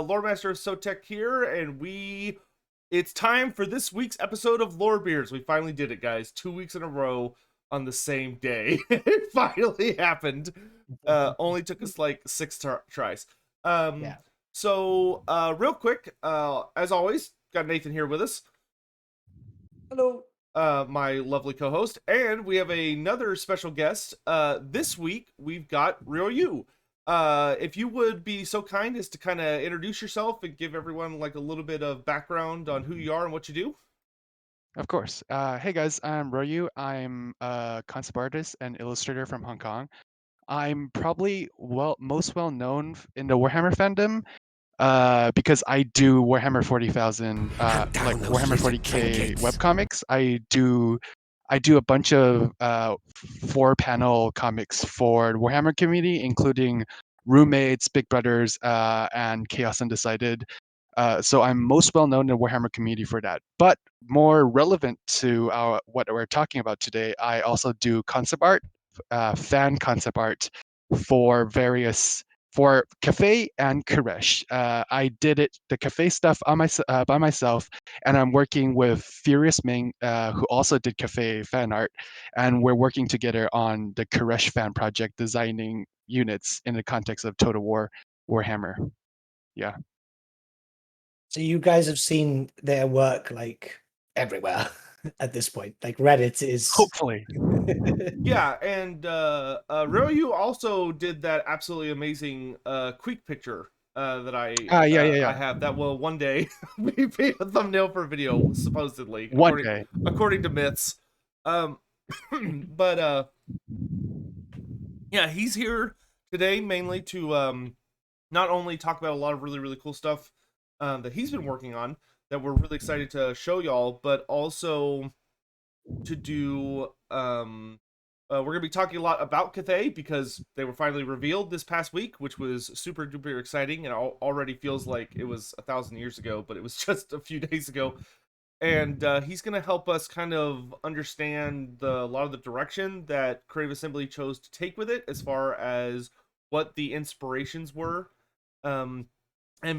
Loremaster of Sotek here, and it's time for this week's episode of Lorebeards. We finally did it, guys. 2 weeks in a row on the same day. It finally happened. Only took us like six tries. Yeah. Real quick, as always, got Nathan here with us. Hello. My lovely co-host, and we have another special guest. This week we've got Ryu. If you would be so kind as to kind of introduce yourself and give everyone like a little bit of background on who you are and what you do. Of course. Hey guys, I'm Ryu. I'm a concept artist and illustrator from Hong Kong. I'm probably most well known in the Warhammer fandom because I do Warhammer 40,000, like Warhammer 40K webcomics. I do a bunch of 4-panel comics for the Warhammer community, including Roommates, Big Brothers, and Chaos Undecided. So I'm most well known in the Warhammer community for that. But more relevant to what we're talking about today, I also do concept art, fan concept art for Cathay and Khuresh. I did the Cathay stuff by myself, and I'm working with Furious Ming, who also did Cathay fan art, and we're working together on the Khuresh fan project, designing units in the context of Total War Warhammer. Yeah. So you guys have seen their work like everywhere at this point. Like Reddit is Hopefully. Yeah, and Ryu also did that absolutely amazing Queek picture that I have that will one day be a thumbnail for a video, supposedly. One day. According to myths. But yeah, he's here today mainly to not only talk about a lot of really, really cool stuff that he's been working on that we're really excited to show y'all, but also to do we're going to be talking a lot about Cathay because they were finally revealed this past week, which was super duper exciting, and already feels like it was 1,000 years ago, but it was just a few days ago. And he's going to help us kind of understand a lot of the direction that Creative Assembly chose to take with it, as far as what the inspirations were, and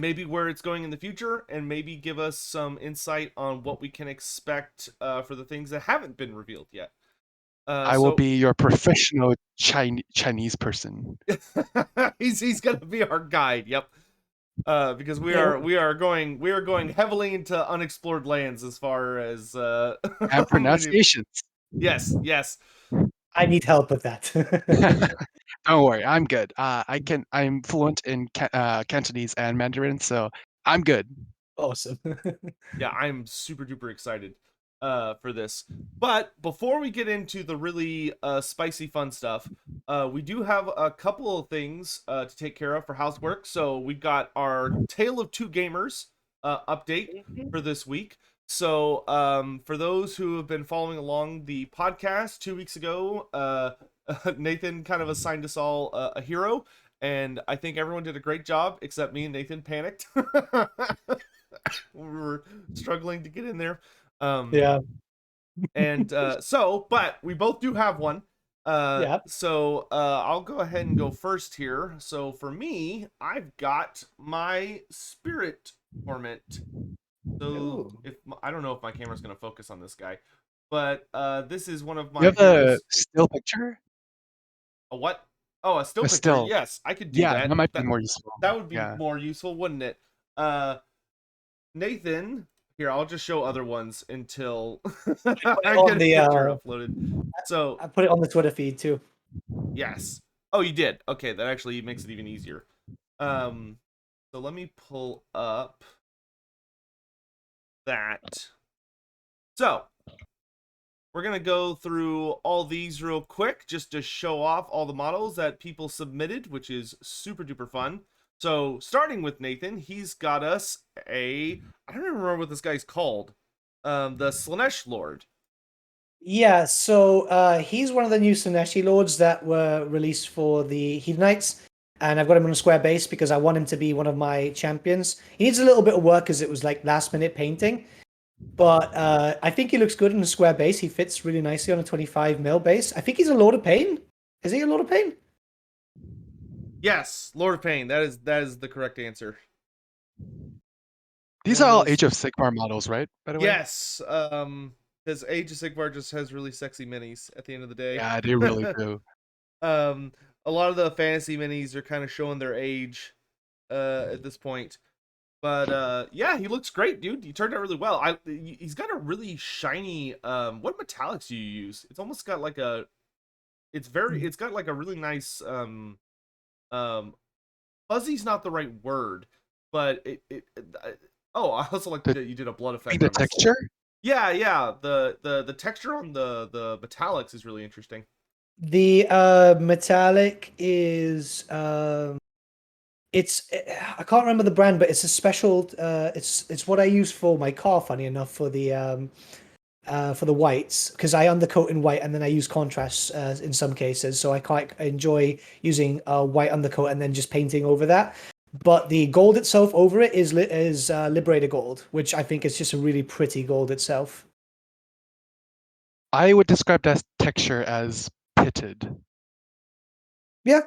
maybe where it's going in the future, and maybe give us some insight on what we can expect for the things that haven't been revealed yet. I will be your professional Chinese person. He's gonna be our guide. Yep. Because we are going heavily into unexplored lands as far as and pronunciations. Yes. I need help with that. Don't worry, I'm good. I'm fluent in Cantonese and Mandarin, so I'm good. Awesome. Yeah, I'm super duper excited for this. But before we get into the really spicy fun stuff, we do have a couple of things to take care of for housework. So we've got our Tale of Two Gamers update for this week. So for those who have been following along the podcast, 2 weeks ago, Nathan kind of assigned us all a hero, and I think everyone did a great job except me and Nathan panicked. We were struggling to get in there. Yeah. And but we both do have one. Yeah. So I'll go ahead and go first here. So for me, I've got my Spirit Torment. So I don't know if my camera's gonna focus on this guy, but this is one of my. You have a still picture? A what? Oh, a still picture. Still. Yes, I could do that. That might be more useful. That would be more useful, wouldn't it? Nathan, here, I'll just show other ones until I get a picture uploaded. So I put it on the Twitter feed too. Yes. Oh, you did. Okay, that actually makes it even easier. So let me pull up that. So we're gonna go through all these real quick just to show off all the models that people submitted, which is super duper fun. So starting with Nathan, he's got us I don't even remember what this guy's called. The Slaanesh Lord. Yeah, so he's one of the new Slaaneshi Lords that were released for the Hedonites, and I've got him on a square base because I want him to be one of my champions. He needs a little bit of work because it was like last minute painting, but I think he looks good in a square base. He fits really nicely on a 25 mil base. I think he's a Lord of Pain. Is he a Lord of Pain? Yes, Lord of Pain. That is the correct answer. These one are of all those. Age of Sigmar models, right? By the way. Yes, because Age of Sigmar just has really sexy minis at the end of the day. Yeah, they really do. um, a lot of the fantasy minis are kind of showing their age at this point. But yeah, he looks great, dude. He turned out really well. He's got a really shiny. What metallics do you use? It's almost got like a. It's got like a really nice. Um, fuzzy's not the right word, but oh, I also like The that you did a blood I mean effect the on this. texture. Yeah, yeah. The texture on the metallics is really interesting. The metallic is it's I can't remember the brand, but it's a special. It's what I use for my car. Funny enough, for the whites, because I undercoat in white and then I use contrast in some cases. So I quite enjoy using a white undercoat and then just painting over that. But the gold itself over it is Liberator gold, which I think is just a really pretty gold itself. I would describe that texture as pitted. Yeah,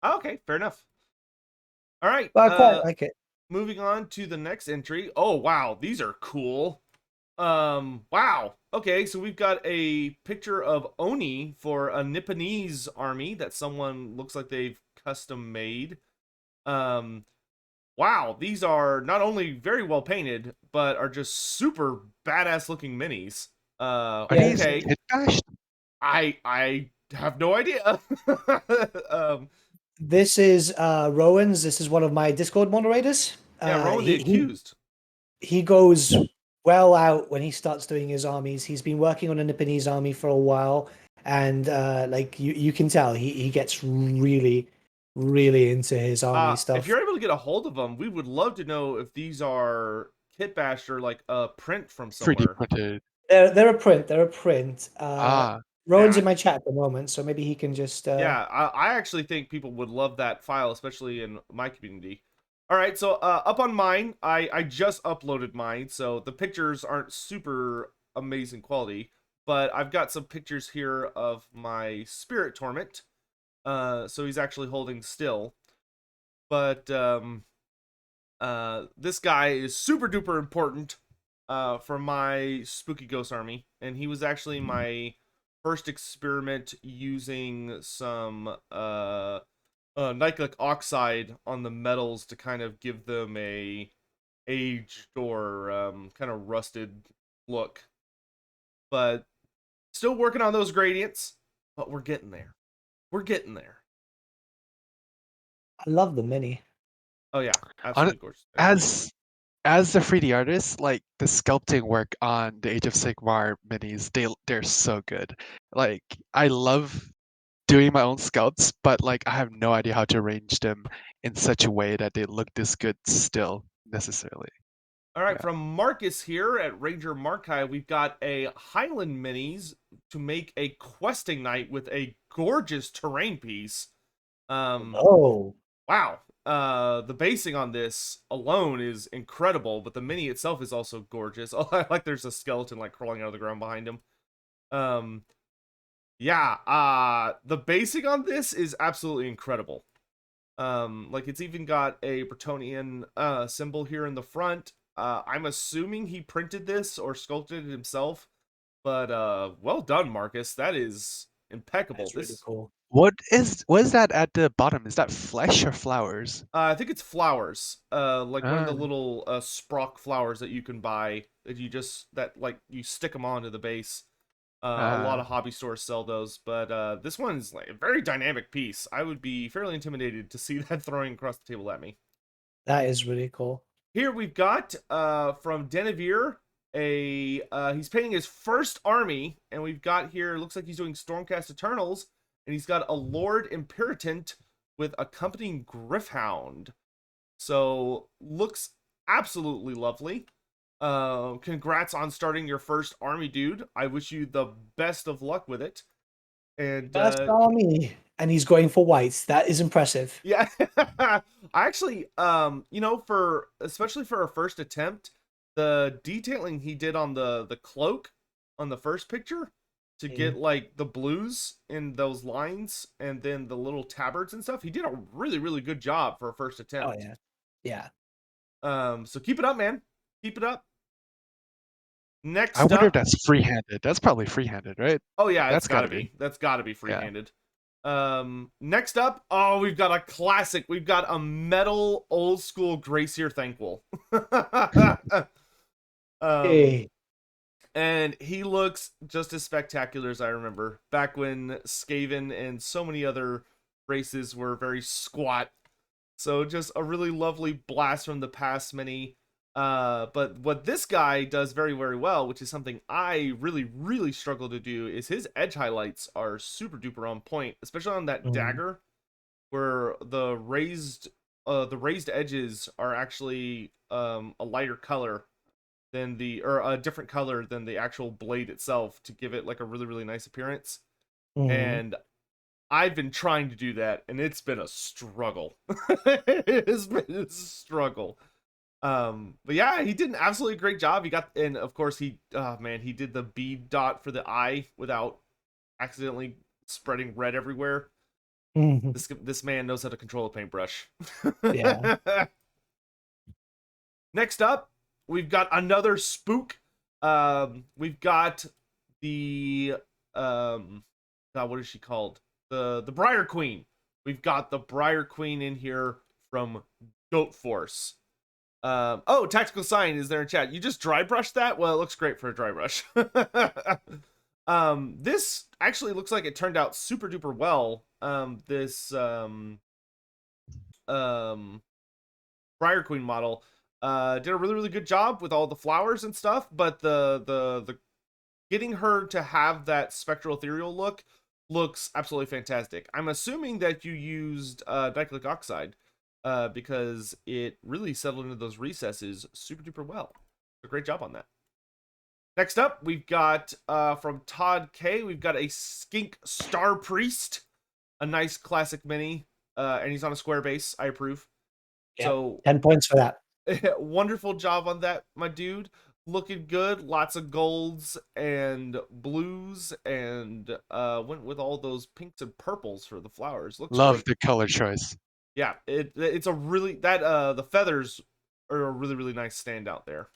Okay, fair enough. All right. but I quite like it. Moving on to the next entry. Oh wow, these are cool. Wow. Okay, so we've got a picture of Oni for a Nipponese army that someone looks like they've custom made. Um, wow, these are not only very well painted, but are just super badass looking minis. Are Yeah, these Okay. pit bashed? I have no idea. um, this is Rowan's. This is one of my Discord moderators. yeah, Rowan the Accused. He goes well out when he starts doing his armies. He's been working on a Nipponese army for a while, and like you can tell he gets really into his army If stuff. you're able to get a hold of them, we would love to know if these are kit bashed or like a print from 3D somewhere. printed. They're a print. They're a print. Ah, Rowan's Yeah, in my chat at the moment, so maybe he can just. yeah. I actually think people would love that file, especially in my community. All right, so up on mine, I just uploaded mine, so the pictures aren't super amazing quality, but I've got some pictures here of my Spirit Torment. So he's actually holding still, but this guy is super duper important for my spooky ghost army, and he was actually my first experiment using some nitric oxide on the metals to kind of give them a aged or kind of rusted look. But still working on those gradients, but we're getting there. We're getting there. I love the mini. Oh yeah, on absolutely gorgeous. as the 3D artist, like the sculpting work on the Age of Sigmar minis, they're so good. Like I love doing my own sculpts, but like I have no idea how to arrange them in such a way that they look this good still necessarily. All right, Yeah. from Marcus here at Ranger Markai, we've got a Highland Minis to make a questing night with a gorgeous terrain piece. Um, Oh, wow. The basing on this alone is incredible, but the mini itself is also gorgeous. Oh, I like there's a skeleton like crawling out of the ground behind him. Um, yeah, the basing on this is absolutely incredible. Like it's even got a Bretonian symbol here in the front. I'm assuming he printed this or sculpted it himself, but well done, Marcus. That is impeccable. that's really This cool. What is that at the bottom? Is that flesh or flowers? I think it's flowers. Like one of the Ah, little sprock flowers that you can buy that like you stick them onto the base. A lot ah. of hobby stores sell those, but this one's like a very dynamic piece. I would be fairly intimidated to see that throwing across the table at me. That is really cool. Here we've got from Denevere a he's painting his first army, and we've got here looks like he's doing Stormcast Eternals, and he's got a Lord Imperatant with accompanying Griffhound. So looks absolutely lovely. Congrats on starting your first army, dude. I wish you the best of luck with it. And First army, and he's going for whites. That is impressive. yeah, I actually, for especially for a first attempt, the detailing he did on the cloak on the first picture to get Mm. like the blues in those lines and then the little tabards and stuff, he did a really good job for a first Oh attempt. yeah, yeah. So keep it up, man. Keep it up. I Next wonder if up, that's free-handed. That's probably free-handed, right? oh yeah, it's That's gotta gotta be. be. That's gotta be Yeah. free-handed. Next up, oh, we've got a classic. We've got a metal old school Gracier Thankful. um, Hey. and he looks just as spectacular as I remember back when Skaven and so many other races were very squat. So just a really lovely blast from the past, many. But what this guy does very, very well, which is something I really, really struggle to do, is his edge highlights are super duper on point, especially on that Mm. dagger, where the raised edges are actually a lighter color than or a different color than the actual blade itself to give it like a really, really nice appearance. Mm. And I've been trying to do that, and it's been a struggle. It's been a struggle. But yeah, he did an absolutely great job. He got, and of course he, oh man, he did the bead dot for the eye without accidentally spreading red everywhere. Mhm. This man knows how to control a paintbrush. Yeah. Next up, we've got another spook. We've got the God, what is she called? The Briar Queen. We've got the Briar Queen in here from Goat Force. Oh, Tactical Sign is there in chat. You just dry brush that? Well, it looks great for a dry brush. This actually looks like it turned out super duper well. This um Briar Queen model did a really really good job with all the flowers and stuff, but the getting her to have that spectral ethereal look looks absolutely fantastic. I'm assuming that you used diclic oxide because it really settled into those recesses super duper well. So great job on that. Next up, we've got from Todd K. We've got a Skink Star Priest, a nice classic mini, and he's on a square base. I approve. Yeah. So 10 points for that. wonderful job on that, my dude. Looking good. Lots of golds and blues, and went with all those pinks and purples for the flowers. Looks Love great. the color choice. Yeah, it's a really that the feathers are a really really nice standout there.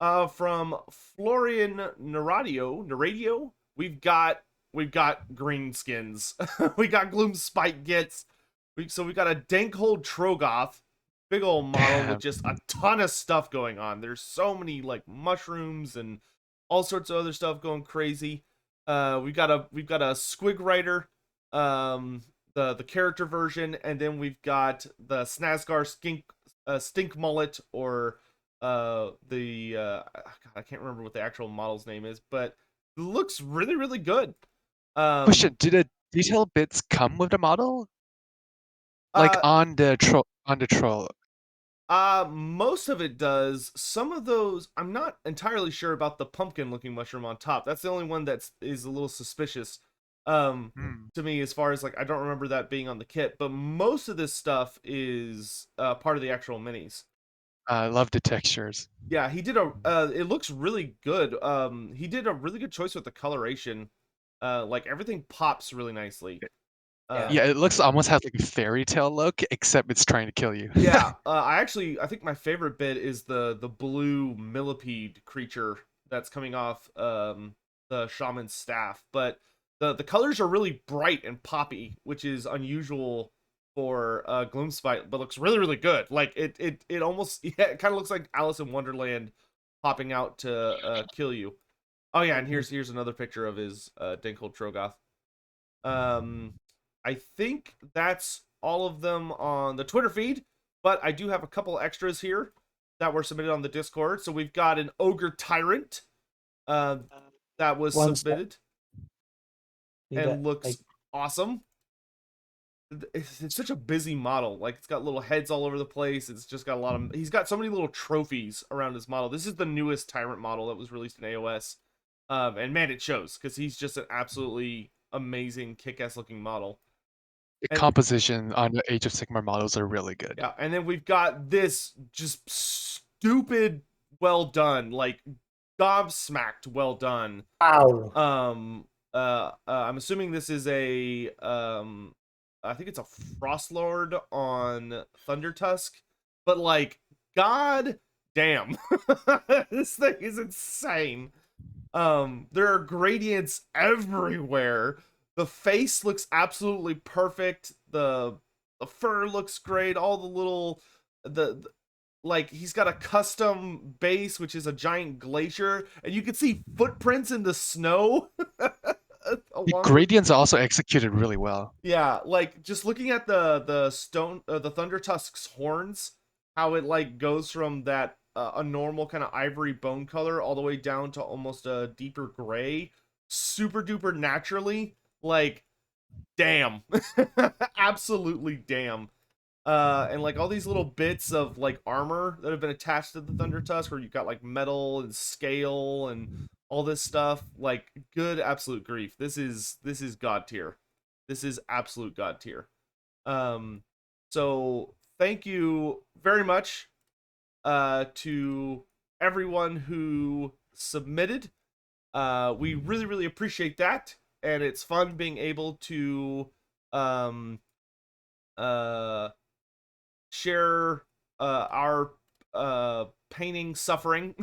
From Florian Naradio, we've got green skins. We got Gloom Spike Gets. So we got a Dankhold Trogoth, big old model with Damn. just a ton of stuff going on. There's so many like mushrooms and all sorts of other stuff going crazy. We've got a Squig Rider, the character version, and then we've got the Snazgar Stink Mullet, or God, I can't remember what the actual model's name is, but it looks really really good. Question: Um, Do the detail bits come with the model, like uh, on the troll? Most of it does. Some of those, I'm not entirely sure about the pumpkin looking mushroom on top. That's the only one is a little suspicious. Um, Hmm. to me, as far as like, I don't remember that being on the kit, but most of this stuff is part of the actual minis. I love the textures. Yeah, he did a. It looks really good. He did a really good choice with the coloration. Like everything pops really nicely. Yeah. Yeah, it looks almost has like a fairy tale look, except it's trying to kill you. Yeah, I think my favorite bit is the blue millipede creature that's coming off the shaman's staff. But the colors are really bright and poppy, which is unusual for Gloomspite, but looks really really good. Like it almost yeah, it kind of looks like Alice in Wonderland popping out to kill you. Oh yeah, and here's another picture of his Dinkle Trogoth. Um, I think that's all of them on the Twitter feed, but I do have a couple extras here that were submitted on the Discord. So we've got an Ogre Tyrant uh, that was One sec. submitted Need and it. looks Like, awesome. It's such a busy model. Like it's got little heads all over the place. It's just got a lot of. He's got so many little trophies around his model. This is the newest Tyrant model that was released in AOS, and man, it shows because he's just an absolutely amazing, kick-ass looking model. The And composition on the Age of Sigmar models are really good. yeah, and then we've got this just stupid, well done, like gobsmacked, well done. wow. I'm assuming this is a I think it's a Frostlord on Thunder Tusk, but like God damn. This thing is insane. There are gradients everywhere. The face looks absolutely perfect. The fur looks great. All the little the like he's got a custom base which is a giant glacier and you can see footprints in the snow The along the gradients are also executed really well. yeah, like just looking at the stone the thunder tusk's horns, how it like goes from that a normal kind of ivory bone color all the way down to almost a deeper gray, super duper naturally. Like, damn, absolutely damn. And like all these little bits of like armor that have been attached to the thunder tusk, where you've got like metal and scale and all this stuff. Like, good absolute grief. This is god tier. This is absolute god tier. Um, so thank you very much to everyone who submitted. We really, really appreciate that. And it's fun being able to um, uh, share our painting suffering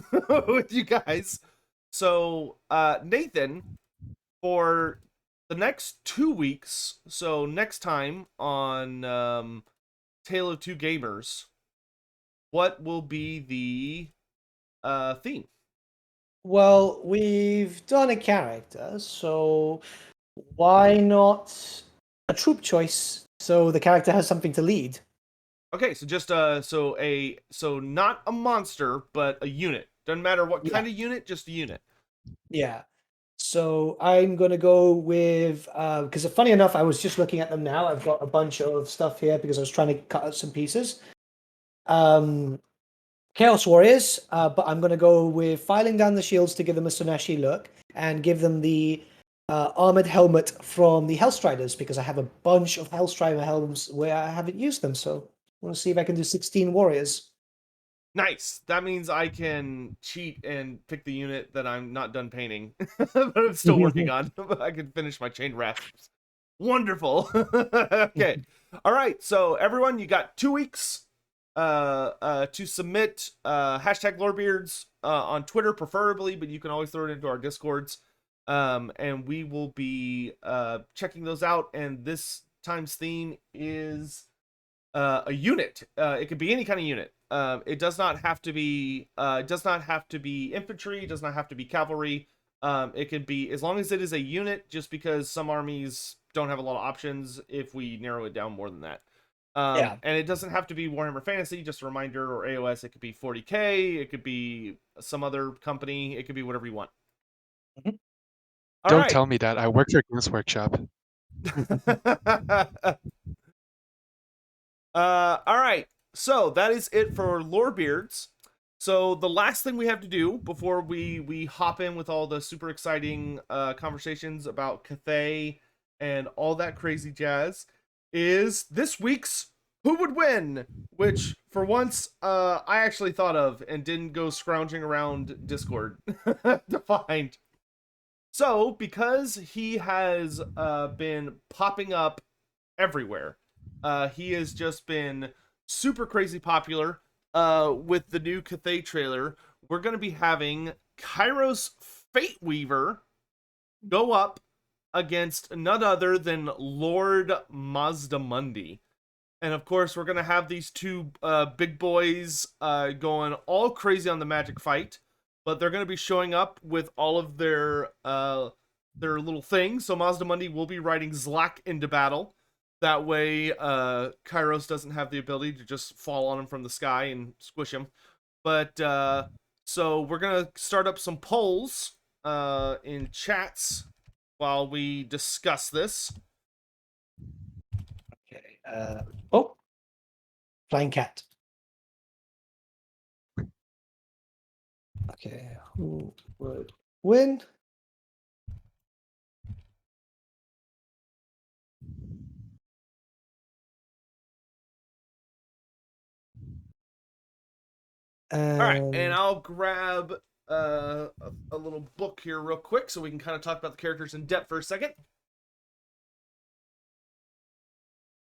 with you guys. So, Nathan, for the next 2 weeks, so next time on Tale of Two Gamers, what will be the theme? Well, we've done a character, so why not a troop choice so the character has something to lead? Okay, so just so not a monster, but a unit. Doesn't matter what Yeah. kind of unit, just a unit. Yeah. So I'm gonna go with because funny enough, I was just looking at them now. I've got a bunch of stuff here because I was trying to cut out some pieces. Um, Chaos Warriors, but I'm gonna go with filing down the shields to give them a Suneshi look and give them the armored helmet from the Hellstriders because I have a bunch of Hellstrider helms where I haven't used them. So I want to see if I can do 16 warriors. Nice. That means I can cheat and pick the unit that I'm not done painting, but I'm still working on. I can finish my chain rasps. Wonderful. Okay. All right. So everyone, you got 2 weeks to submit hashtag Lorebeards on Twitter, preferably, but you can always throw it into our Discords. And we will be checking those out. And this time's theme is a unit. It could be any kind of unit. It does not have to be. It does not have to be infantry. It does not have to be cavalry. It could be as long as it is a unit. Just because some armies don't have a lot of options if we narrow it down more than that. Yeah. And it doesn't have to be Warhammer Fantasy. Just a reminder, or AOS. It could be 40K. It could be some other company. It could be whatever you want. Mhm. All Don't right. tell me that. I work for Games Workshop. All right. So that is it for Lorebeards. So the last thing we have to do before we hop in with all the super exciting conversations about Cathay and all that crazy jazz is this week's Who Would Win, which for once I actually thought of and didn't go scrounging around Discord to find. So because he has been popping up everywhere. He has just been super crazy popular with the new Cathay trailer. We're going to be having Kairos Fate Weaver go up against none other than Lord Mazdamundi. And of course, we're going to have these two big boys going all crazy on the magic fight, but they're going to be showing up with all of their little things. So Mazdamundi will be riding Zlak into battle. That way, Kairos doesn't have the ability to just fall on him from the sky and squish him. But so we're gonna start up some polls in chats while we discuss this. Okay. Oh, flying cat. Okay. Who would win? All right, and And I'll grab a little book here real quick so we can kind of talk about the characters in depth for a second.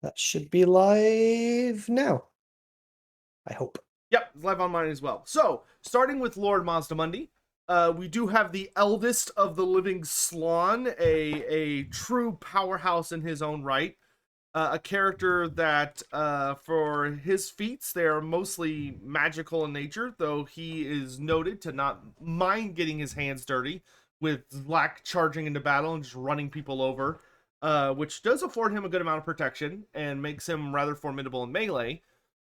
that should be live now. I hope. Yep, it's live on mine as well. So, starting with Lord Mazdamundi, we do have the eldest of the living Slán, a true powerhouse in his own right. A character that, for his feats, they are mostly magical in nature, though he is noted to not mind getting his hands dirty with Zlak charging into battle and just running people over, which does afford him a good amount of protection and makes him rather formidable in melee.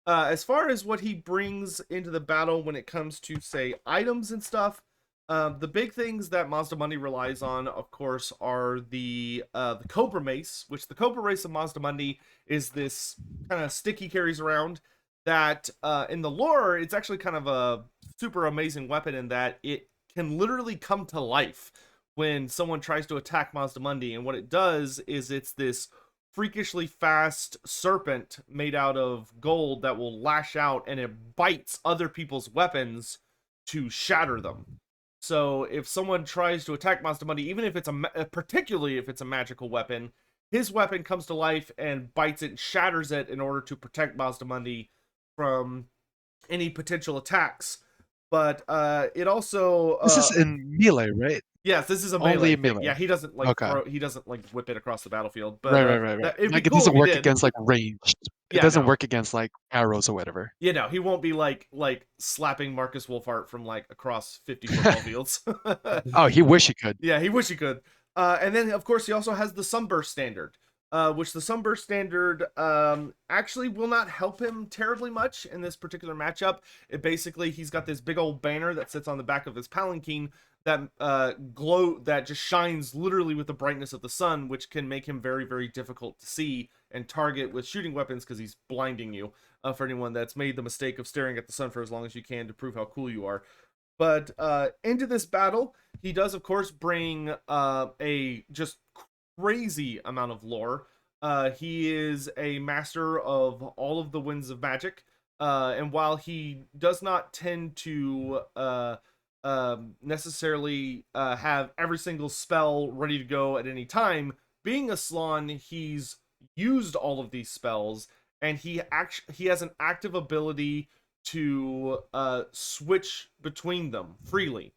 As far as what he brings into the battle when it comes to, say, items and stuff, the big things that Mazdamundi relies on, of course, are the Cobra Mace, which the Cobra Mace of Mazdamundi is this kind of stick he carries around that, in the lore, it's actually kind of a super amazing weapon in that it can literally come to life when someone tries to attack Mazdamundi, and what it does is it's this freakishly fast serpent made out of gold that will lash out and it bites other people's weapons to shatter them. So if someone tries to attack Mazdamundi, even if it's particularly if it's a magical weapon, his weapon comes to life and bites it and shatters it in order to protect Mazdamundi from any potential attacks. But it also This is in melee, right? yes, this is a Only melee thing. melee. Yeah, he doesn't like Okay. he doesn't like whip it across the battlefield. But Right. it'd be Like it cool doesn't if he work did. against like ranged. It Yeah, doesn't no. work against like arrows or whatever. You know, he won't be like slapping Marcus Wolfhart from like across 50 football fields. Oh, he wish he could. Yeah, he wish he could. And then of course he also has the Sunburst Standard, which the Sunburst Standard actually will not help him terribly much in this particular matchup. It basically he's got this big old banner that sits on the back of his palanquin that that just shines literally with the brightness of the sun, which can make him very, very difficult to see and target with shooting weapons because he's blinding you. For anyone that's made the mistake of staring at the sun for as long as you can to prove how cool you are. But into this battle, he does, of course, bring a just crazy amount of lore. He is a master of all of the winds of magic. And while he does not tend to necessarily have every single spell ready to go at any time, being a Slán, he's used all of these spells, and he has an active ability to switch between them freely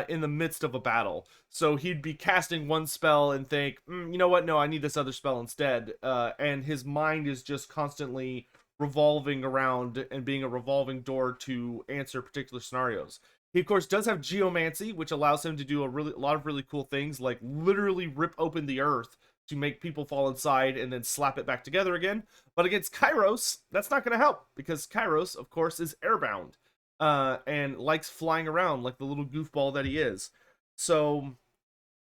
in the midst of a battle. So he'd be casting one spell and think, you know what? No, I need this other spell instead. And his mind is just constantly revolving around and being a revolving door to answer particular scenarios. He of course does have geomancy, which allows him to do a lot of really cool things, like literally rip open the earth to make people fall inside and then slap it back together again. But against Kairos, that's not going to help because Kairos, of course, is airbound and likes flying around like the little goofball that he is. So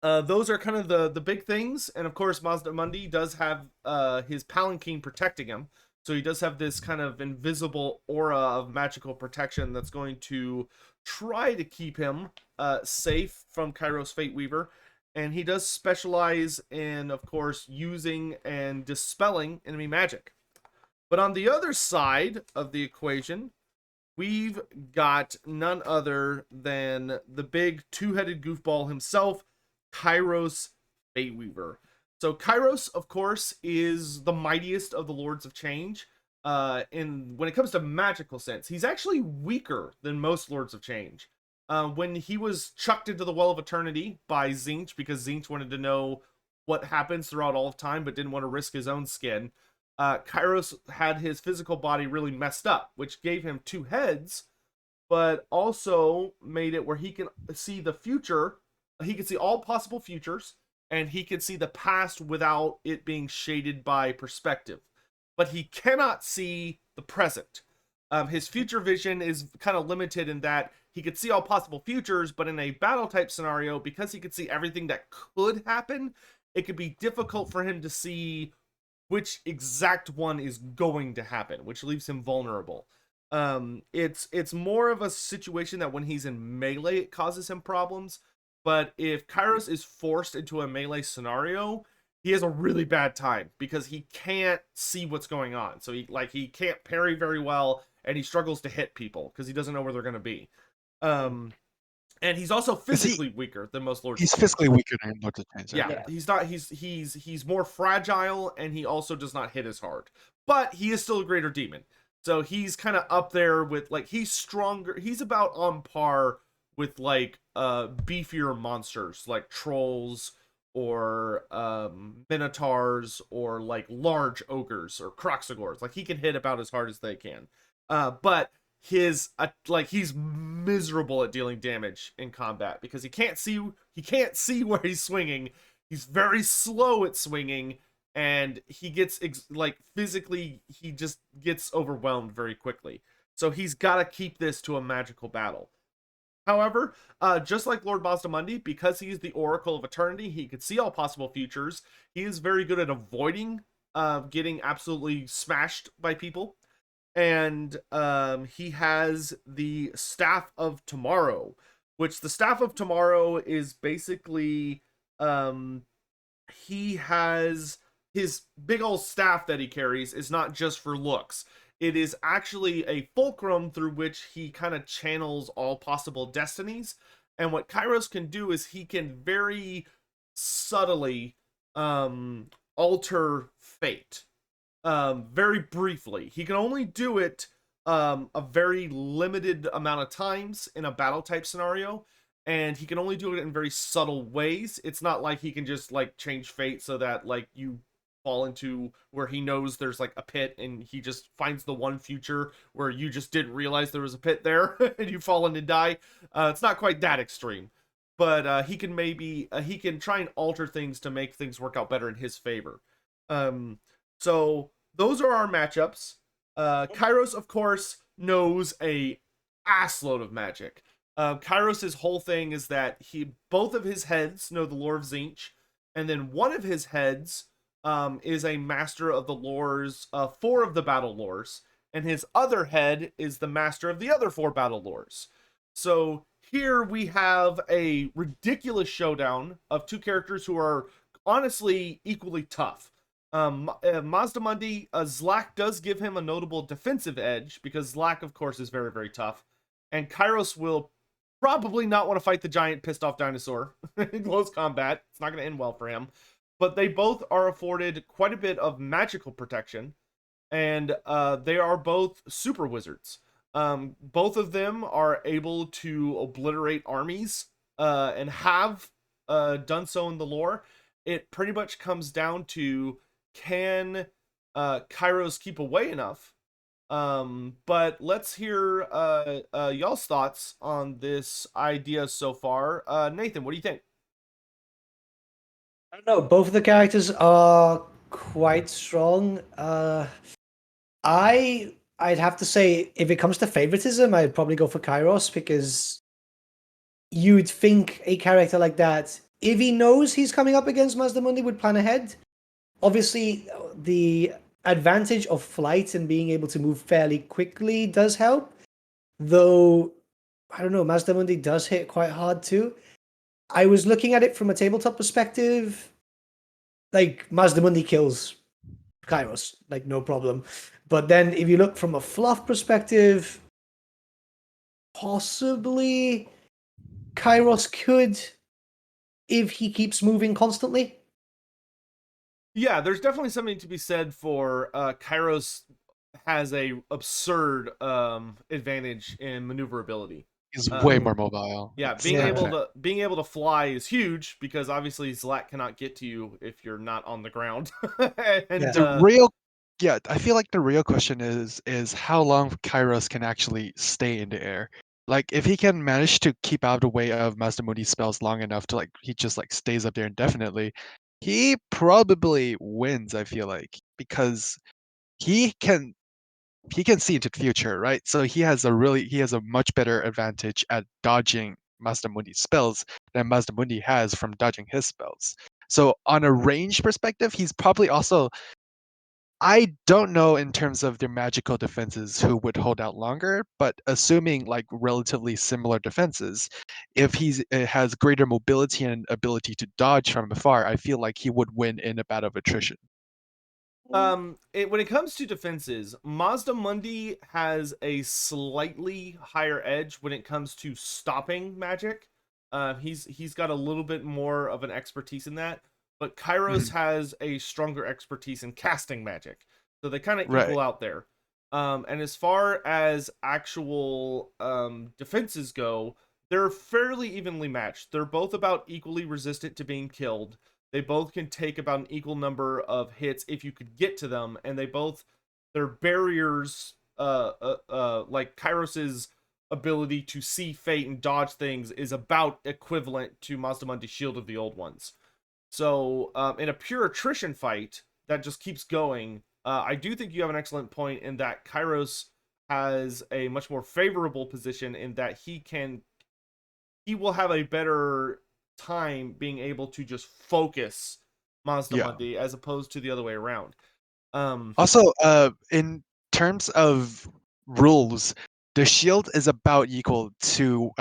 those are kind of the big things. And of course, Mazdamundi does have his palanquin protecting him. So he does have this kind of invisible aura of magical protection that's going to try to keep him safe from Kairos Fate Weaver. And he does specialize in, of course, using and dispelling enemy magic. But on the other side of the equation, we've got none other than the big two-headed goofball himself, Kairos Fate Weaver. So Kairos, of course, is the mightiest of the Lords of Change. When it comes to magical sense, he's actually weaker than most Lords of Change. When he was chucked into the Well of Eternity by Tzeentch, because Tzeentch wanted to know what happens throughout all of time, but didn't want to risk his own skin, Kairos had his physical body really messed up, which gave him two heads, but also made it where he can see the future. He can see all possible futures, and he can see the past without it being shaded by perspective. But he cannot see the present. His future vision is kind of limited in that he could see all possible futures, but in a battle type scenario, because he could see everything that could happen, it could be difficult for him to see which exact one is going to happen, which leaves him vulnerable. It's more of a situation that when he's in melee, it causes him problems. But if Kairos is forced into a melee scenario, he has a really bad time because he can't see what's going on. So he can't parry very well, and he struggles to hit people because he doesn't know where they're going to be. And he's also physically weaker than most Lords. He's physically weaker than Lords of Change. Yeah, he's not. He's more fragile, and he also does not hit as hard. But he is still a greater demon. So he's kind of up there with like he's stronger. He's about on par with like beefier monsters like trolls or minotaurs or like large ogres or croxagors. Like he can hit about as hard as they can. But his like he's miserable at dealing damage in combat because he can't see where he's swinging. He's very slow at swinging, and he gets like physically he just gets overwhelmed very quickly. So he's got to keep this to a magical battle. However, just like Lord Mazdamundi, because he's the Oracle of Eternity, he can see all possible futures. He is very good at avoiding getting absolutely smashed by people. And he has the Staff of Tomorrow, which the Staff of Tomorrow is basically um, he has his big old staff that he carries is not just for looks. It is actually a fulcrum through which he kind of channels all possible destinies. And what Kairos can do is he can very subtly alter fate. Very briefly. He can only do it a very limited amount of times in a battle type scenario, and he can only do it in very subtle ways. It's not like he can just like change fate so that like you fall into where he knows there's like a pit and he just finds the one future where you just didn't realize there was a pit there and you fall in and die. It's not quite that extreme, but he can maybe he can try and alter things to make things work out better in his favor. Um, so those are our matchups. Kairos, of course, knows a assload of magic. Kairos' whole thing is that both of his heads know the lore of Tzeentch, and then one of his heads is a master of the lores, 4 of the battle lores, and his other head is the master of the other 4 battle lores. So here we have a ridiculous showdown of 2 characters who are honestly equally tough. Mazdamundi, Zlak does give him a notable defensive edge because Zlak, of course, is very, very tough. And Kairos will probably not want to fight the giant pissed off dinosaur in close combat. It's not going to end well for him. But they both are afforded quite a bit of magical protection, and they are both super wizards. Both of them are able to obliterate armies and have done so in the lore. It pretty much comes down to can Kairos keep away enough? But let's hear y'all's thoughts on this idea so far. Nathan, what do you think? I don't know. Both of the characters are quite strong. I'd have to say, if it comes to favoritism, I'd probably go for Kairos because you'd think a character like that, if he knows he's coming up against Mazdamundi, would plan ahead. Obviously, the advantage of flight and being able to move fairly quickly does help. Though, I don't know, Mazdamundi does hit quite hard too. I was looking at it from a tabletop perspective. Like, Mazdamundi kills Kairos, like, no problem. But then if you look from a fluff perspective, possibly Kairos could, if he keeps moving constantly. Yeah, there's definitely something to be said for Kairos has a absurd advantage in maneuverability. He's way Um, more mobile. yeah, It's being Yeah. able to fly is huge because obviously Zlak cannot get to you if you're not on the ground. And Yeah. the real yeah, I feel like the real question is how long Kairos can actually stay in the air. Like if he can manage to keep out of the way of Masamuni's spells long enough to like he just like stays up there indefinitely, he probably wins, I feel like, because he can he can see into the future, right? So he has a much better advantage at dodging Mazdamundi's spells than Mazdamundi has from dodging his spells. So on a range perspective, he's probably also I don't know in terms of their magical defenses who would hold out longer, but assuming like relatively similar defenses, if he's has greater mobility and ability to dodge from afar, I feel like he would win in a battle of attrition. when it comes to defenses, Mazdamundi has a slightly higher edge when it comes to stopping magic. He's got a little bit more of an expertise in that, but Kairos Mhm. has a stronger expertise in casting magic, so they kind of Right. equal out there. And as far as actual defenses go, they're fairly evenly matched. They're both about equally resistant to being killed. They both can take about an equal number of hits if you could get to them, and their barriers, like Kairos's ability to see fate and dodge things is about equivalent to Mazdamundi's Shield of the Old Ones. So, in a pure attrition fight that just keeps going, I do think you have an excellent point in that Kairos has a much more favorable position in that he will have a better time being able to just focus Yeah. Mazdamundi as opposed to the other way around. Also, in terms of rules, the shield is about equal to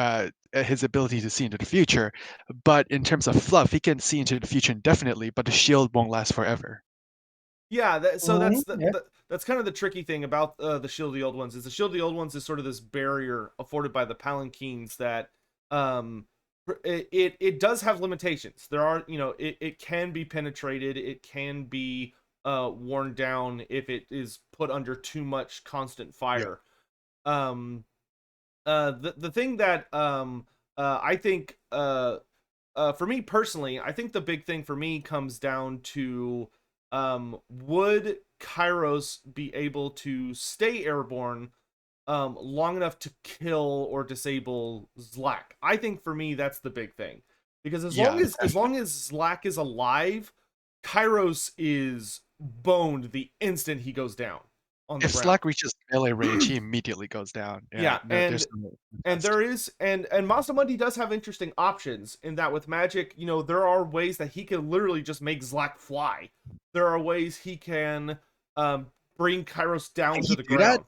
his ability to see into the future, but in terms of fluff, he can see into the future indefinitely, but the shield won't last forever. Yeah, so Yeah. that's kind of the tricky thing about the Shield of the Old Ones is the Shield of the Old Ones is sort of this barrier afforded by the Palanquins that um it does have limitations. There are, it can be penetrated, it can be worn down if it is put under too much constant Yeah. fire. The thing that I think for me personally, I think the big thing for me comes down to would Kairos be able to stay airborne long enough to kill or disable Zlak? I think for me that's the big thing. Because Yeah, as long as Zlak is alive, Kairos is boned the instant he goes down on the if ground. Slack reaches melee range, he immediately goes down. Yeah, Yeah, no, there's no and contest. there is and Masamundi does have interesting options in that with magic, there are ways that he can literally just make Zlak fly. There are ways he can bring Kairos Can down to he the do that? ground.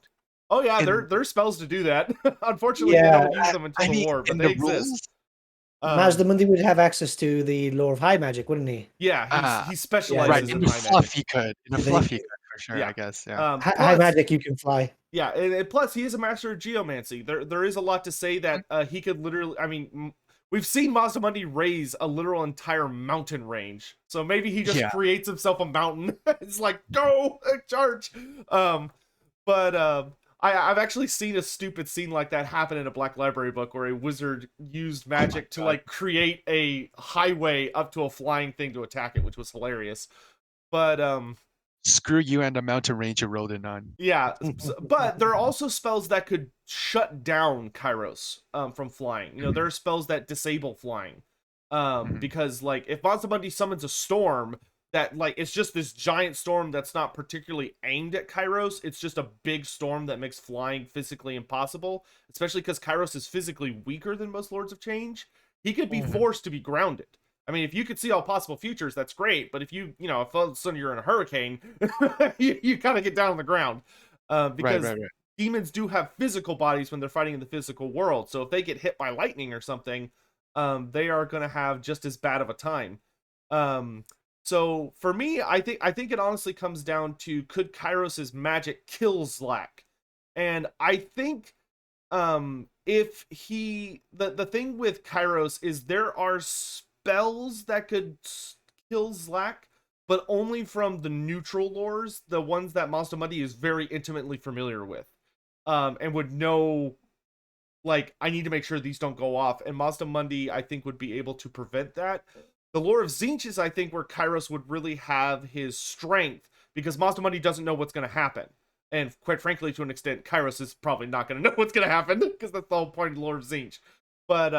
Oh yeah, In there's spells to do that. Unfortunately, we Yeah. don't use them until I the mean, war, but in they the exist. rules? Mazdamundi would have access to the lore of high magic, wouldn't he? Yeah, Ah, he Yeah, right. specializes In in the high fluff, magic. he could. In the they, fluff, he could for sure. Yeah. I guess. Yeah. high Plus, magic, you can fly. yeah, and plus he is a master of geomancy. There is a lot to say that he could literally. I mean, we've seen Masamundi raise a literal entire mountain range, so maybe he just Yeah. creates himself a mountain. It's like go charge. But I've actually seen a stupid scene like that happen in a Black Library book where a wizard used Oh my magic to god. like create a highway up to a flying thing to attack it, which was hilarious. But Screw you and the mountain range you rode in on. yeah, but there are also spells that could shut down Kairos from flying. There are spells that disable flying. Mhm. Because like if Mazdamundi summons a storm that like it's just this giant storm that's not particularly aimed at Kairos, it's just a big storm that makes flying physically impossible, especially because Kairos is physically weaker than most Lords of Change. He could be Mhm. forced to be grounded. I mean, if you could see all possible futures, that's great. But if all of a sudden you're in a hurricane, you kind of get down on the ground. Right, Because right, right. demons do have physical bodies when they're fighting in the physical world. So if they get hit by lightning or something, they are going to have just as bad of a time. Um, so for me, I think it honestly comes down to could Kairos's magic kill Zlak? And I think if the thing with Kairos is there are spells that could kill Zlak, but only from the neutral lores, the ones that Mazdamundi is very intimately familiar with. And would know, like, I need to make sure these don't go off, and Mazdamundi I think would be able to prevent that. The lore of Zinch is I think where Kairos would really have his strength, because Mazdamundi doesn't know what's going to happen. And quite frankly, to an extent, Kairos is probably not going to know what's going to happen, because that's the whole point of the lore of Zinch. But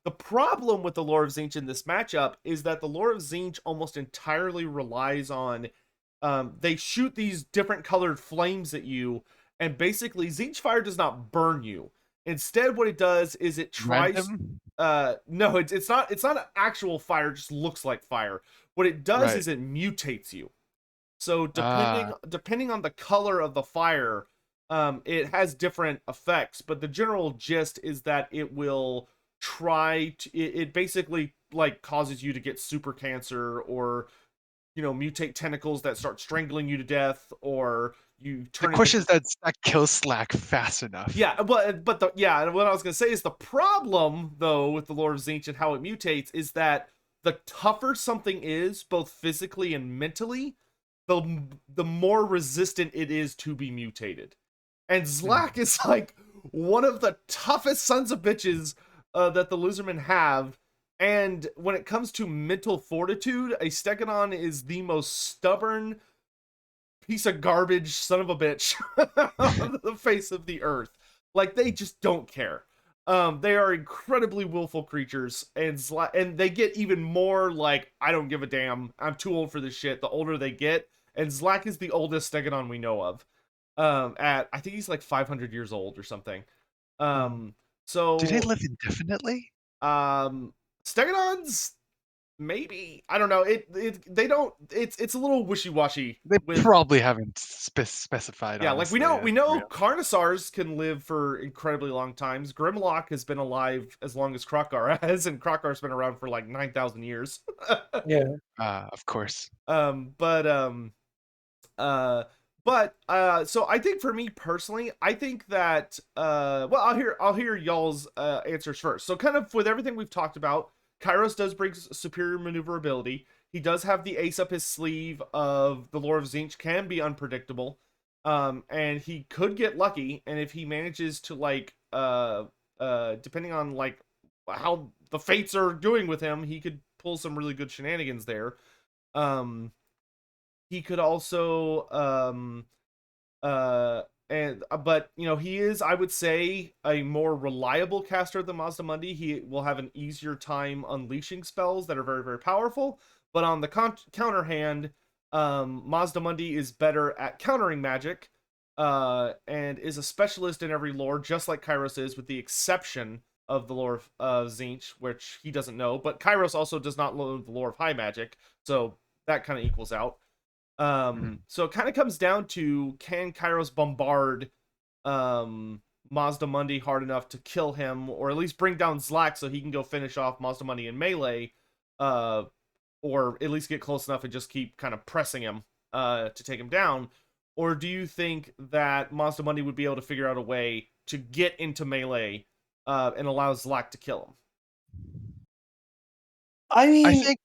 the problem with the lore of Zinch in this matchup is that the lore of Zinch almost entirely relies on they shoot these different colored flames at you, and basically Zinch fire does not burn you. Instead, what it does is it tries. Random? No, it's not an actual fire. It just looks like fire. What it does Right. is it mutates you. So Ah, depending on the color of the fire, it has different effects. But the general gist is that it will try to. It basically like causes you to get super cancer, or mutate tentacles that start strangling you to death, or you the turn into. question is that kills Slack fast enough. Yeah, what I was gonna say is the problem though with the lore of Zinch and how it mutates is that the tougher something is, both physically and mentally, the more resistant it is to be mutated. And Zlak is like one of the toughest sons of bitches that the Lizardmen have. And when it comes to mental fortitude, a Stegodon is the most stubborn piece of garbage son of a bitch on the face of the earth. Like, they just don't care. They are incredibly willful creatures, and they get even more like, I don't give a damn. I'm too old for this shit. The older they get, and Zlak is the oldest Stegodon we know of. At I think he's like 500 years old or something. Um, Do they so live indefinitely? um, Stegodons, maybe, I don't know. They don't. It's a little wishy washy They with. probably haven't specified, Yeah, like honestly. we For know real. Carnosaurs can live for incredibly long times. Grimlock has been alive as long as Krokar has, and Krokar's been around for like 9,000 years. Yeah. Of course. um, but um, so I think for me personally, I think that well, I'll hear y'all's answers first. So kind of with everything we've talked about, Kairos does bring superior maneuverability. He does have the ace up his sleeve of the Lore of Zinch can be unpredictable. And he could get lucky, and if he manages to like depending on like how the fates are doing with him, he could pull some really good shenanigans there. Um he could also uh and but you know, he is, I would say, a more reliable caster than Mazdamundi. He will have an easier time unleashing spells that are very very powerful, but on the counter hand, Mazdamundi is better at countering magic, and is a specialist in every lore, just like Kairos is, with the exception of the lore of Zinch, which he doesn't know, but Kairos also does not know the lore of high magic, so that kind of equals out. Mhm. So it kind of comes down to, can Kairos bombard Mazdamundi hard enough to kill him, or at least bring down Zlak so he can go finish off Mazdamundi in melee, uh, or at least get close enough and just keep kind of pressing him to take him down? Or do you think that Mazdamundi would be able to figure out a way to get into melee and allow Zlak to kill him? I I mean, think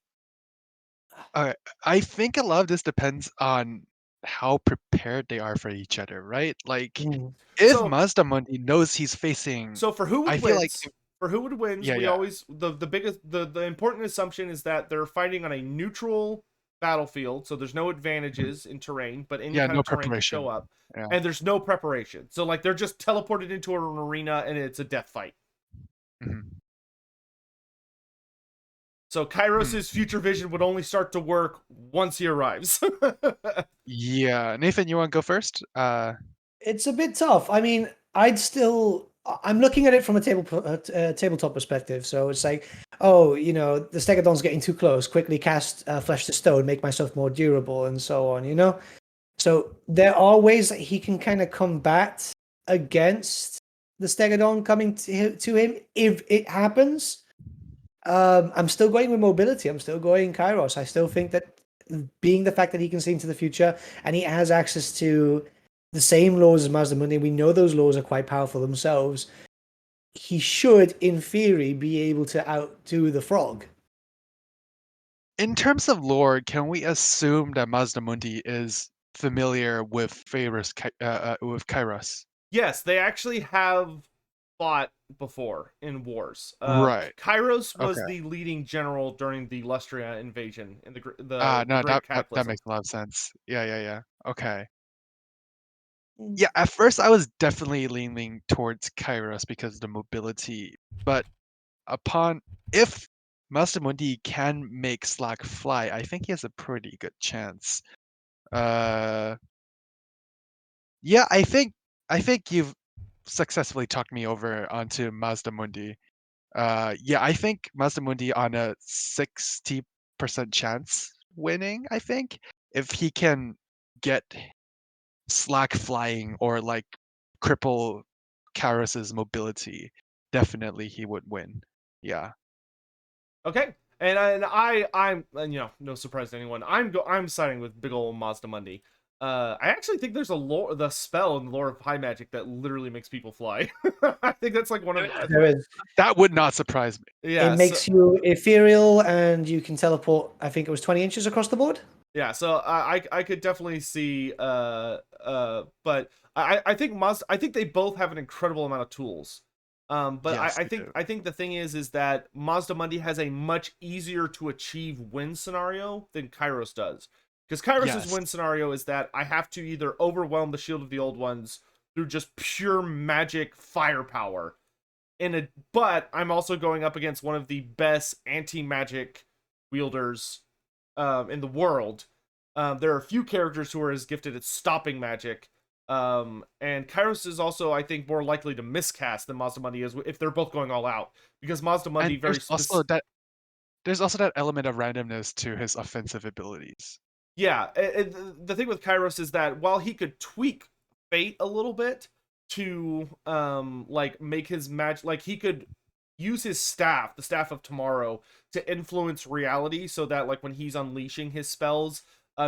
uh, I think a lot of this depends on how prepared they are for each other, right? Like, mm, if So Mazdamundi knows he's facing, So I feel like, for who would wins, yeah, we yeah, always the biggest the important assumption is that they're fighting on a neutral battlefield, so there's no mhm. advantages in terrain, but any Yeah, kind no of terrain could preparation. show up, Yeah. and there's no preparation. So like they're just teleported into an arena and it's a death fight. Mhm. So Hmm. Kairos's future vision would only start to work once he arrives. Yeah, Nathan, you want to go first? it's a bit tough. I mean, I'm looking at it from a tabletop perspective. So it's like, oh, the Stegodon's getting too close. Quickly cast Flesh to Stone, make myself more durable, and so on. So there are ways that he can kind of combat against the Stegodon coming to him if it happens. I'm still going with mobility. I'm still going Kairos. I still think that being the fact that he can see into the future and he has access to the same laws as Mazdamundi, we know those laws are quite powerful themselves. He should, in theory, be able to outdo the frog. In terms of lore, can we assume that Mazdamundi is familiar with with Kairos? Yes, they actually have fought before in wars. Right. Kairos was Okay. the leading general during the Lustria invasion in the No, Great that Cataclysm. makes a lot of sense. Yeah, yeah, yeah. Okay. Mm. Yeah, at first I was definitely leaning towards Kairos because of the mobility, but upon if Masamundi can make Slack fly, I think he has a pretty good chance. Uh, yeah, I think you've successfully talked me over onto Mazdamundi. Yeah, I think Mazdamundi on a 60% chance winning, I think. If he can get Slack flying or like cripple Karas's mobility, definitely he would win. Yeah. Okay, I'm no surprise to anyone. I'm siding with big ol' Mazda Mundi. I actually think there's the spell in the lore of high magic that literally makes people fly. I think that's like one of There is. That would not surprise me. It yeah. So makes you ethereal and you can teleport, I think it was 20 inches across the board. yeah, so I could definitely see but I think I think they both have an incredible amount of tools. But Yes, they do. I think the thing is that Mazda Mundi has a much easier to achieve win scenario than Kairos does. Because Kairos's Yes. win scenario is that I have to either overwhelm the Shield of the Old Ones through just pure magic firepower. But I'm also going up against one of the best anti-magic wielders in the world. There are a few characters who are as gifted at stopping magic. And Kairos is also, I think, more likely to miscast than Mazda Mundi is if they're both going all out. Because Mazda Mundi And there's also that element of randomness to his offensive abilities. Yeah, the thing with Kairos is that while he could tweak fate a little bit to like make his match, like he could use his staff, the staff of tomorrow, to influence reality so that like when he's unleashing his spells,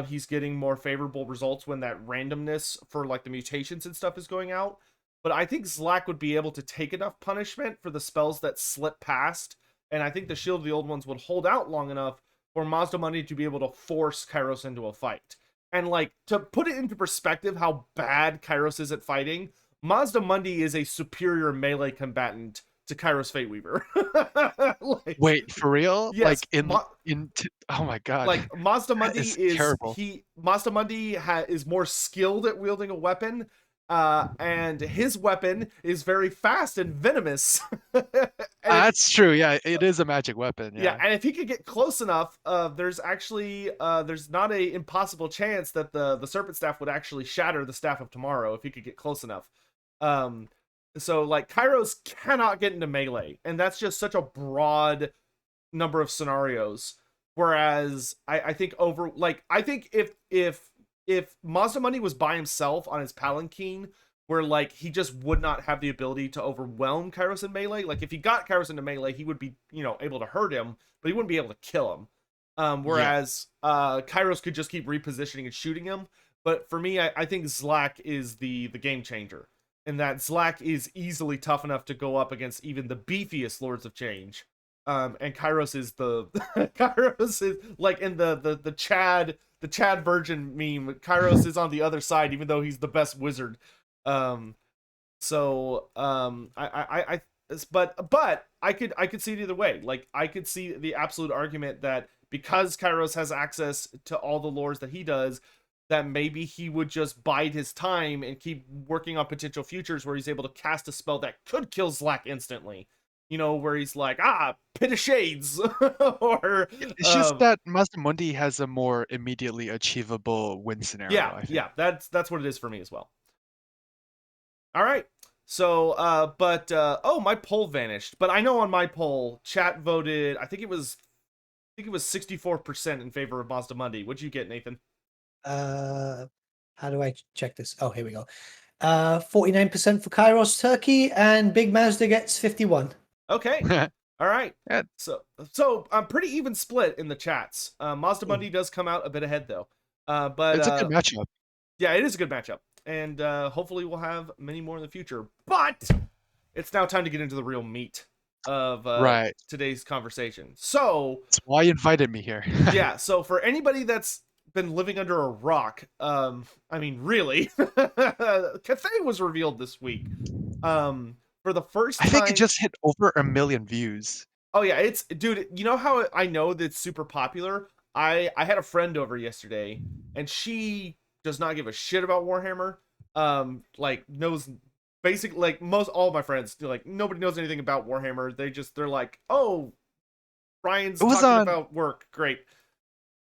he's getting more favorable results when that randomness for like the mutations and stuff is going out. But I think Zlak would be able to take enough punishment for the spells that slip past, and I think the Shield of the Old Ones would hold out long enough for Mazda Mundi to be able to force Kairos into a fight. And like to put it into perspective how bad Kairos is at fighting, Mazda Mundi is a superior melee combatant to Kairos Fateweaver. Like, Wait, for real? yes, Oh my god. like Mazda That Mundi is terrible. Mazda Mundi is more skilled at wielding a weapon, and his weapon is very fast and venomous. That's true. Yeah, it is a magic weapon. Yeah, Yeah. and if he could get close enough, there's actually there's not a impossible chance that the serpent staff would actually shatter the staff of tomorrow if he could get close enough. Um, so like Kairos cannot get into melee, and that's just such a broad number of scenarios. Whereas I think I think if Mazda Mundi was by himself on his palanquin, where like he just would not have the ability to overwhelm Kairos in melee. Like if he got Kairos into melee, he would be, you know, able to hurt him, but he wouldn't be able to kill him. Yeah. Whereas Kairos could just keep repositioning and shooting him. But for me, I think Zlak is the game changer. And that Zlak is easily tough enough to go up against even the beefiest Lords of Change. And Kairos is the Kairos is like in the Chad virgin meme. Kairos is on the other side, even though he's the best wizard. Um, but I could see it either way. Like I could see the absolute argument that because Kairos has access to all the lores that he does, that maybe he would just bide his time and keep working on potential futures where he's able to cast a spell that could kill Zlak instantly. You know, where he's like, Pit of Shades, or It's just that Mazda Mundi has a more immediately achievable win scenario, I think. yeah, that's what it is for me as well. All right. So, oh, my poll vanished. But I know on my poll, chat voted. I think it was 64% in favor of Mazda Mundi. What'd you get, Nathan? How do I check this? Oh, here we go. 49% for Kairos Turkey, and Big Mazda gets 51. Okay. All right. Yeah. So I'm pretty even split in the chats. Mazda Mundi does come out a bit ahead though. But It's a good matchup. Yeah, it is a good matchup, and hopefully we'll have many more in the future. But it's now time to get into the real meat of today's conversation. So that's why you invited me here. Yeah. So for anybody that's been living under a rock, I mean, really, Cathay was revealed this week. For the first time, I think it just hit over 1 million views. Oh yeah, dude. You know how I know that it's super popular? I had a friend over yesterday, and she does not give a shit about Warhammer. Like knows basic like most all of my friends like nobody knows anything about Warhammer. They're like, oh, Ryan's talking about work, great.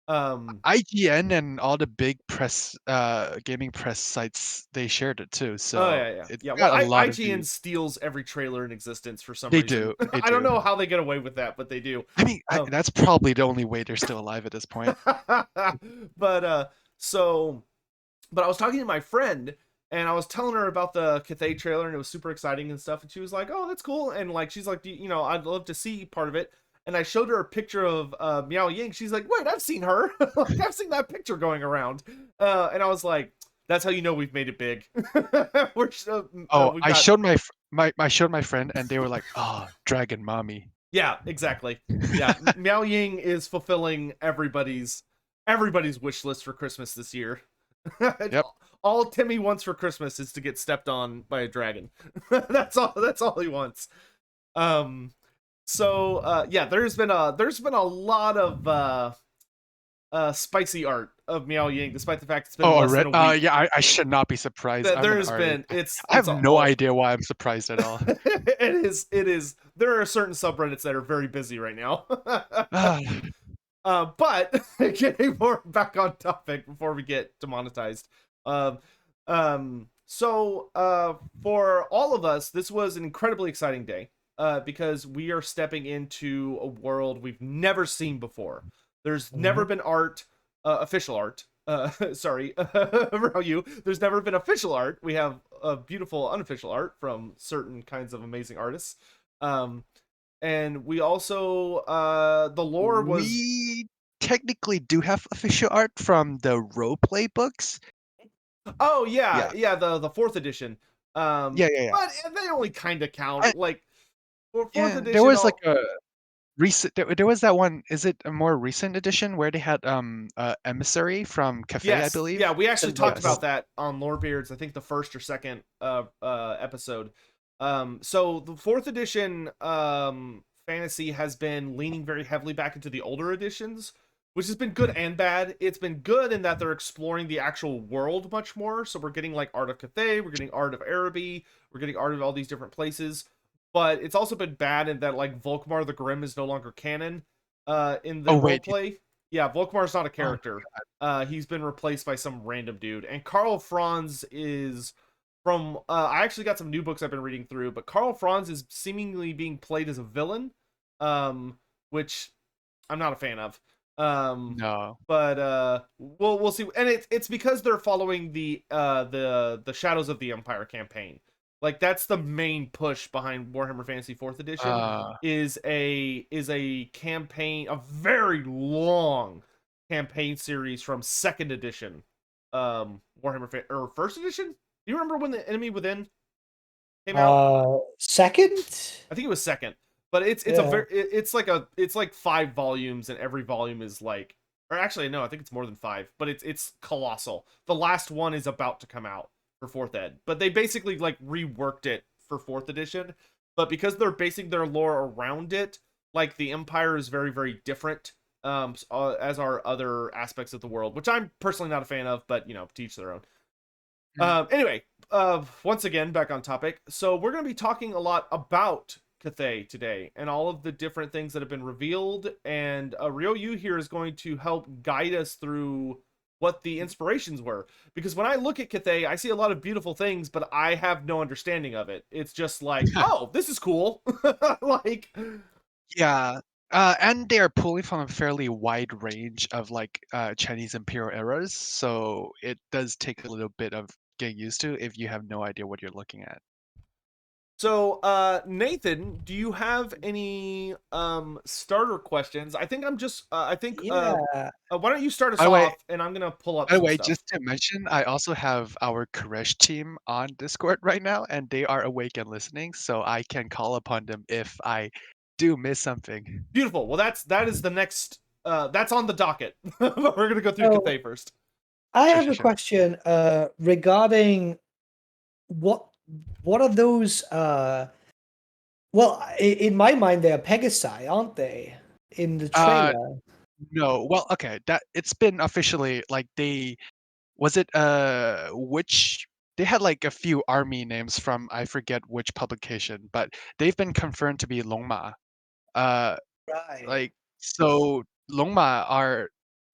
IGN and all the big press gaming press sites, they shared it too, so it's got well, a lot of IGN views. steals every trailer in existence for some They reason. do. I don't know how they get away with that, but they do. I mean, that's probably the only way they're still alive at this point. But I was talking to my friend, and I was telling her about the Cathay trailer, and it was super exciting and stuff, and she was like, oh, that's cool, and like she's like, you know, I'd love to see part of it. And I showed her a picture of Miao Ying. She's like, wait, I've seen her. Like, I've seen that picture going around. And I was like, that's how you know we've made it big. I showed my friend, and they were like, oh, Dragon Mommy. Yeah, exactly. Yeah, Miao Ying is fulfilling everybody's wish list for Christmas this year. Yep. all Timmy wants for Christmas is to get stepped on by a dragon. That's all he wants. Yeah, there's been a lot of spicy art of Miao Ying, despite the fact it's been Oh, less than a week. yeah, I should not be surprised. I'm an There's artist. been I have it's no all idea why I'm surprised at all. it is there are certain subreddits that are very busy right now. Ah, But getting more back on topic before we get demonetized. Um, for all of us, this was an incredibly exciting day. Because we are stepping into a world we've never seen before. There's never been art, official art. Sorry, you. There's never been official art. We have beautiful unofficial art from certain kinds of amazing artists. And we also the lore was we technically do have official art from the roleplay books. oh yeah, Yeah, yeah, the fourth edition. yeah. But they only kind of count. I, Like for fourth yeah, there edition, was like a recent. There was that one. Is it a more recent edition where they had emissary from Cathay, I yes, believe? yeah, we actually talked Yes. about that on Lorebeards. I think the first or second episode. So the fourth edition fantasy has been leaning very heavily back into the older editions, which has been good and bad. It's been good in that they're exploring the actual world much more. So we're getting like art of Cathay, we're getting art of Araby, we're getting art of all these different places. But it's also been bad in that like Volkmar the Grim is no longer canon in the Oh wait. roleplay. Yeah, Volkmar's not a Oh, character. He's been replaced by some random dude. And Karl Franz is from I actually got some new books I've been reading through, but Karl Franz is seemingly being played as a villain, which I'm not a fan of. no. But we'll see. And it's because they're following the Shadows of the Empire campaign. Like that's the main push behind Warhammer Fantasy 4th edition Uh, is a campaign, a very long campaign series from second edition or first edition. Do you remember when the Enemy Within came out? Second. I think it was second, but it's a Yeah. very it's like 5 volumes, and every volume is like, or actually no, I think it's more than 5, but it's colossal. The last one is about to come out for fourth ed, but they basically like reworked it for fourth edition. But because they're basing their lore around it, like the Empire is very very different, as are other aspects of the world, which I'm personally not a fan of, but teach their own. Anyway, once again, back on topic. So we're going to be talking a lot about Cathay today and all of the different things that have been revealed. And Ryoyu here is going to help guide us through what the inspirations were. Because when I look at Cathay, I see a lot of beautiful things, but I have no understanding of it. It's just like, oh, this is cool. Like, yeah. And they are pulling from a fairly wide range of like Chinese imperial eras, so it does take a little bit of getting used to if you have no idea what you're looking at. so, Nathan, do you have any starter questions? I think I'm just I think Yeah. why don't you start us By the way, off, and I'm gonna pull up by the some way, stuff. just to mention, I also have our Khuresh team on Discord right now, and they are awake and listening, so I can call upon them if I do miss something. Beautiful. Well, that is the next. That's on the docket. But we're gonna go through So Cathay first. I Sure, have sure, a sure. question regarding what what are those well, in my mind they are Pegasi, aren't they? In the Uh, trailer. no. Well, okay, that it's been officially like they was it which they had like a few army names from I forget which publication, but they've been confirmed to be Longma. Uh, Right. like so Longma are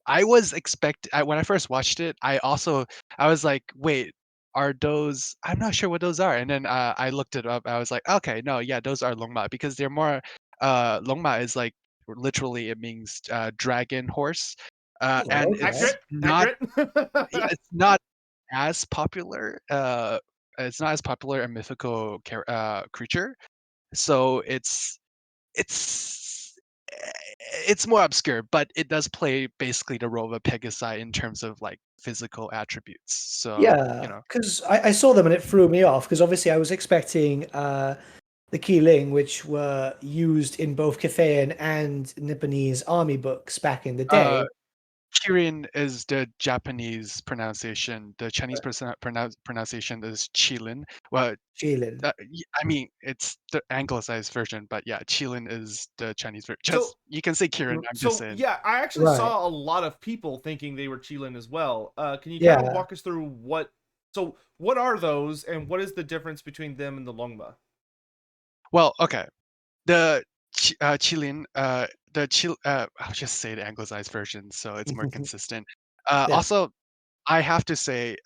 when I first watched it, I was like, wait, are those I'm not sure what those are. And then I looked it up. I was like, okay, no, yeah, those are Longma because they're more Longma is like literally it means dragon horse. Oh, And okay. Accurate. it's not as popular. It's not as popular a mythical creature, so it's it's more obscure, but it does play basically the role of a Pegasi in terms of like physical attributes. So Yeah, because I saw them and it threw me off because obviously I was expecting the Keeling, which were used in both Cathayan and Nipponese army books back in the uh, day. Kirin is the Japanese pronunciation. The Chinese pronunciation is Qilin. Well, Chilling. I mean, it's the anglicized version, but yeah, Qilin is the Chinese version. So Just you can say Kirin. I'm just so saying. yeah, I actually Right. saw a lot of people thinking they were Chilin as well. Can you kind of Yeah. walk us through what? So what are those, and what is the difference between them and the Longma? Well, okay. The Qilin, I'll just say the anglicized version so it's more consistent. Yeah. Also, I have to say,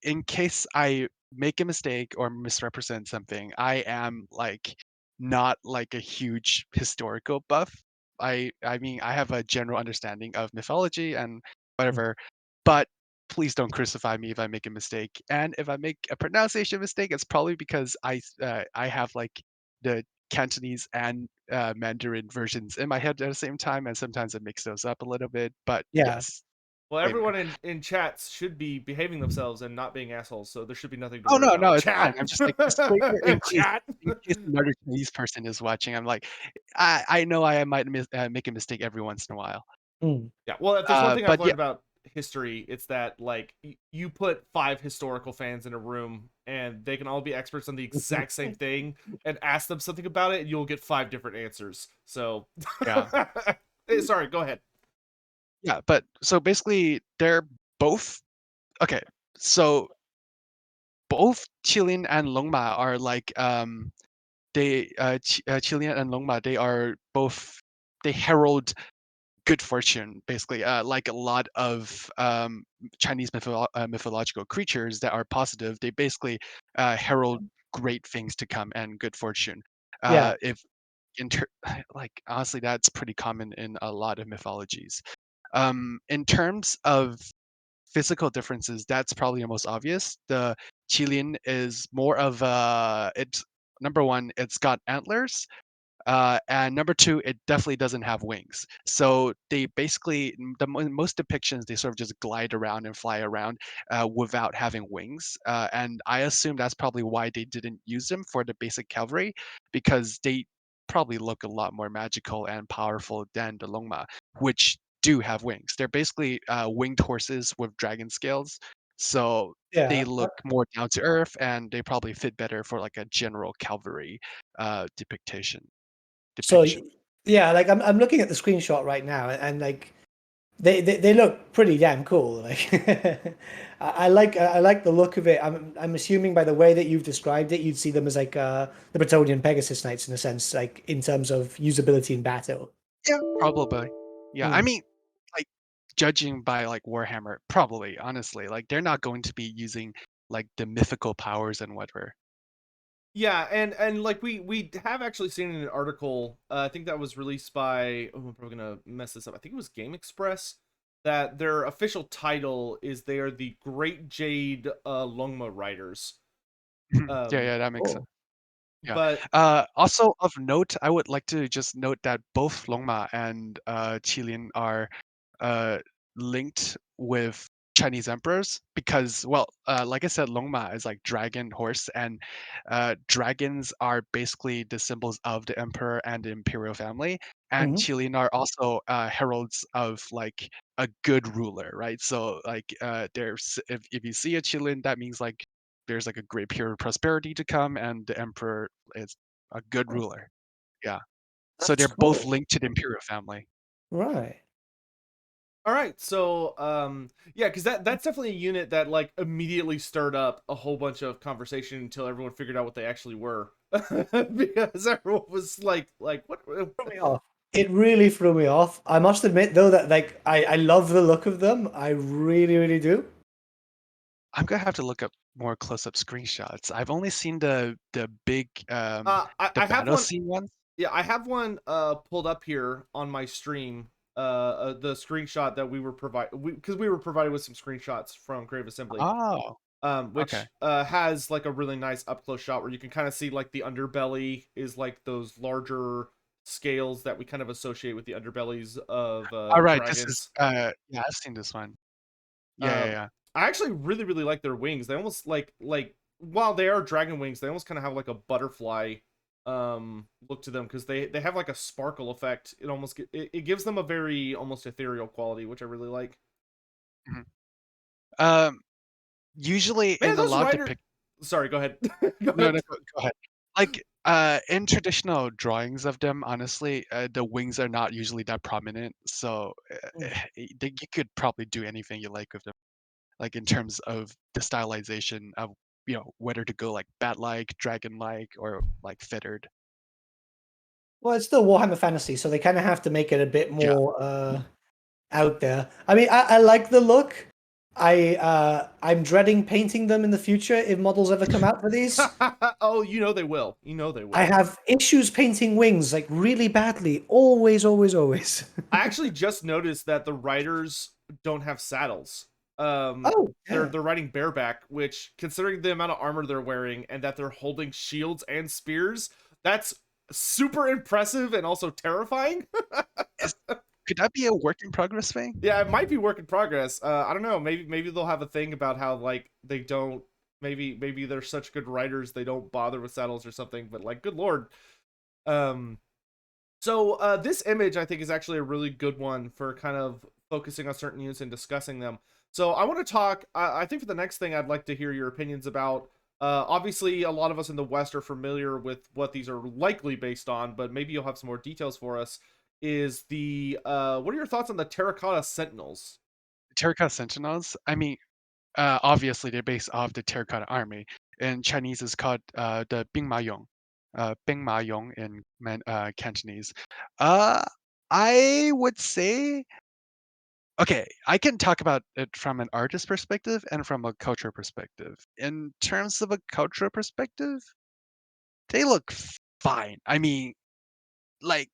in case I make a mistake or misrepresent something, I am like not like a huge historical buff. I mean, I have a general understanding of mythology and whatever, but please don't crucify me if I make a mistake. And if I make a pronunciation mistake, it's probably because I have like the Cantonese and Mandarin versions in my head at the same time, and sometimes I mix those up a little bit. But Yeah. yes, Well, disclaimer. everyone in chats should be behaving themselves and not being assholes, so there should be nothing to Oh, worry no, no, about. it's fine. Chat, I'm just like disclaimer chat. in case another Chinese person is watching. I'm like, I know I might make a mistake every once in a while. Yeah. Well, if there's one thing I've But yeah, learned about history, it's that like you put five historical fans in a room and they can all be experts on the exact same thing and ask them something about it and you'll get five different answers. So yeah, sorry, go ahead. yeah. But so basically, they're both okay. So both Qilin and Longma are like Qilin and Longma, they are both, they herald good fortune, basically. Like a lot of Chinese mythological creatures that are positive, they basically herald great things to come and good fortune. Yeah. If like honestly, that's pretty common in a lot of mythologies. In terms of physical differences, that's probably the most obvious. The Qilin is more of a, it's number one, it's got antlers, and number two, it definitely doesn't have wings. So they basically, most depictions, they sort of just glide around and fly around without having wings. And I assume that's probably why they didn't use them for the basic cavalry, because they probably look a lot more magical and powerful than the Longma, which do have wings. They're basically winged horses with dragon scales. So they Yeah. look more down to earth, and they probably fit better for like a general cavalry depiction So depiction. yeah, like I'm looking at the screenshot right now, and like they look pretty damn cool. Like I like the look of it. I'm assuming by the way that you've described it, you'd see them as like the Bretonian Pegasus Knights in a sense, like in terms of usability in battle. Yeah, probably. Yeah, I Hmm. mean, like judging by like Warhammer, probably, honestly, like they're not going to be using like the mythical powers and whatever. Yeah, and like we have actually seen in an article, I think that was released by, oh, I'm probably gonna mess this up. I think it was Game Express, that their official title is they are the Great Jade Longma Riders. Yeah, Um, yeah, that makes sense. Oh, Yeah. but Also of note, I would like to just note that both Longma and Qilin are uh, linked with Chinese emperors because, well, like I said, Longma is like dragon horse, and dragons are basically the symbols of the emperor and the imperial family. And hmm. Qilin are also heralds of like a good ruler, right? So like, there's if you see a Qilin, that means like there's like a great period of prosperity to come, and the emperor is a good ruler. Yeah. So That's they're both cool. linked to the imperial family. Right. all right, so yeah, because that's definitely a unit that like immediately stirred up a whole bunch of conversation until everyone figured out what they actually were. Because everyone was like what. Threw me off. It really threw me off. I must admit though that like I love the look of them. I really really do. I'm gonna have to look up more close-up screenshots. I've only seen the big the I have battle one. scene ones. Yeah, I have one pulled up here on my stream. The screenshot that we were provided, because we were provided with some screenshots from Creative Assembly, Oh, okay. which has like a really nice up close shot where you can kind of see like the underbelly is like those larger scales that we kind of associate with the underbellies of All right, this is dragons. yeah, I've seen this one. Yeah, yeah, Um, yeah. I actually really like their wings. They almost like while they are dragon wings, they almost kind of have like a butterfly look to them because they have like a sparkle effect. It gives them a very almost ethereal quality, which I really like. Mhm. Um, Usually Man, in a those lot of writer. depict Sorry, go ahead. Go no, ahead. no, go ahead. Like, in traditional drawings of them, honestly, the wings are not usually that prominent, so, Mm. you could probably do anything you like with them, like, in terms of the stylization of, whether to go, like, bat-like, dragon-like, or, like, feathered. Well, it's still Warhammer Fantasy, so they kind of have to make it a bit Yeah. more out there. I mean, I like the look. I'm dreading painting them in the future if models ever come out for these. Oh, you know they will. You know they I will. have issues painting wings like really badly. Always, always, always. I actually just noticed that the riders don't have saddles. Oh, yeah. They're riding bareback, which, considering the amount of armor they're wearing and that they're holding shields and spears, that's super impressive and also terrifying. Is Could that be a work in progress thing? Yeah, it might be work in progress. I don't know. Maybe they'll have a thing about how like they don't. Maybe they're such good writers they don't bother with saddles or something. But like, good lord. Um, So this image I think is actually a really good one for kind of focusing on certain units and discussing them. So I want to talk. I think for the next thing, I'd like to hear your opinions about. Obviously, a lot of us in the West are familiar with what these are likely based on, but maybe you'll have some more details for us. Is the what are your thoughts on the Terracotta Sentinels? Terracotta Sentinels? I mean, obviously they're based off the Terracotta Army. In Chinese, it's called the Bing Ma Yong in Cantonese. Uh, I would say, okay, I can talk about it from an artist perspective and from a cultural perspective. In terms of a cultural perspective, they look fine. I mean, like,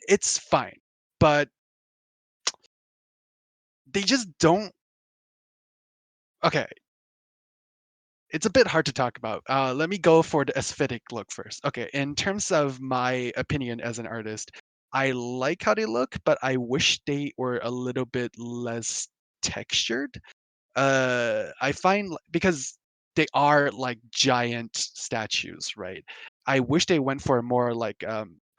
it's fine, but they just don't. Okay, it's a bit hard to talk about. Let me go for the aesthetic look first. Okay, in terms of my opinion as an artist, I like how they look, but I wish they were a little bit less textured. I find because they are like giant statues, right? I wish they went for a more like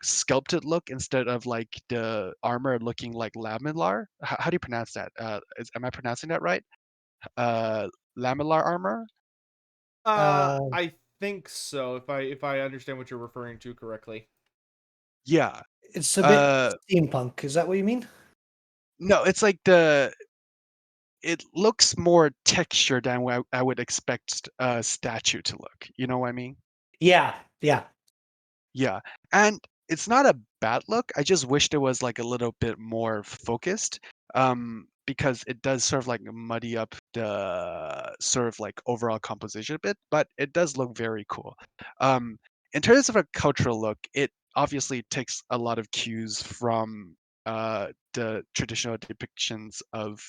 sculpted look instead of like the armor looking like lamellar. How do you pronounce that? Am I pronouncing that right? Uh, Lamellar armor. Uh, I think so. If I understand what you're referring to correctly. Yeah. it's a bit Uh, steampunk. Is that what you mean? no, it's like it looks more textured than what I would expect a statue to look. You know what I mean? Yeah, yeah. Yeah. And it's not a bad look. I just wish there was like a little bit more focused. Because it does sort of like muddy up the sort of like overall composition a bit, but it does look very cool. Um, in terms of a cultural look, it obviously takes a lot of cues from the traditional depictions of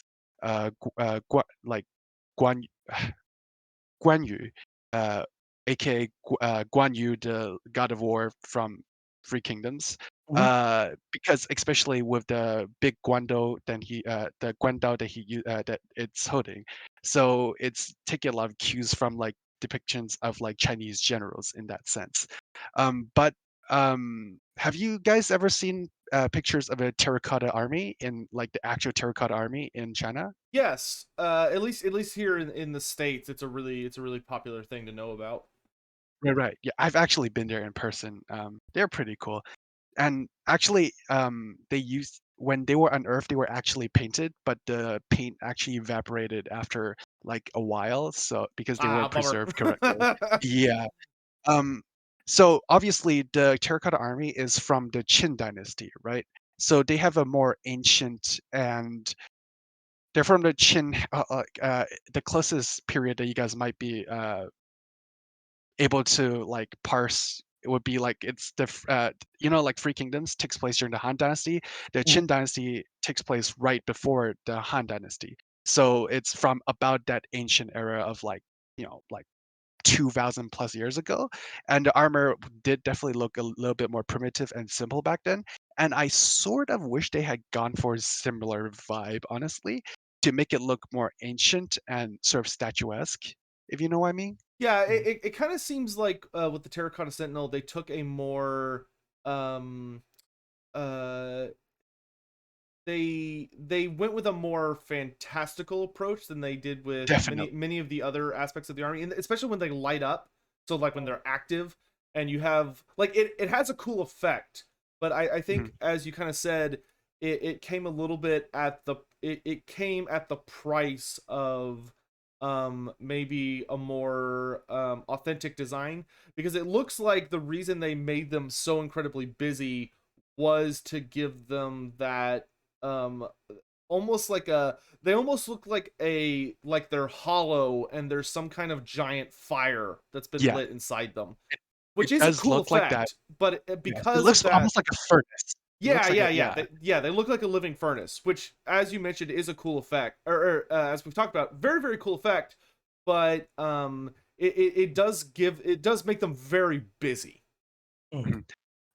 like Guan Guan Yu, uh, aka Guan Yu, the god of war from Three Kingdoms. Mhm. Because especially with the big Guando the Guandao that that it's holding, so it's taking a lot of cues from like depictions of like Chinese generals in that sense. But have you guys ever seen pictures of a terracotta army in like the actual terracotta army in China? Yes, at least here in the states, it's a really popular thing to know about. Right, right. Yeah, I've actually been there in person. They're pretty cool. And actually, they used when they were unearthed, they were actually painted, but the paint actually evaporated after like a while, so because they Ah, weren't bummer. preserved correctly. Yeah. Um, so obviously the Terracotta Army is from the Qin dynasty, right? So they have a more ancient and they're from the Qin, the closest period that you guys might be able to like parse it would be like it's like Three Kingdoms takes place during the Han Dynasty. The Mhm. Qin Dynasty takes place right before the Han Dynasty. So it's from about that ancient era of like 2000 plus years ago. And the armor did definitely look a little bit more primitive and simple back then. And I sort of wish they had gone for a similar vibe, honestly, to make it look more ancient and sort of statuesque, if you know what I mean. Yeah, it kind of seems like with the Terracotta Sentinel, they took a more um uh they went with a more fantastical approach than they did with Definitely. many of the other aspects of the army, and especially when they light up. So like when they're active, and you have like it has a cool effect. But I Mhm. think, as you kind of said, it came a little bit at it came at the price of maybe a more authentic design, because it looks like the reason they made them so incredibly busy was to give them that um almost like a they almost look like a like they're hollow and there's some kind of giant fire that's been Yeah, lit inside them, it, which it is a does cool look like that. effect. But Yeah, it because of looks that, almost like a furnace. It yeah, looks like yeah, a yeah, yeah. they look like a living furnace, which, as you mentioned, is a cool effect, or as we've talked about, very very cool effect. But it does make them very busy. Mm. Mhm.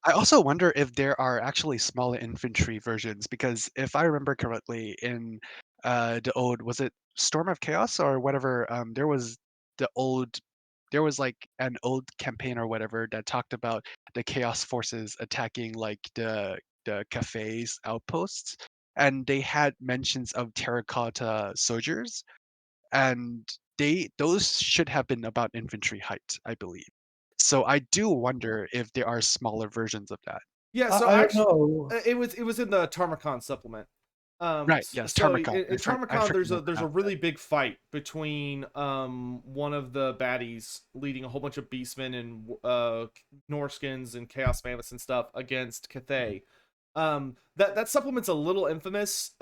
I also wonder if there are actually smaller infantry versions because if I remember correctly, in the old was it Storm of Chaos or whatever, the old there was like an old campaign or whatever that talked about the Chaos forces attacking like the Cathay's outposts, and they had mentions of terracotta soldiers, and those should have been about infantry height, I believe. So I do wonder if there are smaller versions of that. Yeah, so I don't actually, know. it was in the Tarmacon supplement. Right, yes, So Tarmacon. in I Tarmacon, freaking there's a forgot that. really big fight between one of the baddies leading a whole bunch of beastmen and Norskins and Chaos Mammoths and stuff against Cathay. That supplement's a little infamous,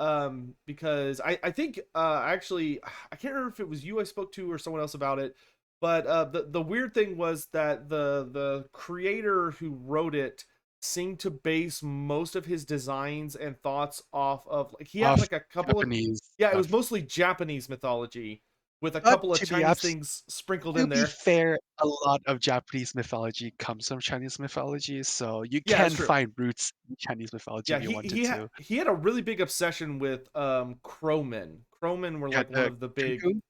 because I think, actually, I can't remember if it was you I spoke to or someone else about it, but the weird thing was that the creator who wrote it seemed to base most of his designs and thoughts off of, like, he had Off like a couple of, Japanese yeah, it was stuff. mostly Japanese mythology with a But couple of Chinese things sprinkled to in be there. fair, a lot of Japanese mythology comes from Chinese mythology, so you Yeah, that's can true. find roots in Chinese mythology Yeah, if you wanted to. he had a really big obsession with crowmen. Crowmen were Yeah, like one the of the big, Kenku?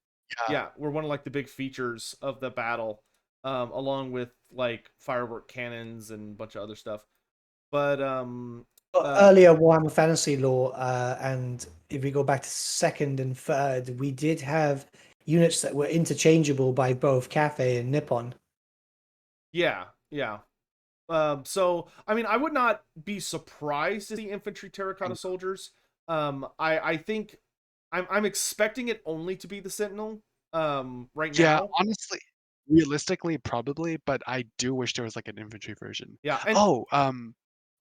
Yeah. yeah, were one of like the big features of the battle, along with like firework cannons and a bunch of other stuff. But uh Earlier Warhammer Fantasy lore, and if we go back to second and third, we did have units that were interchangeable by both Cathay and Nippon. yeah, yeah. So I mean, I would not be surprised to see infantry terracotta Um, soldiers. I think I'm expecting it only to be the Sentinel right yeah, now. honestly, realistically, probably, but I do wish there was like an infantry version. Yeah, and Oh,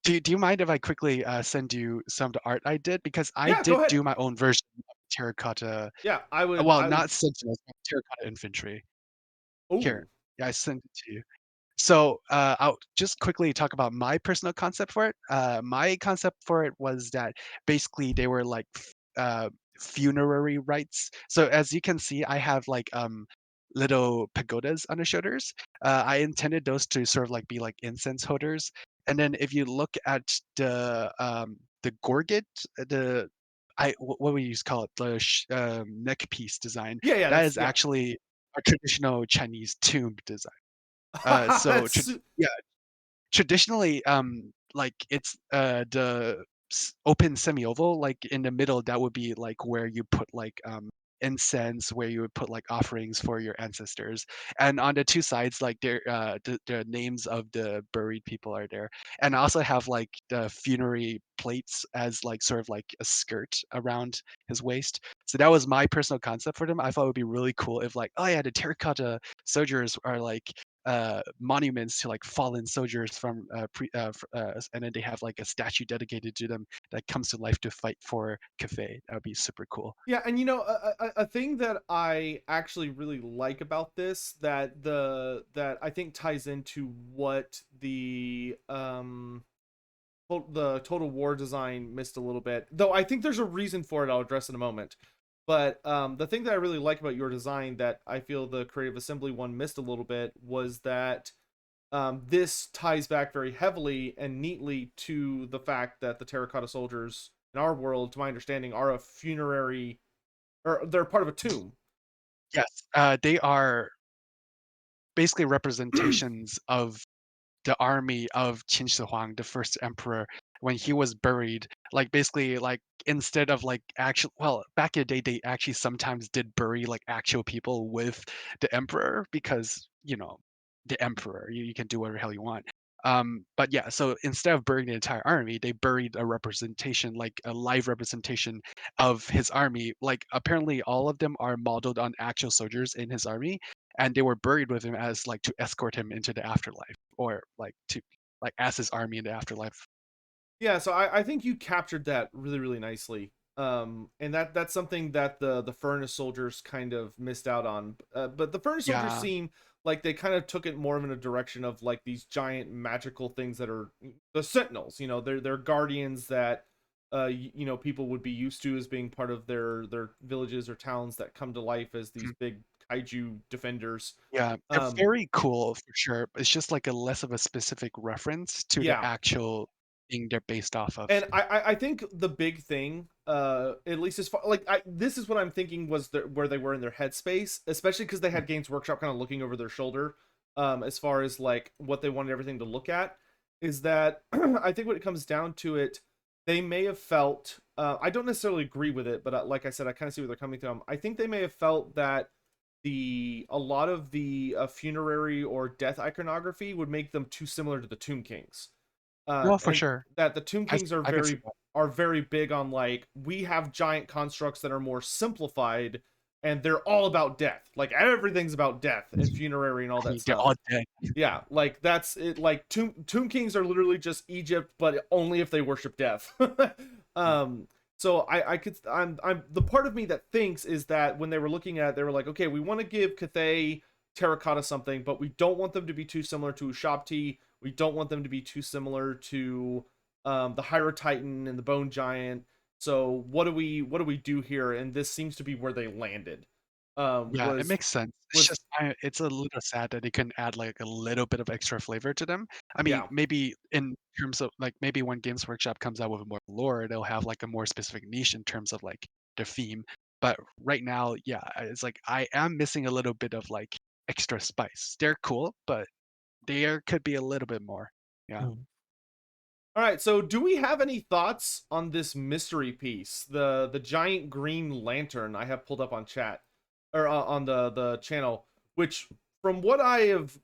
do you mind if I quickly send you some of the art I did? Because I yeah, go did ahead. do my own version of terracotta. Yeah, Well, I would. not sentinels, but terracotta infantry. Here, Oh, yeah, I sent it to you. So I'll just quickly talk about my personal concept for it. My concept for it was that basically they were like funerary rites. So as you can see, I have like little pagodas on the shoulders. I intended those to sort of like be like incense holders. And then if you look at the gorget, the what we used to call it, the neck piece design, yeah, yeah. that That's is yeah. actually a traditional Chinese tomb design. That's Yeah, traditionally, like it's the open semi-oval, like in the middle, that would be like where you put like incense, where you would put like offerings for your ancestors, and on the two sides, like the names of the buried people are there, and I also have like the funerary plates as like sort of like a skirt around his waist. So that was my personal concept for them. I thought it would be really cool if like, oh yeah, the terracotta soldiers are like monuments to like fallen soldiers from and then they have like a statue dedicated to them that comes to life to fight for Cathay. That would be super cool. Yeah, and a thing that I actually really like about this, that I think ties into what the Total War design missed a little bit, though I think there's a reason for it I'll address in a moment. But the thing that I really like about your design, that I feel the Creative Assembly one missed a little bit, was that this ties back very heavily and neatly to the fact that the terracotta soldiers in our world, to my understanding, are a funerary, or they're part of a tomb. Yes, they are. basically representations of the army of Qin Shi Huang, the first emperor, when he was buried. Like basically, like instead of like actual, well, back in the day, they actually sometimes did bury like actual people with the emperor because the emperor, you can do whatever the hell you want. But yeah, so instead of burying the entire army, they buried a representation, like a live representation of his army. Like apparently, all of them are modeled on actual soldiers in his army, and they were buried with him as like to escort him into the afterlife, or like to like as his army in the afterlife. Yeah, so I think you captured that really, really nicely. And that's something that the Furnace soldiers kind of missed out on. But the Furnace soldiers Yeah. seem like they kind of took it more of in a direction of like these giant magical things that are the Sentinels. They're guardians that people would be used to as being part of their villages or towns that come to life as these Mhm. big kaiju defenders. Yeah, they're Um, very cool for sure. It's just like a less of a specific reference to the yeah, actual thing they're based off of. and I think the big thing, at least as far like this is what I'm thinking was where they were in their headspace, especially because they had Games Workshop kind of looking over their shoulder, as far as like what they wanted everything to look at, is that I think when it comes down to it, they may have felt, I don't necessarily agree with it, but like I said, I kind of see where they're coming from. I think they may have felt that a lot of the funerary or death iconography would make them too similar to the Tomb Kings, No, for and sure. that the Tomb Kings I can see that. are very big on like we have giant constructs that are more simplified, and they're all about death. Like everything's about death and funerary and all that They're all stuff. dead. Yeah, like that's it. Like Tomb Kings are literally just Egypt, but only if they worship death. um, so I'm the part of me that thinks is that when they were looking at it, they were like, okay, we want to give Cathay Terracotta something, but we don't want them to be too similar to Ushabti. We don't want them to be too similar to the Hydra Titan and the Bone Giant. So what do we do here? And this seems to be where they landed. Yeah, it makes sense. It's Was just it's a little sad that they couldn't add like a little bit of extra flavor to them. I mean, Yeah. maybe in terms of like maybe when Games Workshop comes out with more lore, they'll have like a more specific niche in terms of like their theme. But right now, yeah, it's like I am missing a little bit of like extra spice. They're cool, but there could be a little bit more. Yeah. Mm. All right, so do we have any thoughts on this mystery piece, the giant green lantern I have pulled up on chat or on the channel, which from what I have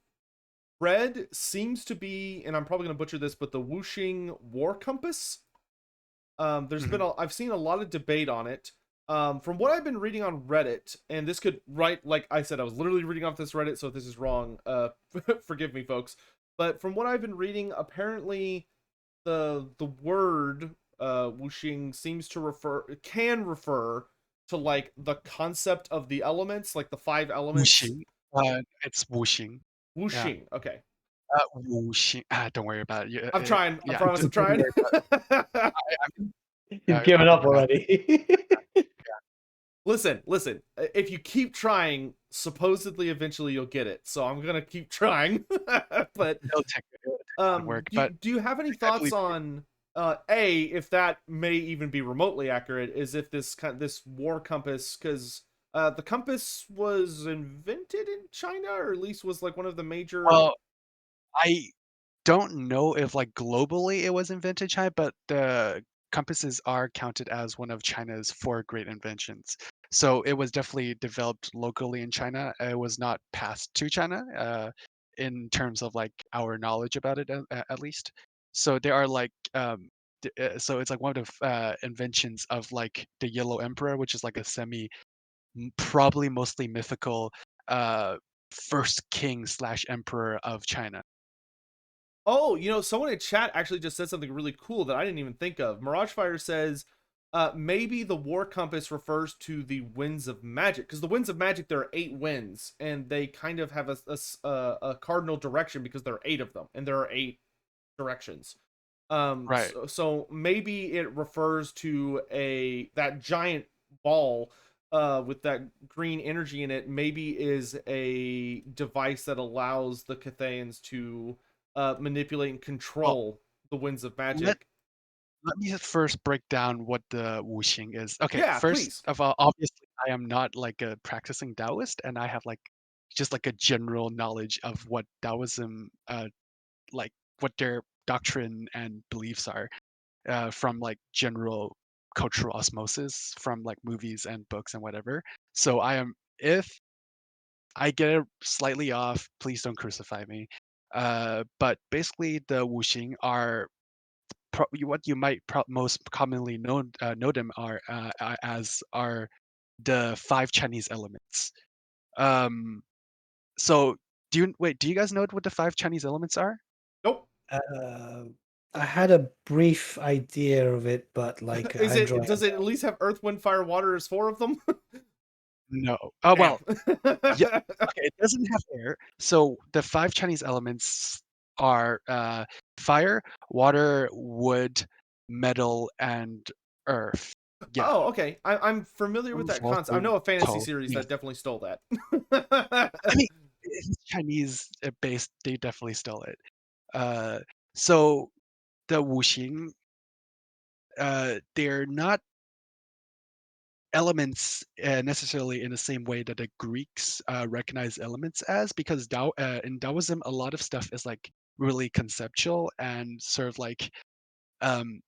read seems to be, and I'm probably going to butcher this, but the Wuxing War Compass. There's been Mhm. I've seen a lot of debate on it. From what I've been reading on Reddit, and this could like I said, I was literally reading off this Reddit, so if this is wrong, forgive me, folks. But from what I've been reading, apparently the word wuxing seems to refer to like the concept of the elements, like the five elements. Wuxing. It's Wuxing. Yeah. Wuxing. Okay. Wuxing. Don't worry about it. I'm trying. I Yeah, promise I'm don't trying. worry about it. You've given up I'm not. already. Listen. If you keep trying, supposedly eventually you'll get it. So I'm gonna keep trying. But It'll take a lot of work, do but do you have any I thoughts believe you. on a if that may even be remotely accurate? Is if this war compass, because the compass was invented in China, or at least was like one of the major. Well, I don't know if like globally it was invented China, but the compasses are counted as one of China's four great inventions. So it was definitely developed locally in China. It was not passed to China, in terms of like our knowledge about it, at least. So there are like so it's like one of the inventions of like the Yellow Emperor, which is like a probably mostly mythical uh first king slash emperor of China. Oh, someone in chat actually just said something really cool that I didn't even think of. Mirage Fire says, maybe the war compass refers to the winds of magic, because the winds of magic, there are 8 winds, and they kind of have a cardinal direction because there are 8 of them, and there are 8 directions. Right. So maybe it refers to that giant ball with that green energy in it. Maybe is a device that allows the Cathayans to manipulate and Well, control the winds of let magic. let me just first break down what the wuxing is. Okay, Yeah, first please. of all, obviously I am not like a practicing Taoist, and I have like just like a general knowledge of what Taoism, like what their doctrine and beliefs are, from like general cultural osmosis from like movies and books and whatever. So if I get it slightly off, please don't crucify me. But basically, the wuxing are what you might most commonly know them as are the five Chinese elements. Um, so do you guys know what the five Chinese elements are? Nope. Uh, I had a brief idea of it, but like Is I'm it? drawing a Does it at blank. least have Earth, Wind, Fire, Water as four of them? No. Oh Damn. well, yeah. Okay, it doesn't have air. So the five Chinese elements are fire, water, wood, metal, and earth. Yeah. Oh, okay. I'm familiar with that concept. I know a fantasy series Yes. that definitely stole that. I mean, it's Chinese based. They definitely stole it. Uh, so the wuxing, they're not elements necessarily in the same way that the Greeks recognize elements as, because in Taoism, a lot of stuff is like really conceptual and sort of like um,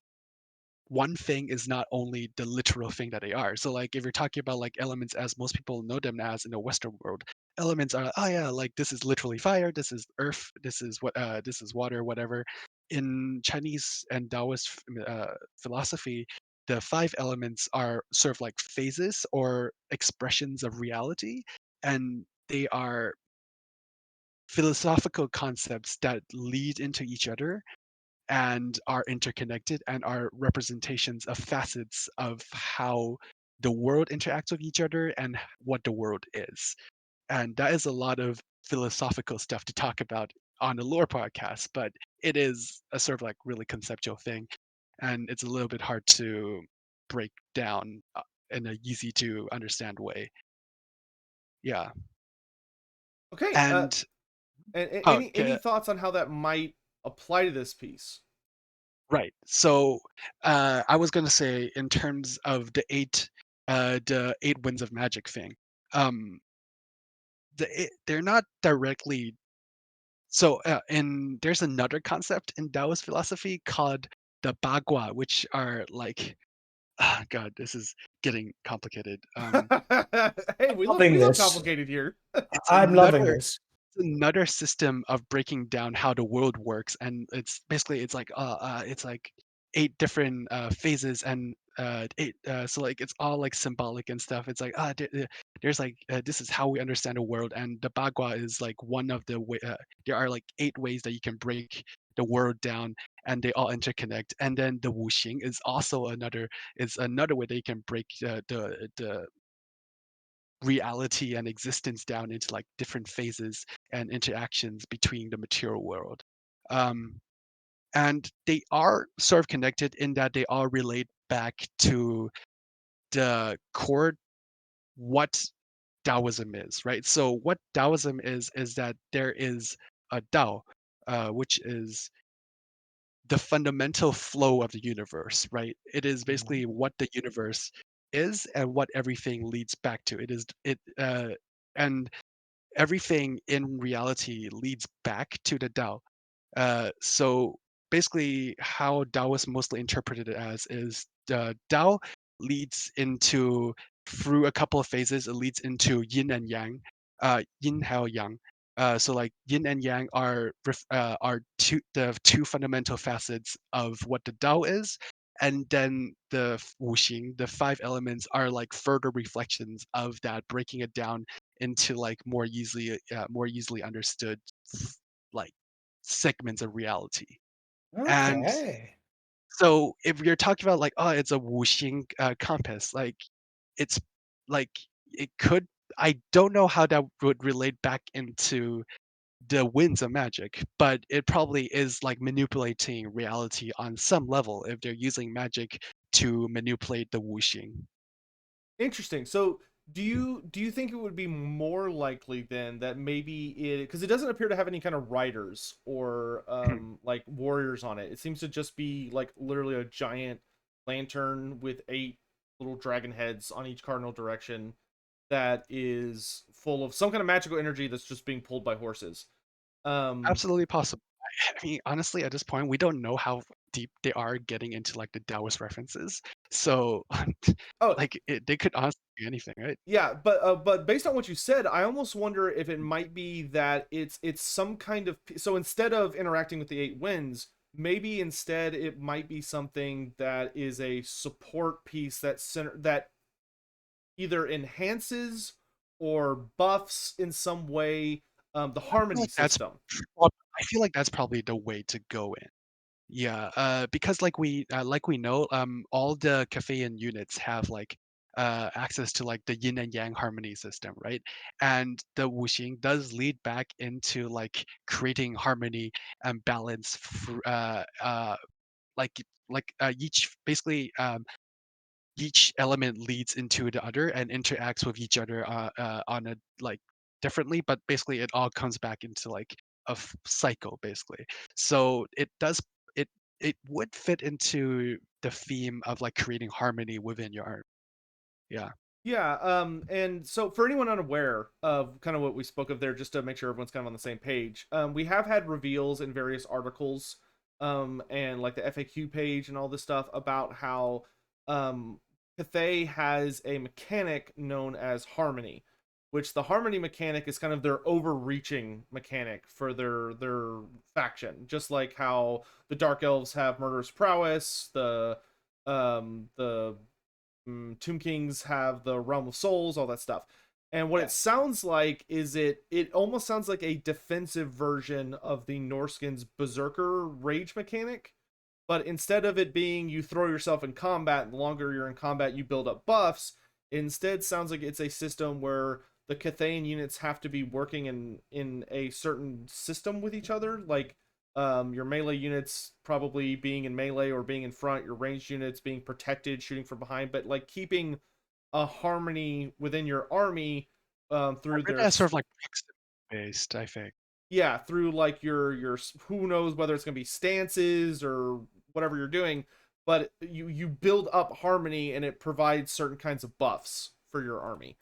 one thing is not only the literal thing that they are. So like if you're talking about like elements as most people know them as in the Western world, elements are oh yeah, like this is literally fire, this is earth, this is water, whatever. In Chinese and Taoist philosophy, the five elements are sort of like phases or expressions of reality, and they are philosophical concepts that lead into each other and are interconnected and are representations of facets of how the world interacts with each other and what the world is. And that is a lot of philosophical stuff to talk about on the lore podcast, but it is a sort of like really conceptual thing. And it's a little bit hard to break down in a easy to understand way. Yeah. Okay. And And any okay, thoughts on how that might apply to this piece? right. So I was gonna say in terms of the eight winds of magic thing, um, they're not directly. So in there's another concept in Taoist philosophy called the Bagua, which are like, ah, God, this is getting complicated. Hey, Loving we love this. complicated here. It's I'm loving another this. another system of breaking down how the world works, and it's basically it's like eight different phases and eight so like it's all like symbolic and stuff. It's like there's like this is how we understand the world, and the bagua is like one of the way. There are like eight ways that you can break the world down, and they all interconnect. And then the wuxing is another way that you can break the reality and existence down into like different phases and interactions between the material world. Um, and they are sort of connected in that they all relate back to the core what Taoism is, right? So what Taoism is that there is a Tao, which is the fundamental flow of the universe, right? It is Mhm. basically what the universe is and what everything leads back to. And everything in reality leads back to the Tao. So basically, how Tao is mostly interpreted as is the Tao leads into through a couple of phases. It leads into yin and yang, yin hao yang. So like yin and yang are the two fundamental facets of what the Tao is, and then the wuxing, the five elements, are like further reflections of that, breaking it down into like more easily understood like segments of reality. And Okay. so if you're talking about like, oh, it's a wuxing compass, like it's like it could. I don't know how that would relate back into the winds of magic, but it probably is like manipulating reality on some level if they're using magic to manipulate the wuxing. Interesting. So, do you think it would be more likely then that maybe it, because it doesn't appear to have any kind of riders or like warriors on it. It seems to just be like literally a giant lantern with eight little dragon heads on each cardinal direction. that is full of some kind of magical energy that's just being pulled by horses. Absolutely possible. I mean, honestly, at this point, we don't know how deep they are getting into like the Taoist references. So, Oh, like, they could honestly be anything, right? yeah, but based on what you said, I almost wonder if it might be that it's some kind of, so instead of interacting with the eight winds, maybe instead it might be something that is a support piece that either enhances or buffs in some way the I feel harmony like that's system. I feel like that's probably the way to go in. Yeah, because like we know, all the Cathayan units have like access to like the yin and yang harmony system, right? And the wuxing does lead back into like creating harmony and balance, like each basically each element leads into the other and interacts with each other on a like differently, but basically it all comes back into like a cycle basically. So it does it it would fit into the theme of like creating harmony within your art. Yeah. Yeah, and so for anyone unaware of kind of what we spoke of there, just to make sure everyone's kind of on the same page, we have had reveals in various articles, and like the FAQ page and all this stuff about how Cathay has a mechanic known as Harmony, which the Harmony mechanic is kind of their overreaching mechanic for their faction, just like how the Dark Elves have Murderous Prowess, the Tomb Kings have the Realm of Souls, all that stuff. And what Yeah. it sounds like is it almost sounds like a defensive version of the Norskin's Berserker rage mechanic, but instead of it being you throw yourself in combat, and the longer you're in combat, you build up buffs. It instead sounds like it's a system where the Cathayan units have to be working in a certain system with each other, like your melee units probably being in melee or being in front, your ranged units being protected, shooting from behind, but like keeping a harmony within your army I through read their that sort of like proximity based, I think. yeah, through like your who knows whether it's going to be stances or whatever you're doing, but you build up harmony and it provides certain kinds of buffs for your army.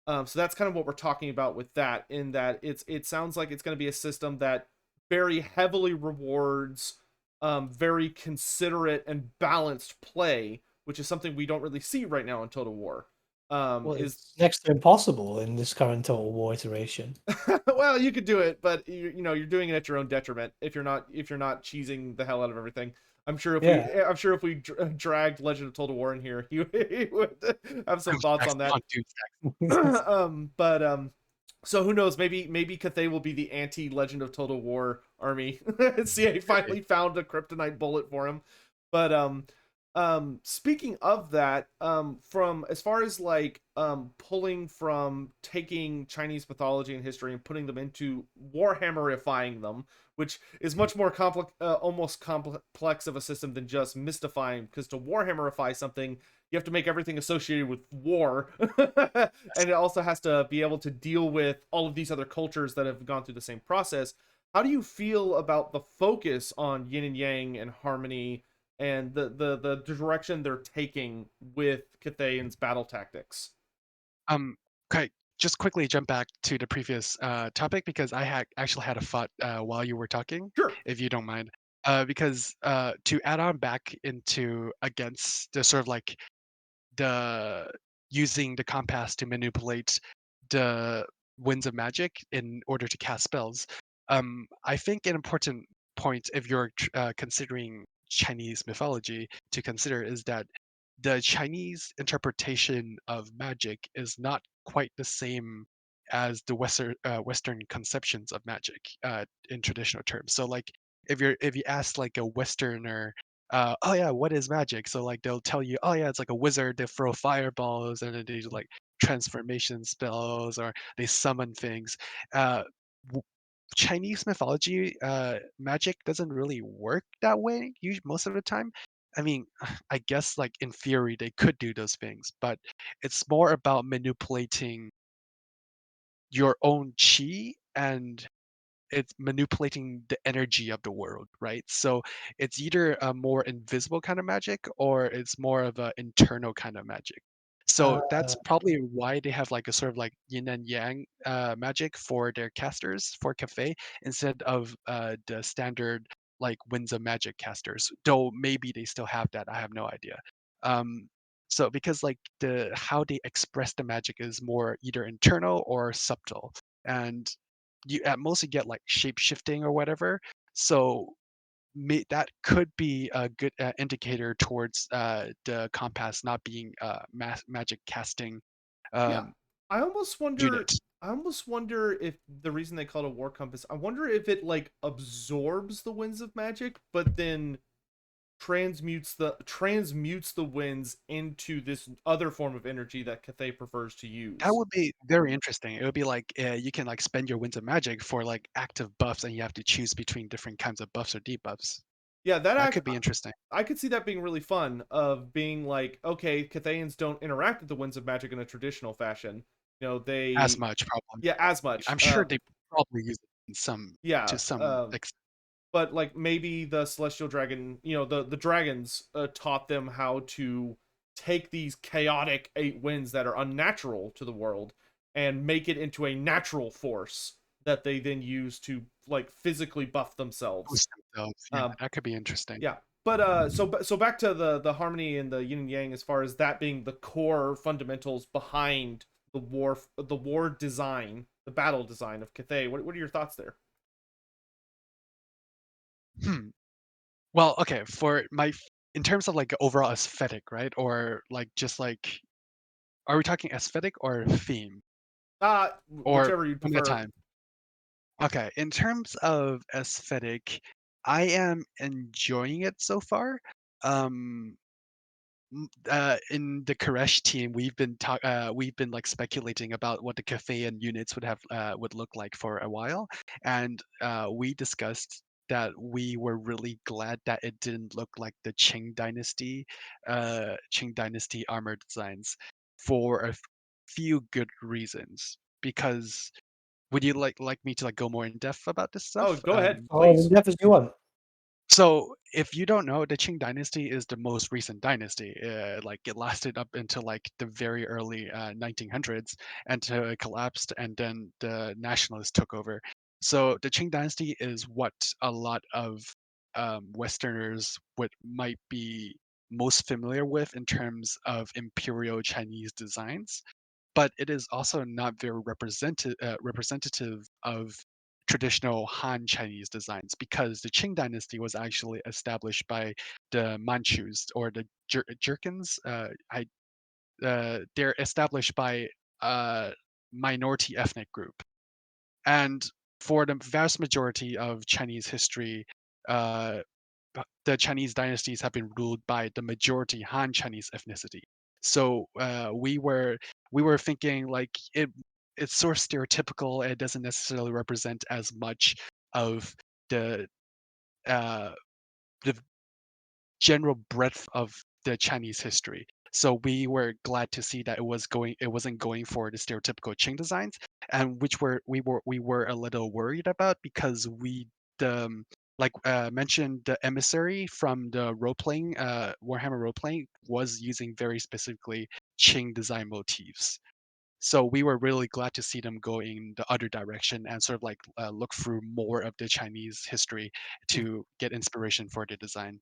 So that's kind of what we're talking about with that, in that it sounds like it's going to be a system that very heavily rewards very considerate and balanced play, which is something we don't really see right now in Total War. Well, Is it's next to impossible in this current Total War iteration. well, you could do it, but you know you're doing it at your own detriment if you're not cheesing the hell out of everything. Yeah. I'm sure if we dragged Legend of Total War in here, he would have some thoughts on that. But so who knows? Maybe Cathay will be the anti Legend of Total War army. CA finally found a kryptonite bullet for him. But speaking of that, from as far as like pulling from taking Chinese mythology and history and putting them into Warhammerifying them, which is much more complex, almost complex of a system than just mystifying. Because to Warhammerify something, you have to make everything associated with war, and it also has to be able to deal with all of these other cultures that have gone through the same process. How do you feel about the focus on yin and yang and harmony and the direction they're taking with Cathayan's battle tactics? Um, okay, just quickly jump back to the previous topic because I had actually had a thought while you were talking, Sure. if you don't mind. Because to add on back into against the sort of like the using the compass to manipulate the winds of magic in order to cast spells. I think an important point if you're considering Chinese mythology to consider is that the Chinese interpretation of magic is not quite the same as the Western conceptions of magic in traditional terms. So, like, if you ask like a Westerner, oh yeah, what is magic? So like they'll tell you, oh yeah, it's like a wizard. They throw fireballs and then they do like transformation spells or they summon things. Uh, w- Chinese mythology, magic doesn't really work that way most of the time. I mean, I guess like in theory they could do those things, but it's more about manipulating your own chi and it's manipulating the energy of the world, right? So it's either a more invisible kind of magic or it's more of an internal kind of magic. So that's probably why they have like a sort of like yin and yang magic for their casters for Cathay instead of the standard like Winds of Magic casters. Though maybe they still have that, I have no idea. Um, so because like the how they express the magic is more either internal or subtle, and you at most you get like shape shifting or whatever. So that could be a good indicator towards the compass not being magic casting Yeah, um, I almost wonder. unit. I almost wonder if the reason they call it a war compass. I wonder if it like absorbs the winds of magic, but then transmutes the winds into this other form of energy that Cathay prefers to That use. would be very interesting. It would be like you can like spend your winds of magic for like active buffs, and you have to choose between different kinds of buffs or debuffs. Yeah, that That act could be interesting. I could see that being really fun. Of being like, okay, Cathayans don't interact with the winds of magic in a traditional fashion. You know, As they much, probably. yeah, as much. I'm sure they probably use it in some Yeah, to some extent. but like maybe the celestial dragon, you know, the dragons taught them how to take these chaotic eight winds that are unnatural to the world and make it into a natural force that they then use to like physically buff themselves. Boost themselves. Yeah, um that could be interesting. yeah, but so back to the harmony and the yin and yang, as far as that being the core fundamentals behind the war design, the battle design of Cathay. What are your thoughts there? Hmm. Well, okay, for in terms of like overall aesthetic, right? Or like just like, are we talking aesthetic or theme? Or Whichever you one at a prefer. time? Okay, in terms of aesthetic, I am enjoying it so far. Um, in the Khuresh team, we've been like speculating about what the cafe and units would look like for a while, and we discussed that we were really glad that it didn't look like the Qing Dynasty armor designs for few good reasons. Because would you like me to like go more in depth about this Oh, stuff? go ahead, Oh, as please. depth as you want. So, if you don't know, the Qing dynasty is the most recent dynasty. Like it lasted up until like the very early 1900s, until it collapsed, and then the nationalists took over. So the Qing dynasty is what a lot of Westerners would might be most familiar with in terms of imperial Chinese designs, but it is also not very representative of traditional Han Chinese designs, because the Qing dynasty was actually established by the Manchus or the Jurchens. They're established by a minority ethnic group, and for the vast majority of Chinese history, uh, the Chinese dynasties have been ruled by the majority Han Chinese ethnicity. So we were thinking like it's sort of stereotypical. It doesn't necessarily represent as much of the uh, the general breadth of the Chinese history. So we were glad to see that it wasn't going for the stereotypical Qing designs, and which we were a little worried about, because the like mentioned, the emissary from the role playing Warhammer role playing was using very specifically Qing design motifs. So we were really glad to see them go in the other direction and sort of like look through more of the Chinese history to get inspiration for the design.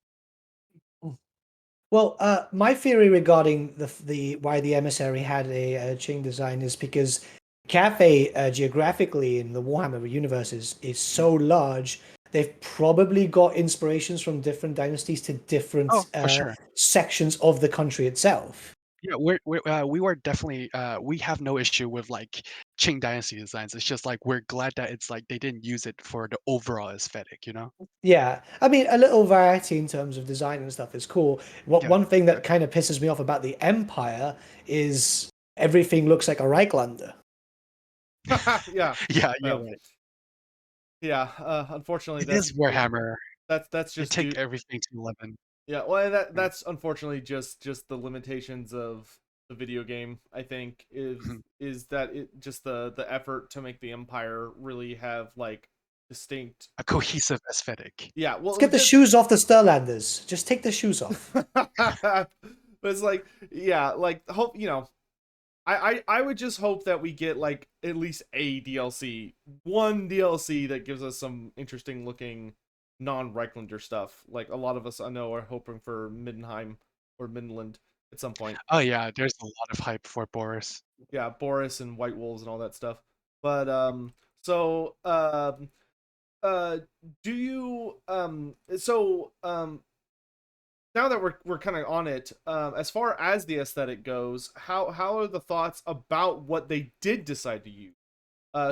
Well, my theory regarding the why the emissary had a Qing design is because Cathay geographically in the Warhammer universe is so large. They've probably got inspirations from different dynasties to Oh, different for sure. sections of the country itself. Yeah, we were definitely we have no issue with like Qing Dynasty designs. It's just like we're glad that it's like they didn't use it for the overall aesthetic, you know? Yeah, I mean, a little variety in terms of design and stuff is cool. What Yeah, one thing that exactly. kind of pisses me off about the Empire is everything looks like a Reiklander. Yeah. Yeah, you're Well, right. yeah. Unfortunately, It is Warhammer. that's They just take due. everything to 11. Yeah. Well, Yeah. that's unfortunately just the limitations of the video game. I think Mhm. is that it just the effort to make the Empire really have like distinct. A cohesive aesthetic. Yeah. Let's Well, get the just shoes off the Sterlanders. Just take the shoes off. but it's like, yeah, like hope you know. I would just hope that we get like at least a DLC, one DLC that gives us some interesting looking non-Reiklander stuff. Like a lot of us I know are hoping for Middenheim or Midland at some point. Oh yeah, there's a lot of hype for Boris. Yeah, Boris and White Wolves and all that stuff. But so uh do you now that we're kind of on it, as far as the aesthetic goes, how are the thoughts about what they did decide to use?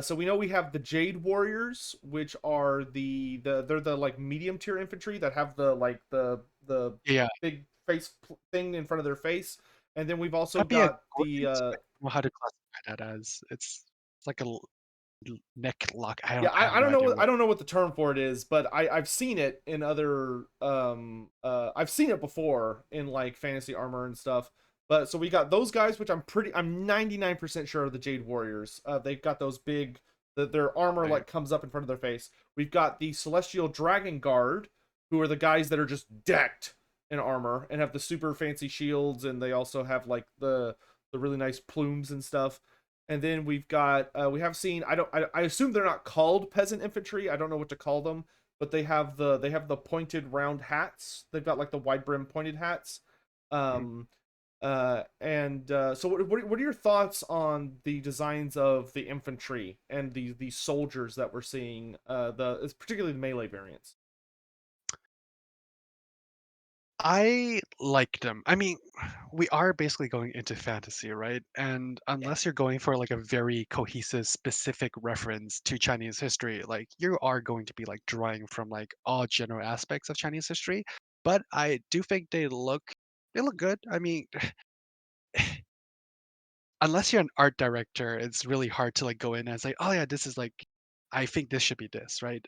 So we know we have the Jade Warriors, which are they're the like medium tier infantry that have the like the Yeah, big thing in front of their face, and then we've also that'd be a got the gorgeous. I don't know how to classify that as. It's like a neck lock. yeah, I have I no don't know idea I what. don't know what the term for it is, but I've seen it in other I've seen it before in like fantasy armor and stuff. But so we got those guys, which I'm 99% sure are the Jade Warriors. They've got those big their armor Right. like comes up in front of their face. We've got the Celestial Dragon Guard, who are the guys that are just decked in armor and have the super fancy shields, and they also have like the really nice plumes and stuff. And then we've got we have seen I assume they're not called peasant infantry. I don't know what to call them, but they have the pointed round hats. They've got like the wide brim pointed hats. Mhm. Um so what are your thoughts on the designs of the infantry and the soldiers that we're seeing, it's particularly the melee variants? I like them. I mean, we are basically going into fantasy, right? And Yeah. unless you're going for like a very cohesive, specific reference to Chinese history, like you are going to be like drawing from like all general aspects of Chinese history. But I do think they look good. I mean, unless you're an art director, it's really hard to like go in and say, "Oh yeah, this is like, I think this should be this," right?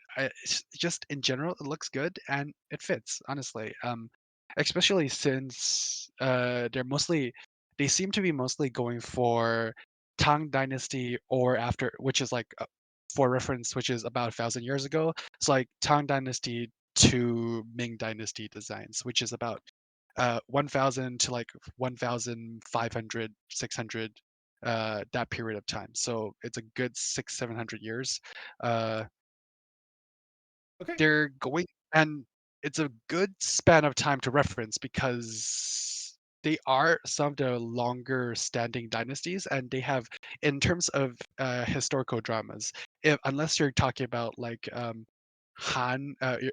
Just in general, it looks good and it fits, honestly. Especially since they seem to be mostly going for Tang Dynasty or after, which is like for reference, which is about 1,000 years ago. It's like Tang Dynasty to Ming Dynasty designs, which is about 1000 to like 1500, 600, that period of time. So it's a good 600, 700 years. Uh, Okay. they're going, and it's a good span of time to reference because they are some of the longer standing dynasties, and they have, in terms of historical dramas, if unless you're talking about like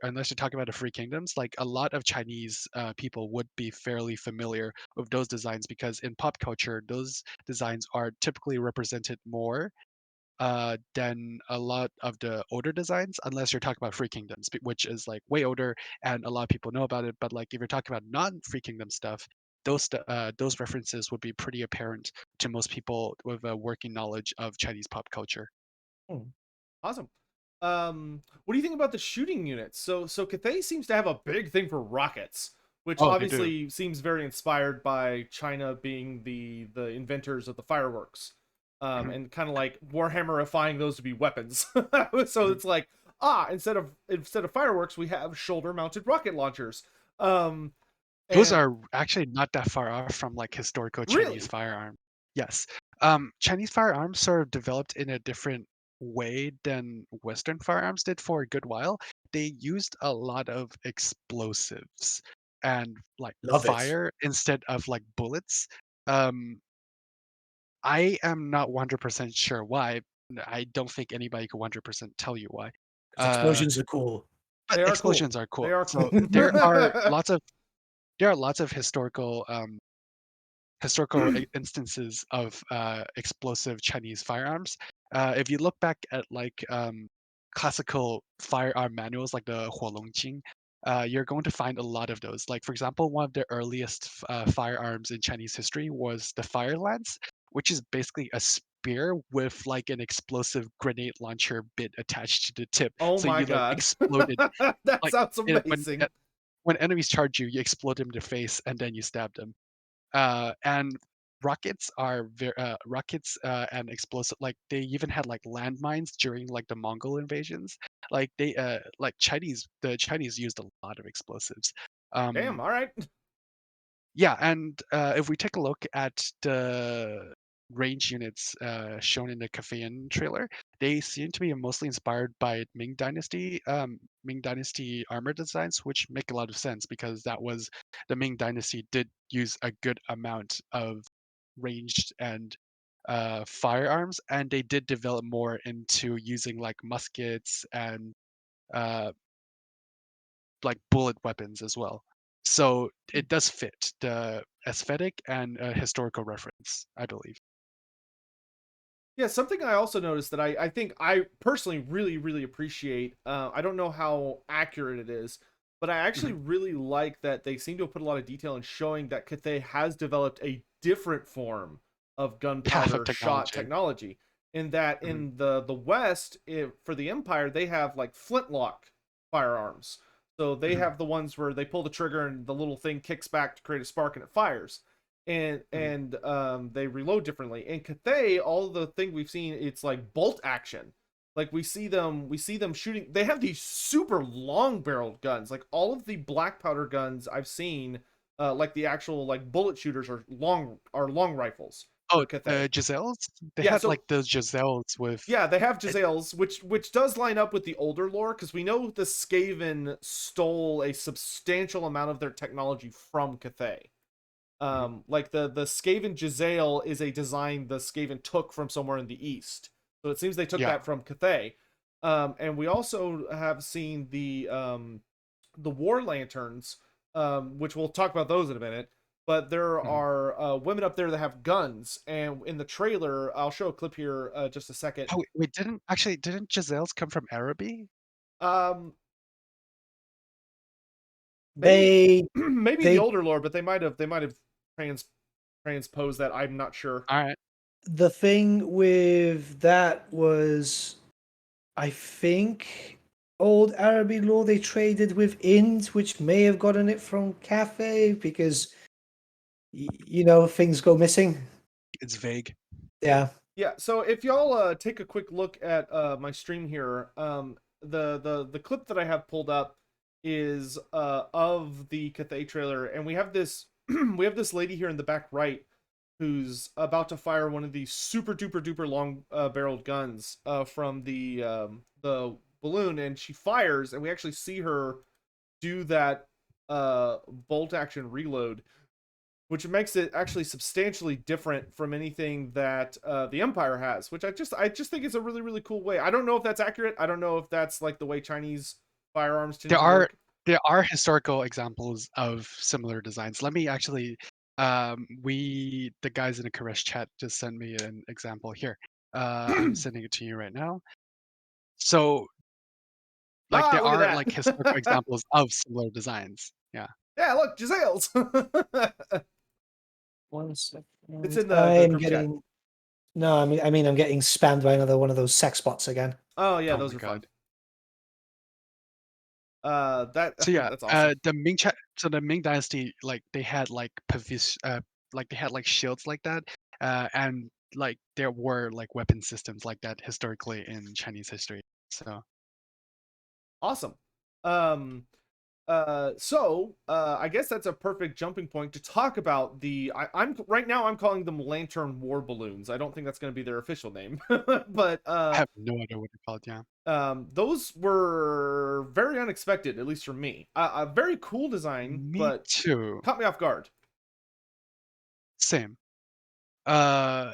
unless you're talking about the Free Kingdoms, like a lot of Chinese people would be fairly familiar with those designs because in pop culture, those designs are typically represented more than a lot of the older designs, unless you're talking about Free Kingdoms, which is like way older and a lot of people know about it. But like if you're talking about non-Free Kingdom stuff, those references would be pretty apparent to most people with a working knowledge of Chinese pop culture. Hmm. Awesome. What do you think about the shooting units? So Cathay seems to have a big thing for rockets, which Oh, they do. obviously seems very inspired by China being the inventors of the fireworks. Mhm, And kind of like Warhammerifying those to be weapons. So mhm. it's like, instead of fireworks, we have shoulder mounted rocket launchers. Those And are actually not that far off from like historical Chinese really, firearm. Yes. Chinese firearms sort of developed in a different way than Western firearms did for a good while. They used a lot of explosives and like Love it. fire instead of like bullets. Um, I am not 100% sure why. I don't think anybody could 100% tell you why. Because Uh, explosions are cool. but they are cool. explosions are They cool. are So cool. there are lots of historical instances of explosive Chinese firearms. If you look back at like classical firearm manuals like the Huolongjing, you're going to find a lot of those. Like for example, one of the earliest firearms in Chinese history was the fire lance, which is basically a spear with like an explosive grenade launcher bit attached to the tip. Oh So my you like god. explode it That like sounds when amazing. enemies charge you, you explode them in the face and then you stab them. And rockets and explosive, like they even had like landmines during like the Mongol invasions. Like the Chinese used a lot of explosives. Damn, Um, all right. yeah, and if we take a look at the range units shown in the Cathayan trailer, they seem to be mostly inspired by Ming Dynasty armor designs, which make a lot of sense because that was the Ming Dynasty did use a good amount of ranged and firearms, and they did develop more into using like muskets and uh, like bullet weapons as well. So it does fit the aesthetic and historical reference, I believe. Yeah, something I also noticed that I think I personally really appreciate. I don't know how accurate it is, but I actually Mhm. really like that they seem to have put a lot of detail in showing that Cathay has developed a different form of Yeah, of gunpowder shot technology. technology. In that, Mhm. in the West, for the Empire, they have like flintlock firearms. So they Mhm. have the ones where they pull the trigger and the little thing kicks back to create a spark and it fires, and Mhm. they reload differently. In Cathay, all the thing we've seen, it's like bolt action. Like we see them shooting. They have these super long barreled guns. Like all of the black powder guns I've seen, like the actual like bullet shooters are long rifles Oh, for Cathay. the Giselles? They Yeah, had so like those Giselles with yeah, they have it, Giselles, which does line up with the older lore because we know the Skaven stole a substantial amount of their technology from Cathay. mhm. Like the Skaven Giselle is a design the Skaven took from somewhere in the east. So it seems they took Yeah. that from Cathay. And we also have seen the War Lanterns, which we'll talk about those in a minute. But there Mhm. are women up there that have guns, and in the trailer, I'll show a clip here just a second. Oh, wait, didn't Giselles come from Araby? Um, maybe They maybe in the they older lore, but they might have trans transposed that. I'm not sure. All right. the thing with that was, I think, old Arabic law they traded with Int, which may have gotten it from Cathay because things go missing. It's vague. Yeah. Yeah, so if y'all take a quick look at my stream here, the clip that I have pulled up is of the Cathay trailer, and we have this we have this lady here in the back right who's about to fire one of these super duper duper long barreled guns from the balloon, and she fires, and we actually see her do that bolt action reload, which makes it actually substantially different from anything that the Empire has, which I just think is a really cool way. I don't know if that's accurate. I don't know if that's like the way Chinese firearms tend There to are work. there are historical examples of similar designs. Let me actually we the guys in the Khuresh chat just sent me an example here. I'm sending it to you right now. So like Ah, there look are like at historical that. examples of similar designs. Yeah. Yeah, look, Giselles. One It's second. in the I'm group chat. getting no. I mean, I'm getting spammed by another one of those sex bots again. Oh yeah, Oh those my are fun. god. That So yeah, that's awesome. the Ming Dynasty, like they had like they had like shields like that, and like there were like weapon systems like that historically in Chinese history. So Awesome. Um, I guess that's a perfect jumping point to talk about I'm right now I'm calling them lantern war balloons. I don't think that's going to be their official name, but I have no idea what they're called. Yeah, those were very unexpected, at least for me. A very cool design, me but too. caught me off guard. Same. Uh,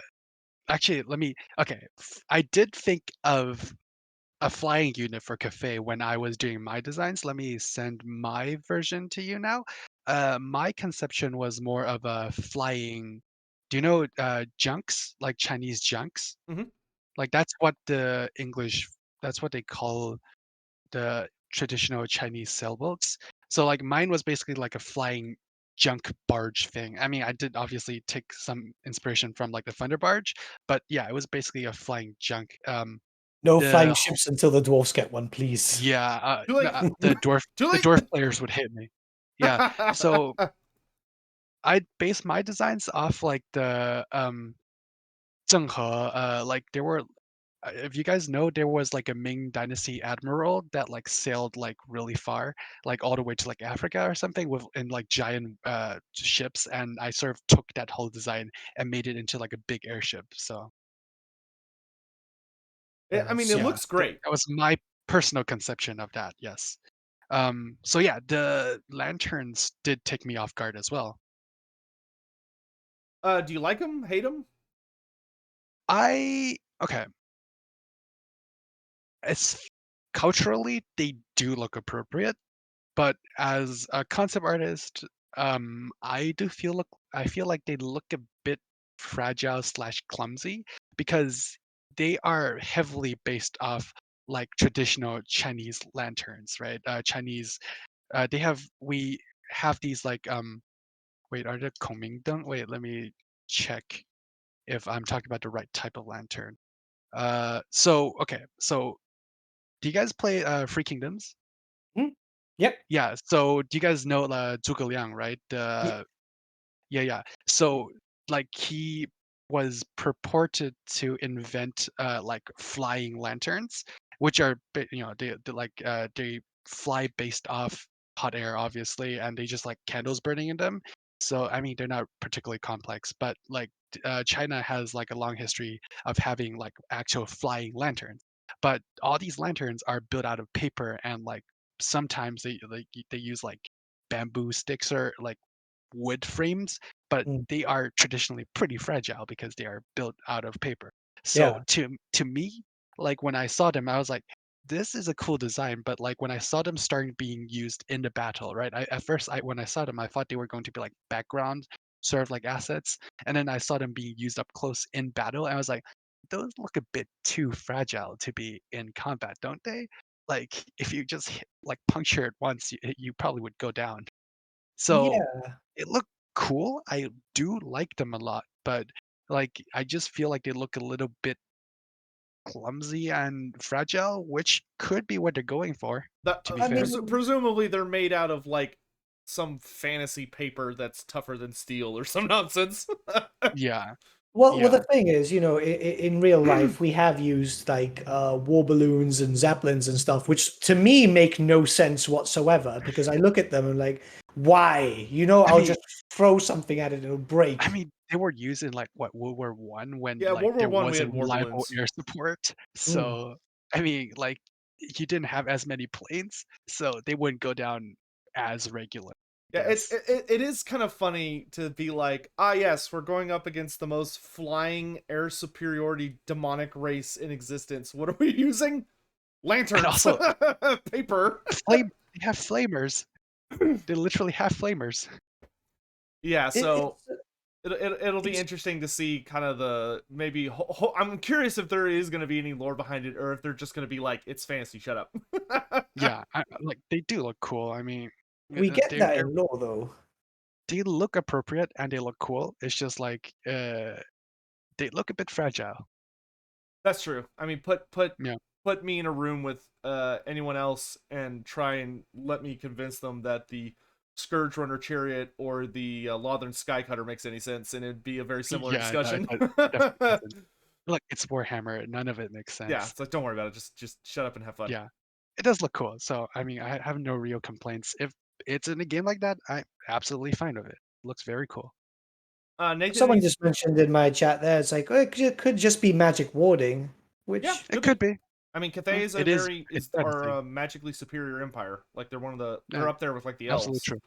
actually, let me. Okay, I did think of a flying unit for Cathay when I was doing my designs. Let me send my version to you now. My conception was more of a flying. Do you know junks, like Chinese junks? Hmm. Like that's what the English, that's what they call the traditional Chinese sailboats. So like mine was basically like a flying junk barge thing. I mean, I did obviously take some inspiration from like the Thunder Barge, but yeah, it was basically a flying junk. No flying The ships until the dwarfs get one, please. Yeah, Too late. Too the late. dwarf players would hit me. Yeah, so I based my designs off like the Zhenghe, like there were if you guys know, there was like a Ming Dynasty admiral that like sailed like really far, like all the way to like Africa or something with in like giant ships, and I sort of took that whole design and made it into like a big airship. So I mean, it So yeah, looks great. that was my personal conception of that. Yes. So yeah, the lanterns did take me off guard as well. Do you like them? Hate them? Okay, it's culturally they do look appropriate, but as a concept artist, I feel like they look a bit fragile slash clumsy because they are heavily based off like traditional Chinese lanterns, right? Chinese, we have these like wait, are they Kongmingdeng? Wait, let me check if I'm talking about the right type of lantern. So okay, so do you guys play Free Kingdoms? Mhm. Yep. Yeah. So do you guys know Zhuge Liang, right? Y- Yeah, yeah. So like he was purported to invent like flying lanterns, which are they fly based off hot air, obviously, and they just like candles burning in them. So I mean, they're not particularly complex, but like China has like a long history of having like actual flying lanterns. But all these lanterns are built out of paper, and like sometimes they use like bamboo sticks or like wood frames, but mm, they are traditionally pretty fragile because they are built out of paper. So Yeah. to me, like when I saw them, I was like, this is a cool design. But like when I saw them starting being used in the battle, right? At first, when I saw them, I thought they were going to be like background sort of like assets, and then I saw them being used up close in battle, and I was like, those look a bit too fragile to be in combat, don't they? Like if you just like puncture it once, you probably would go down. So Yeah. it looked cool. I do like them a lot, but, like, I just feel like they look a little bit clumsy and fragile, which could be what they're going for, That to be I fair. mean, presumably they're made out of like some fantasy paper that's tougher than steel or some nonsense. Yeah, well, yeah. the thing is, in real life, we have used like war balloons and zeppelins and stuff, which to me make no sense whatsoever because I look at them and like, why? I I'll mean just throw something at it and it'll break. they were used in, like, what, World War One when, Yeah, like, World War there One we had wasn't war reliable balloons. air support. Mm, So, I mean, like, you didn't have as many planes, so they wouldn't go down as regular, I Yeah, guess. it is kind of funny to be like, ah, yes, we're going up against the most flying air superiority demonic race in existence. What are we using? And Lanterns, also, paper. they have flamers. They literally have flamers. Yeah, it, so it's it'll be it's interesting to see kind of the maybe. I'm curious if there is going to be any lore behind it, or if they're just going to be like, it's fancy. Shut up. Yeah, like they do look cool. I mean, we get that they're in lore though. they look appropriate and they look cool. It's just like they look a bit fragile. That's true. I mean, Yeah, put me in a room with anyone else and try and let me convince them that the Scourge Runner Chariot or the Lothern Skycutter makes any sense, and it'd be a very similar yeah, no, discussion. it definitely doesn't. Look, it's Warhammer. None of it makes Yeah, sense. it's like don't worry about it. Just shut up and have fun. Yeah, it does look cool. So I mean, I have no real complaints. If it's in a game like that, I'm absolutely fine with it. Looks very cool. Nathan, Someone just mentioned in my chat there, it's like, oh, it could just be magic warding, yeah, which It could could be. be. I mean, Cathay is a It is. very It's is our fantasy. magically superior empire. Like they're one of the they're Yeah, up there with like the absolutely elves. true.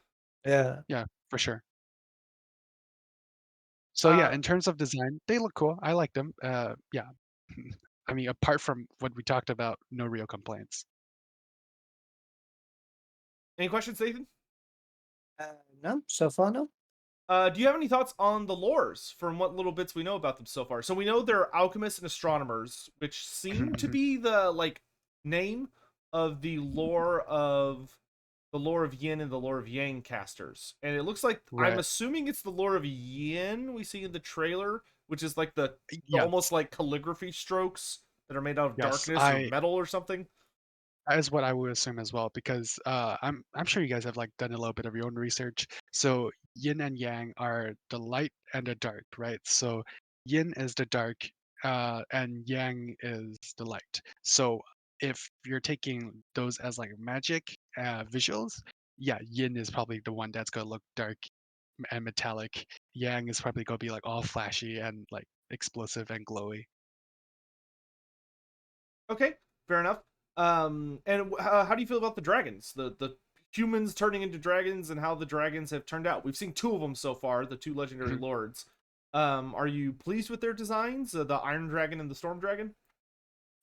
yeah. Yeah, for sure. So yeah, Uh, in terms of design, they look cool. I like them. Yeah. I mean, apart from what we talked about, no real complaints. any questions, Nathan? No, so far no. Do you have any thoughts on the lores from what little bits we know about them so far? So we know they're alchemists and astronomers, which seem to be the like name of the lore of Yin and the lore of Yang casters. And it looks like I'm Right. assuming it's the lore of Yin we see in the trailer, which is like the Yes. almost like calligraphy strokes that are made out of Yes. darkness or metal or something. That is what I would assume as well, because I'm sure you guys have like done a little bit of your own research. So yin and yang are the light and the dark, right? So yin is the dark, and yang is the light. So if you're taking those as like magic visuals, yeah, yin is probably the one that's gonna look dark and metallic. Yang is probably gonna be like all flashy and like explosive and glowy. Okay, fair enough. And how do you feel about the dragons? The humans turning into dragons and how the dragons have turned out. We've seen two of them so far, the two legendary Mhm. lords. Are you pleased with their designs, the Iron Dragon and the Storm Dragon?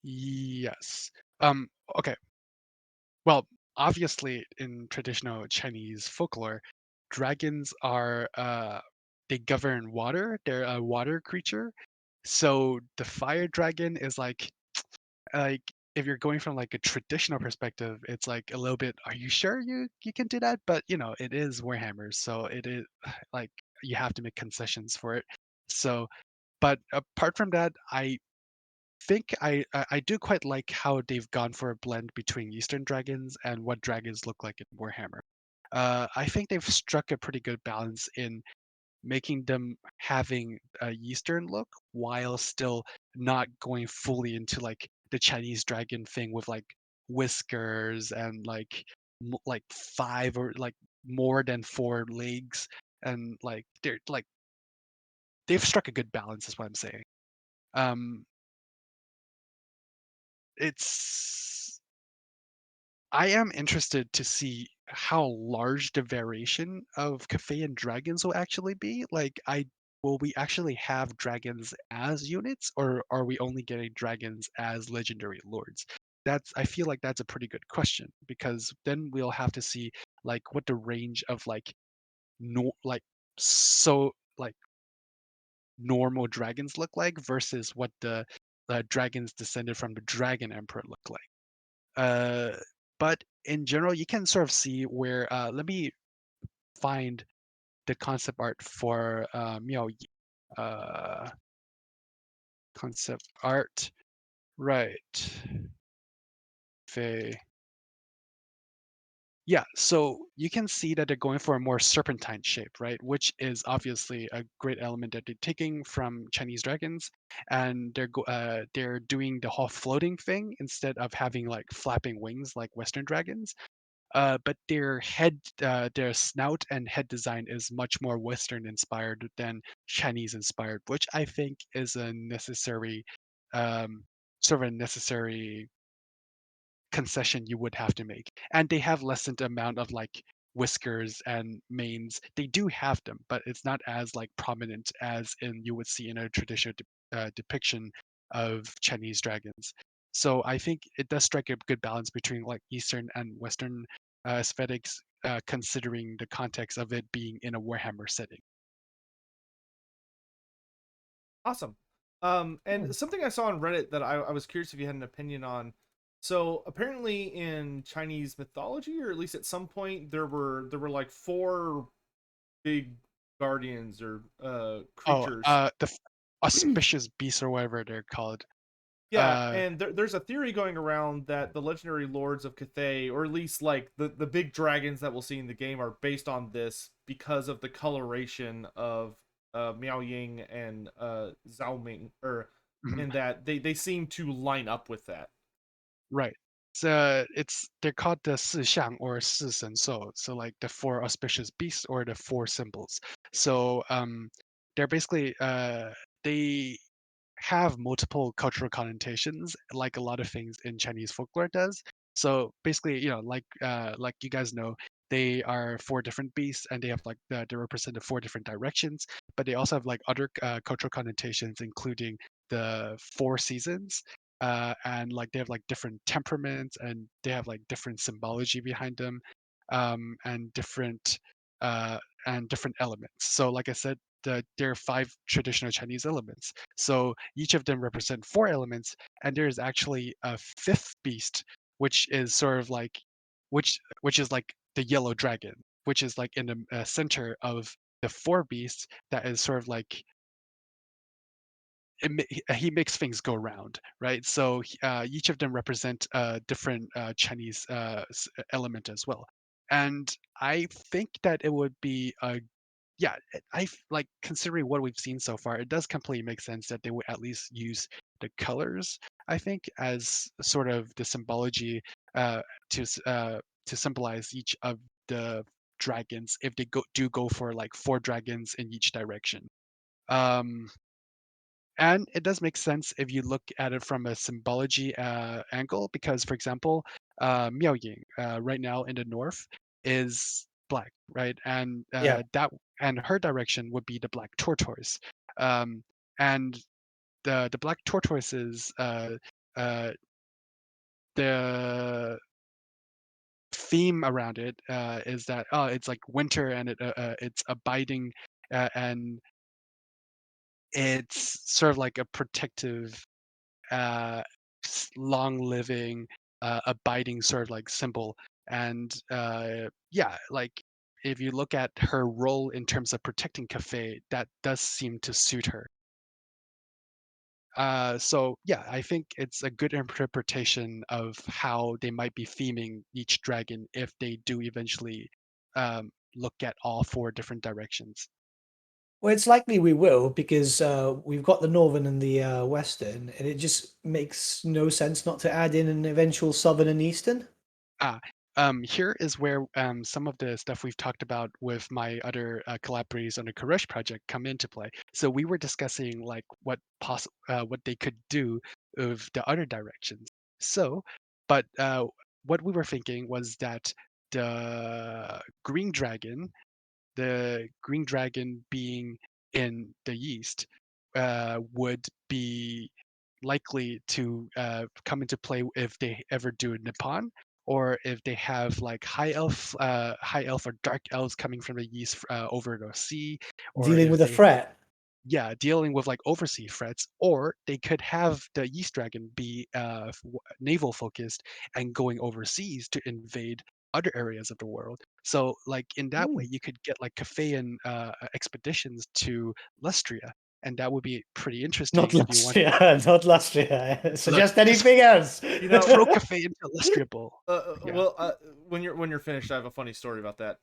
Yes. Um, okay. Well, obviously, in traditional Chinese folklore, dragons are they govern water. They're a water creature. So the fire dragon is like if you're going from like a traditional perspective, it's like a little bit, are you sure you can do that? But you know, it is Warhammer, so it is like you have to make concessions for it. So, but apart from that, I think I do quite like how they've gone for a blend between Eastern dragons and what dragons look like in Warhammer. I think they've struck a pretty good balance in making them having a Eastern look while still not going fully into like the Chinese dragon thing with like whiskers and like like five or like more than four legs, and like they're like they've struck a good balance is what I'm saying. Um, it's I am interested to see how large the variation of Cathay and dragons will actually be. Like, I will we actually have dragons as units, or are we only getting dragons as legendary lords? I feel like that's a pretty good question because then we'll have to see like what the range of like no like so like normal dragons look like versus what the dragons descended from the dragon emperor look like. Uh, but in general, you can sort of see where. Let me find the concept art for Miao Yi. Concept art, right? Fei. Yeah, so you can see that they're going for a more serpentine shape, right? Which is obviously a great element that they're taking from Chinese dragons, and they're doing the whole floating thing instead of having like flapping wings like Western dragons. But their snout and head design is much more Western inspired than Chinese inspired, which I think is a necessary, um, sort of a necessary concession you would have to make. And they have lessened amount of like whiskers and manes. They do have them, but it's not as like prominent as in you would see in a traditional depiction of Chinese dragons. So I think it does strike a good balance between like Eastern and Western aesthetics, considering the context of it being in a Warhammer setting. Awesome. And something I saw on Reddit that I was curious if you had an opinion on. So apparently in Chinese mythology, or at least at some point, there were like four big guardians or Oh, creatures. auspicious beasts or whatever they're called. Yeah, Uh, and there's a theory going around that the legendary lords of Cathay, or at least like the big dragons that we'll see in the game, are based on this because of the coloration of Miao Ying and Zhao Ming, or mhm. in that they seem to line up with that. Right. It's they're called the 四象 or 四神兽. So like the four auspicious beasts or the four symbols. So they're basically they have multiple cultural connotations, like a lot of things in Chinese folklore does. So basically, you know, like you guys know, they are four different beasts, and they have like they represent the four different directions. But they also have like other cultural connotations, including the four seasons, and like they have like different temperaments, and they have like different symbology behind them, and uh, different elements. So, like I said, there are five traditional Chinese elements. So each of them represent four elements, and there is actually a fifth beast, which is sort of like, which is like the yellow dragon, which is like in the center of the four beasts. That is sort of like he makes things go round, right? So each of them represent a different Chinese element as well. And I think that it would be a yeah, like considering what we've seen so far, it does completely make sense that they would at least use the colors, I think, as sort of the symbology uh, to symbolize each of the dragons if they go for like 4 dragons in each direction. Um, and it does make sense if you look at it from a symbology angle, because, for example, Miao Ying right now in the north is black, right? And Yeah. and her direction would be the black tortoise. Um, and the black tortoises, uh, the theme around it is that it's like winter and it's abiding, and it's sort of like a protective uh, long living, abiding sort of like symbol. And yeah, like if you look at her role in terms of protecting Cathay, that does seem to suit her. So yeah, I think it's a good interpretation of how they might be theming each dragon if they do eventually look at all 4 different directions. Well, it's likely we will because we've got the northern and the western, and it just makes no sense not to add in an eventual southern and eastern. Ah, here is where some of the stuff we've talked about with my other collaborators on the Khuresh project come into play. So we were discussing like what they could do of the other directions. So, but what we were thinking was that the green dragon, the green dragon being in the east, would be likely to come into play if they ever do Nippon, or if they have like high elf or dark elves coming from the east over the sea, or Dealing if with a they threat. yeah, dealing with like overseas threats, or they could have the Yeast Dragon be naval focused and going overseas to invade other areas of the world. So, like in that way, Hmm. you could get like Cathayan expeditions to Lustria, and that would be pretty Not interesting if you last want. year, not last year. Look, Suggest anything else. You know, throw Cathay into Lustria Bowl. Yeah. well, when you're finished, I have a funny story about that.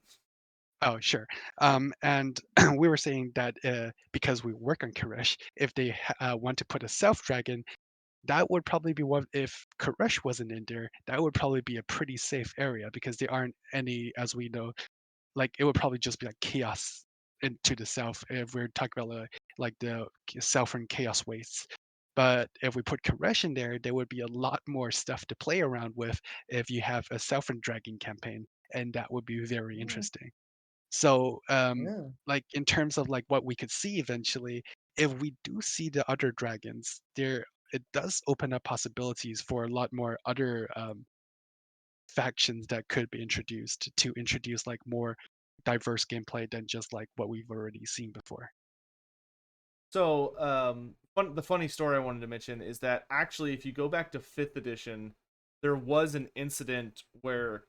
Oh, sure. And we were saying that because we work on Khuresh, if they want to put a Self Dragon, that would probably be one. If Khuresh wasn't in there, that would probably be a pretty safe area because there aren't any, as we know, like it would probably just be like chaos into the south if we're talking about like the southern chaos wastes. But if we put Khuresh in there, there would be a lot more stuff to play around with if you have a southern dragon campaign, and that would be very Yeah. interesting. So, Yeah. like in terms of like what we could see eventually, if we do see the other dragons, there it does open up possibilities for a lot more other factions that could be introduced to introduce like more diverse gameplay than just like what we've already seen before. So, the funny story I wanted to mention is that actually, if you go back to fifth edition, there was an incident where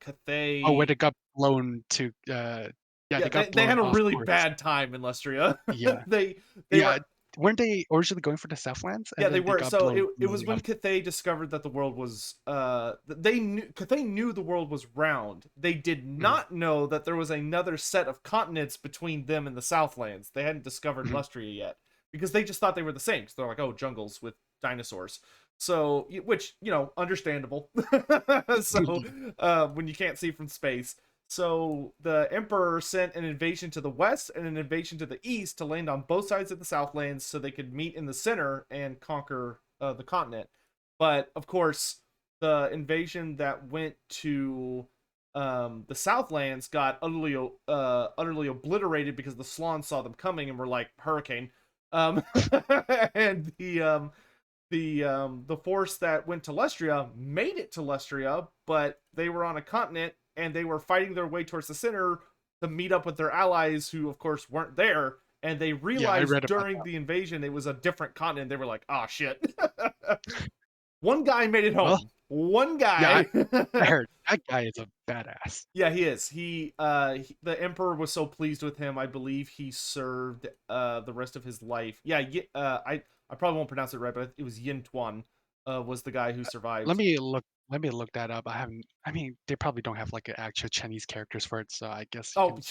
Oh, where they Cathay, got blown to yeah, yeah, they got they blown had a off really course. bad time in Lustria. Yeah. They Yeah. were, Weren't they originally going for the Southlands and yeah, they then they were. got So blown it was really when off? Cathay discovered that the world was they knew Cathay knew the world was round. They did Mhm, not know that there was another set of continents between them and the Southlands. They hadn't discovered mhm. Lustria yet because they just thought they were the same. Because they're like, oh, jungles with dinosaurs. So, which understandable. So, when you can't see from space. So the Emperor sent an invasion to the west and an invasion to the east to land on both sides of the Southlands so they could meet in the center and conquer the continent. But of course, the invasion that went to the Southlands got utterly obliterated because the Slans saw them coming and were like hurricane. Um, and the force that went to Lustria made it to Lustria, but they were on a continent and they were fighting their way towards the center to meet up with their allies, who of course weren't there. And they Yeah, I realized read about during that. the invasion it was a different continent. They were like, "Ah, shit." One guy made it Well, home. One yeah, guy. I heard that guy is a badass. Yeah, he is. The emperor was so pleased with him. I believe he served the rest of his life. Yeah, I probably won't pronounce it right, but it was Yin Tuan was the guy who Let survived. me look. Let me look that up. I haven't. I mean, they probably don't have like actual Chinese characters for it, so I guess you Oh, can.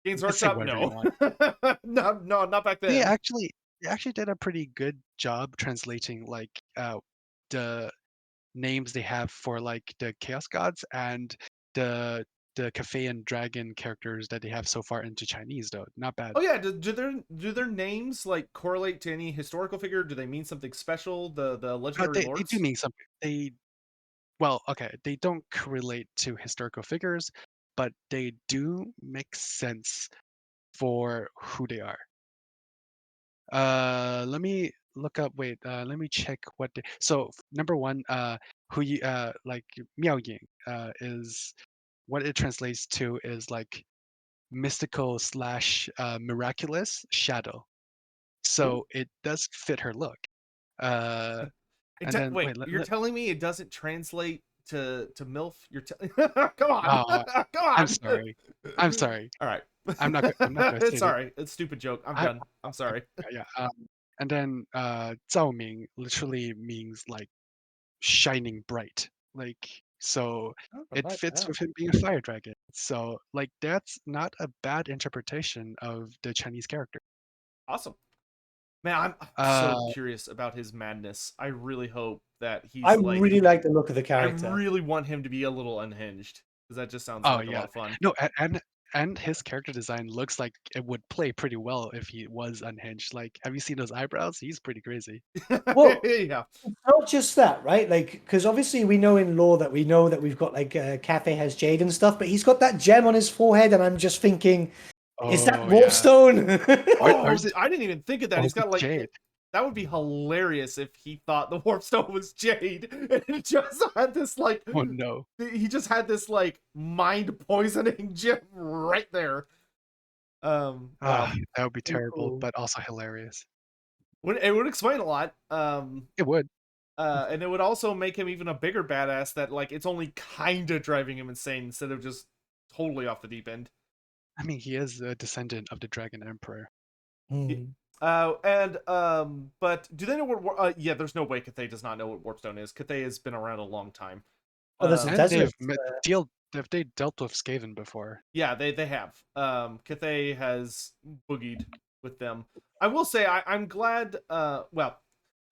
Games You can say Workshop, whatever you no. want. No, not back They then. actually they actually did a pretty good job translating like the names they have for like the Chaos Gods and the the Cathay and Dragon characters that they have so far into Chinese though. Not bad. Oh yeah, do their names like correlate to any historical figure? Do they mean something special? The legendary They do lords? mean something. Well, okay, they don't correlate to historical figures, but they do make sense for who they are. Let me look up. Wait, let me check what. So number one, who you like Miao Ying is what it translates to is like mystical slash miraculous shadow. Ooh. So it does fit her look. Uh, and then Wait, wait, you're let telling me it doesn't translate to MILF? You're telling Come on. oh, Come I'm on. sorry. I'm sorry. All right. I'm not gonna say It's that. sorry. It's a stupid joke. I'm I done. I'm sorry. yeah. And then Zhao Ming literally means like shining bright. Like so Oh, it right, fits yeah. with him being a fire dragon. So like that's not a bad interpretation of the Chinese character. Awesome. Man, I'm so Uh curious about his madness. I really hope that I he's like really like the look of the I character. really want him to be a little unhinged because that just sounds oh like a lot yeah. of fun. No, and his character design looks like it would play pretty well if he was unhinged. Like have you seen those eyebrows? He's pretty crazy. Well, Yeah. it's not just that, right? Like, because obviously we know in lore that we've got like Cathay has jade and stuff, but he's got that gem on his forehead, and I'm just thinking, is that Oh yeah. warpstone? Or Oh, is it I didn't even think of that. or He's is it got like Jade? that would be hilarious if he thought the warp stone was jade and he just had this like Oh no. he just had this like mind poisoning gem right there. Wow. That would be Pretty terrible, cool. but also hilarious. It would explain a lot. It would. And it would also make him even a bigger badass that like it's only kind of driving him insane instead of just totally off the deep end. I mean, he is a descendant of the Dragon Emperor. Hmm. But do they know what? Yeah, there's no way Cathay does not know what Warpstone is. Cathay has been around a long time. Oh, there's a And desert. they dealt with Skaven before. Yeah, they have. Cathay has boogied with them. I will say I'm glad. I'm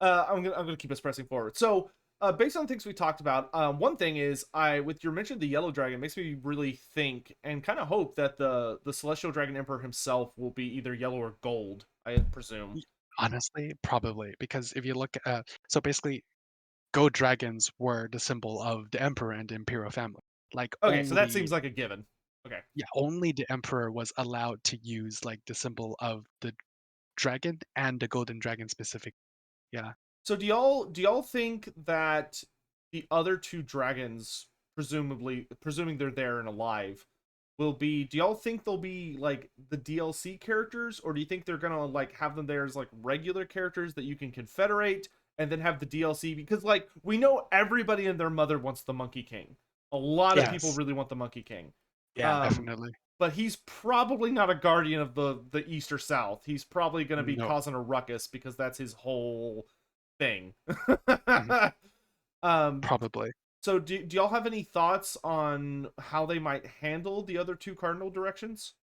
gonna keep us pressing forward. So, based on things we talked about, one thing is with your mention of the yellow dragon makes me really think and kind of hope that the celestial dragon emperor himself will be either yellow or gold. I presume. Honestly, probably because if you look at so basically, gold dragons were the symbol of the emperor and the imperial family. Like Okay, so that only seems like a given. Okay. yeah, only the emperor was allowed to use like the symbol of the dragon and the golden dragon specific. Yeah. So do y'all think that the other two dragons, presuming they're there and alive, will be? Do y'all think they'll be like the DLC characters, or do you think they're gonna like have them there as like regular characters that you can confederate and then have the DLC? Because like we know everybody and their mother wants the Monkey King. A lot of people Yes. really want the Monkey King. Yeah. Definitely. But he's probably not a guardian of the East or South. He's probably going to be No. causing a ruckus because that's his whole thing. Mhm. um, Probably. so do y'all have any thoughts on how they might handle the other two cardinal directions?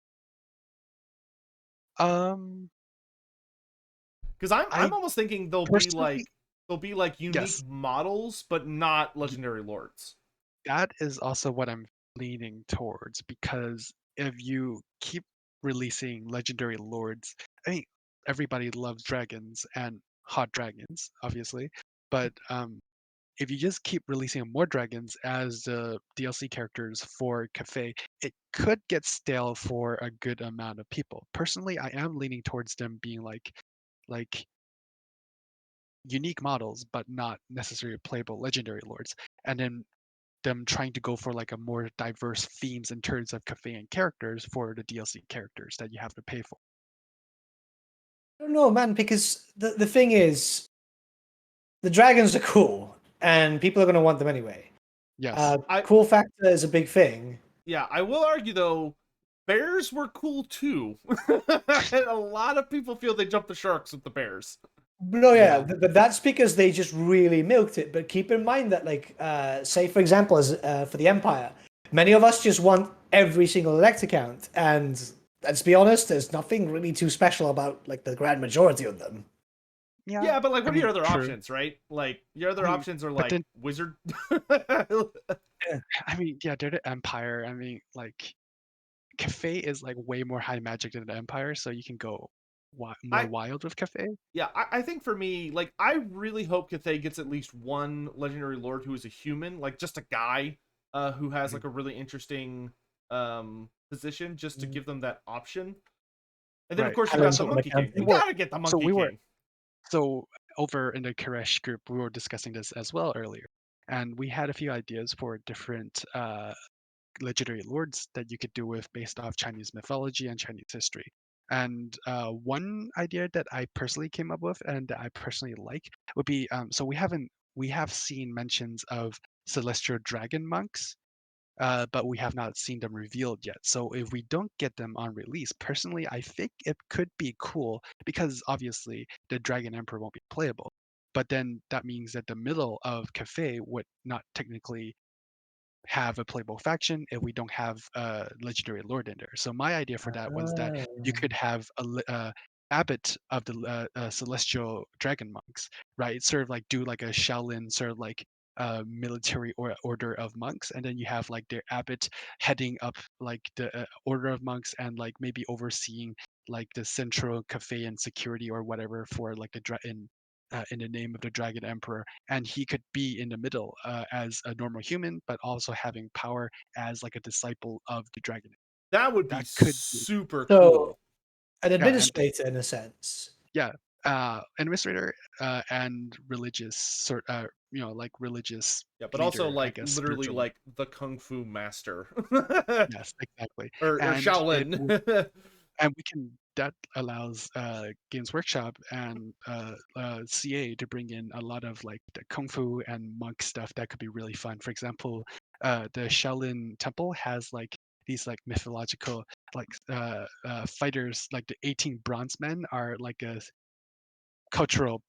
Um, Because I'm I almost thinking personally, they'll be like unique yes, models, but not y- legendary lords. that is also what I'm leaning towards because if you keep releasing legendary lords, I mean, everybody loves dragons and hot dragons, obviously, but if you just keep releasing more dragons as the DLC characters for Cathay, it could get stale for a good amount of people. Personally, I am leaning towards them being like unique models, but not necessarily playable legendary lords. And then them trying to go for like a more diverse themes in terms of Cathayan characters for the DLC characters that you have to pay for. I don't know, man, because the thing is, the dragons are cool, and people are going to want them anyway. Yes. I Cool factor is a big thing. Yeah, I will argue though, bears were cool too. And a lot of people feel they jumped the sharks with the bears. No, yeah, Yeah. but that's because they just really milked it. But keep in mind that, like, say for example, as for the Empire, many of us just want every single elect account, and let's be honest, there's nothing really too special about like the grand majority of them. Yeah, but like, I what are your mean, other true. options, right? Like, your other I mean, options are but like then wizard. I mean, yeah, they're the Empire. I mean, like Cathay is like way more high magic than the Empire, so you can go more I wild with Cathay. Yeah, I think for me, like, I really hope Cathay gets at least one legendary lord who is a human, like just a guy who has Mhm. like a really interesting position, just to Mm. give them that option. And then of Right. course you got Challenge the So from the Monkey King. we We campaign. were gotta get the so Monkey we were King. so over in the Khuresh group, we were discussing this as well earlier, and we had a few ideas for different legendary lords that you could do with based off Chinese mythology and Chinese history. And one idea that I personally came up with and that I personally like would be so we have seen mentions of celestial dragon monks, but we have not seen them revealed yet. So if we don't get them on release, personally, I think it could be cool because obviously the Dragon Emperor won't be playable. But then that means that the middle of Cathay would not technically have a playable faction if we don't have a legendary lord in there. So my idea for that was that you Ah. could have abbot of the celestial dragon monks, right? Sort of like do like a Shaolin sort of like military or order of monks, and then you have like their abbot heading up like the order of monks and like maybe overseeing like the central cafe and security or whatever for like in the name of the dragon emperor, and he could be in the middle as a normal human, but also having power as like a disciple of the dragon. That would be That could be, super So cool. an yeah, and administrator in a sense. yeah, administrator and religious sort, like religious Yeah, but also leader, I like guess, literally spiritual leader. like the Kung Fu master. Yes, exactly, Or and it would Shaolin. and we can that allows Games Workshop and CA to bring in a lot of like the kung fu and monk stuff that could be really fun. For example, the Shaolin Temple has like these like mythological like fighters, like the 18 bronze men are like a cultural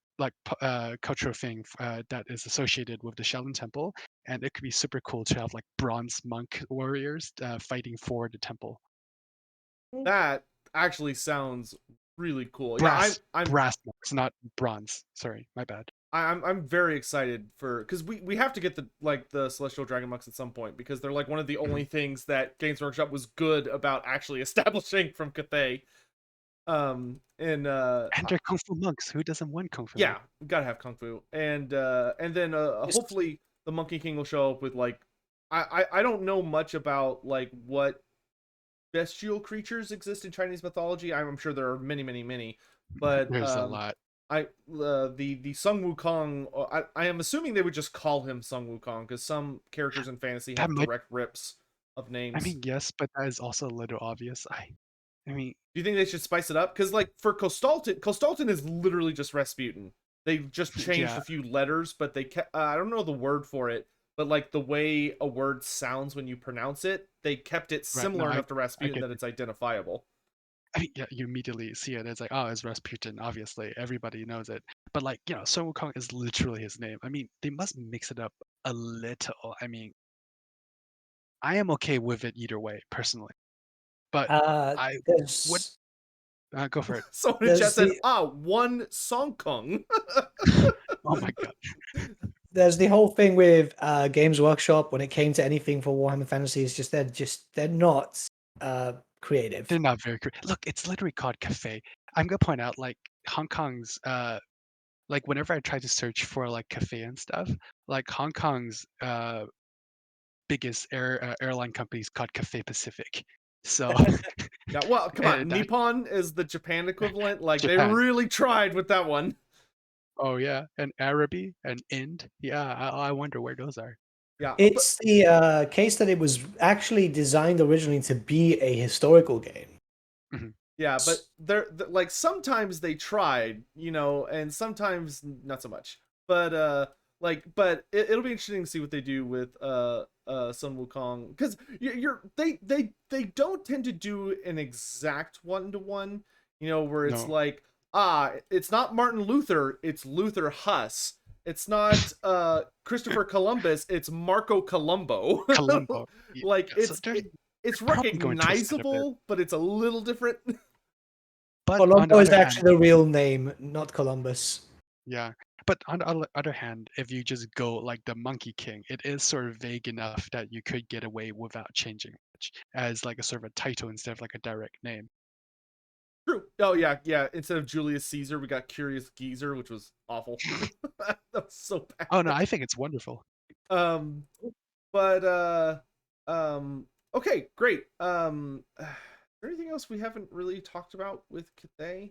cultural thing that is associated with the Shaolin Temple, and it could be super cool to have like bronze monk warriors fighting for the temple. That actually sounds really cool. Yeah, I'm Brass, I'm brass knucks, not bronze. Sorry, my bad. I'm very excited for, because we have to get the Celestial Dragon Monks at some point, because they're like one of the Mhm. only things that Games Workshop was good about actually establishing from Cathay. And And they're kung fu monks. Who doesn't want kung fu yeah, monk? we gotta have Kung Fu. And then Just hopefully the Monkey King will show up with like, I don't know much about like what bestial creatures exist in Chinese mythology. I'm sure there are many, but There's a lot. the Sung Wukong. I am assuming they would just call him Sung Wukong, because some characters in fantasy That have might. direct rips of I names. mean, yes, but that is also a little obvious. I mean, Do you think they should spice it up? Because like for Kostalton is literally just Rasputin. They just changed yeah, a few letters, but they kept, I don't know the word for it, but like the way a word sounds when you pronounce it, they kept it right. No, similar enough to I Rasputin get that you. it's identifiable. I mean, yeah, you immediately see it. It's like, oh, it's Rasputin. Obviously, everybody knows it. But like, Sun Wukong is literally his name. I mean, they must mix it up a little. I mean, I am okay with it either way, personally. But uh, I would there's go for it. Someone in chat there's said, the one Song Kong. Oh my god, there's the whole thing with Games Workshop when it came to anything for Warhammer Fantasy. Is they're not creative. they're not very good. Look, it's literally called cafe. I'm gonna point out like Hong Kong's like whenever I try to search for like cafe and stuff, like Hong Kong's biggest airline company is called Cathay Pacific. So Yeah, well, come on, that Nippon is the Japan equivalent. Like they Japan. really tried with that one. Oh yeah, and Araby and Ind. Yeah, I wonder where those are. Yeah, but It's the case that it was actually designed originally to be a historical game. Mhm. yeah, but like sometimes they tried, and sometimes not so much. But but it'll be interesting to see what they do with Sun Wukong, because they don't tend to do an exact one-to-one, where it's No, like, it's not Martin Luther, it's Luther Huss. It's not Christopher Columbus, it's Marco Colombo. Colombo. Like Yeah, so it's there's it, it's probably going to twist it a bit. recognizable, but it's a little different. But on the Colombo is other hand, actually the real name, not Columbus. yeah. But on the other hand, if you just go like the Monkey King, it is sort of vague enough that you could get away without changing much as like a sort of a title instead of like a direct name. True. Oh yeah, yeah. Instead of Julius Caesar, we got Curious Geezer, which was awful. That was so Oh no, bad. I think it's wonderful. Um, but okay, great. Is there anything else we haven't really talked about with Cathay?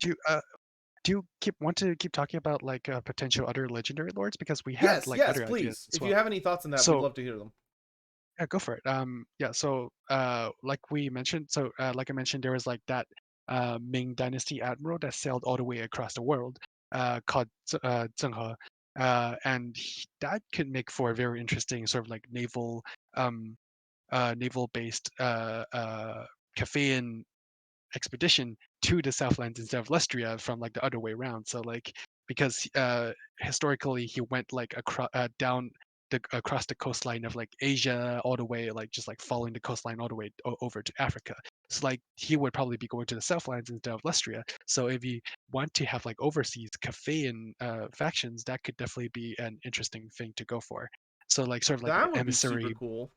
Do you want to keep talking about like potential other legendary lords because we had Yes, like yes, other ideas please. as If well. you have any thoughts on that, we'd So love to hear them. yeah, go for it. Yeah. So like we mentioned, like I mentioned, there was like that Ming Dynasty admiral that sailed all the way across the world, called Zheng He, and that could make for a very interesting sort of like um, naval based Cathayan expedition to the Southlands instead of Lestria from like the other way around. So like because historically he went like across down across the coastline of like Asia all the way like just like following the coastline all the way over to Africa. So like he would probably be going to the Southlands instead of Lestria. So if you want to have like overseas Cathayan factions, that could definitely be an interesting thing to go for. So like sort of like an That would be super emissary cool.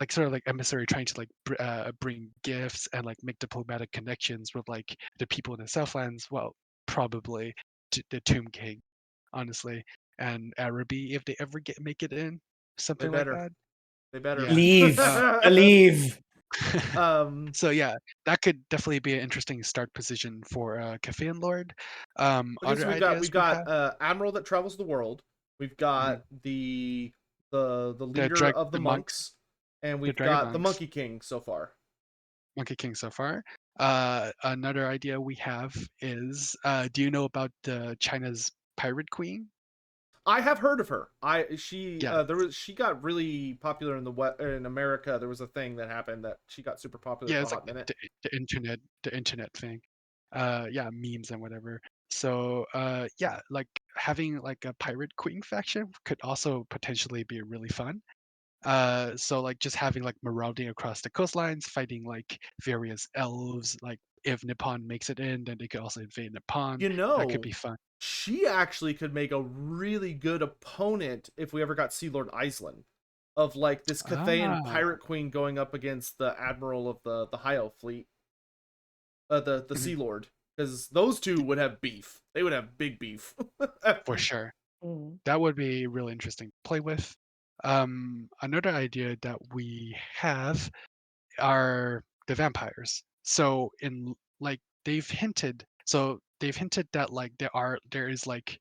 like sort of like emissary trying to like bring gifts and like make diplomatic connections with like the people in the Southlands. Well, probably the Tomb King, honestly, and Araby if they ever make it in, They something like better. that. They better. Yeah. Leave. Believe. um, So yeah, that could definitely be an interesting start position for Cathayan Lord. okay, Other so we've ideas we got have admiral that travels the world. We've mhm, got the leader of the the monks, monks, and the we've dragon got the monks, Monkey King so far. Monkey King so far. Another idea we have is, do you know about the China's Pirate Queen? I have heard of her. She Yeah, she got really popular in in America. There was a thing that happened that she got super popular yeah, for a it's like hot minute. the internet thing. Yeah, memes and whatever. So, yeah, like having like a Pirate Queen faction could also potentially be really fun. So like just having like marauding across the coastlines, fighting like various elves. Like if Nippon makes it in, then they could also invade Nippon. You That could know, be fun. she actually could make a really good opponent if we ever got Sea Lord Iceland, of like this Cathayan Ah, pirate queen going up against the admiral of the High Elf fleet, the mhm, Sea Lord, because those two would have beef. They would have big beef. for sure. Mm. That would be really interesting to play with. Another idea that we have are the vampires. So in like they've hinted that like there is like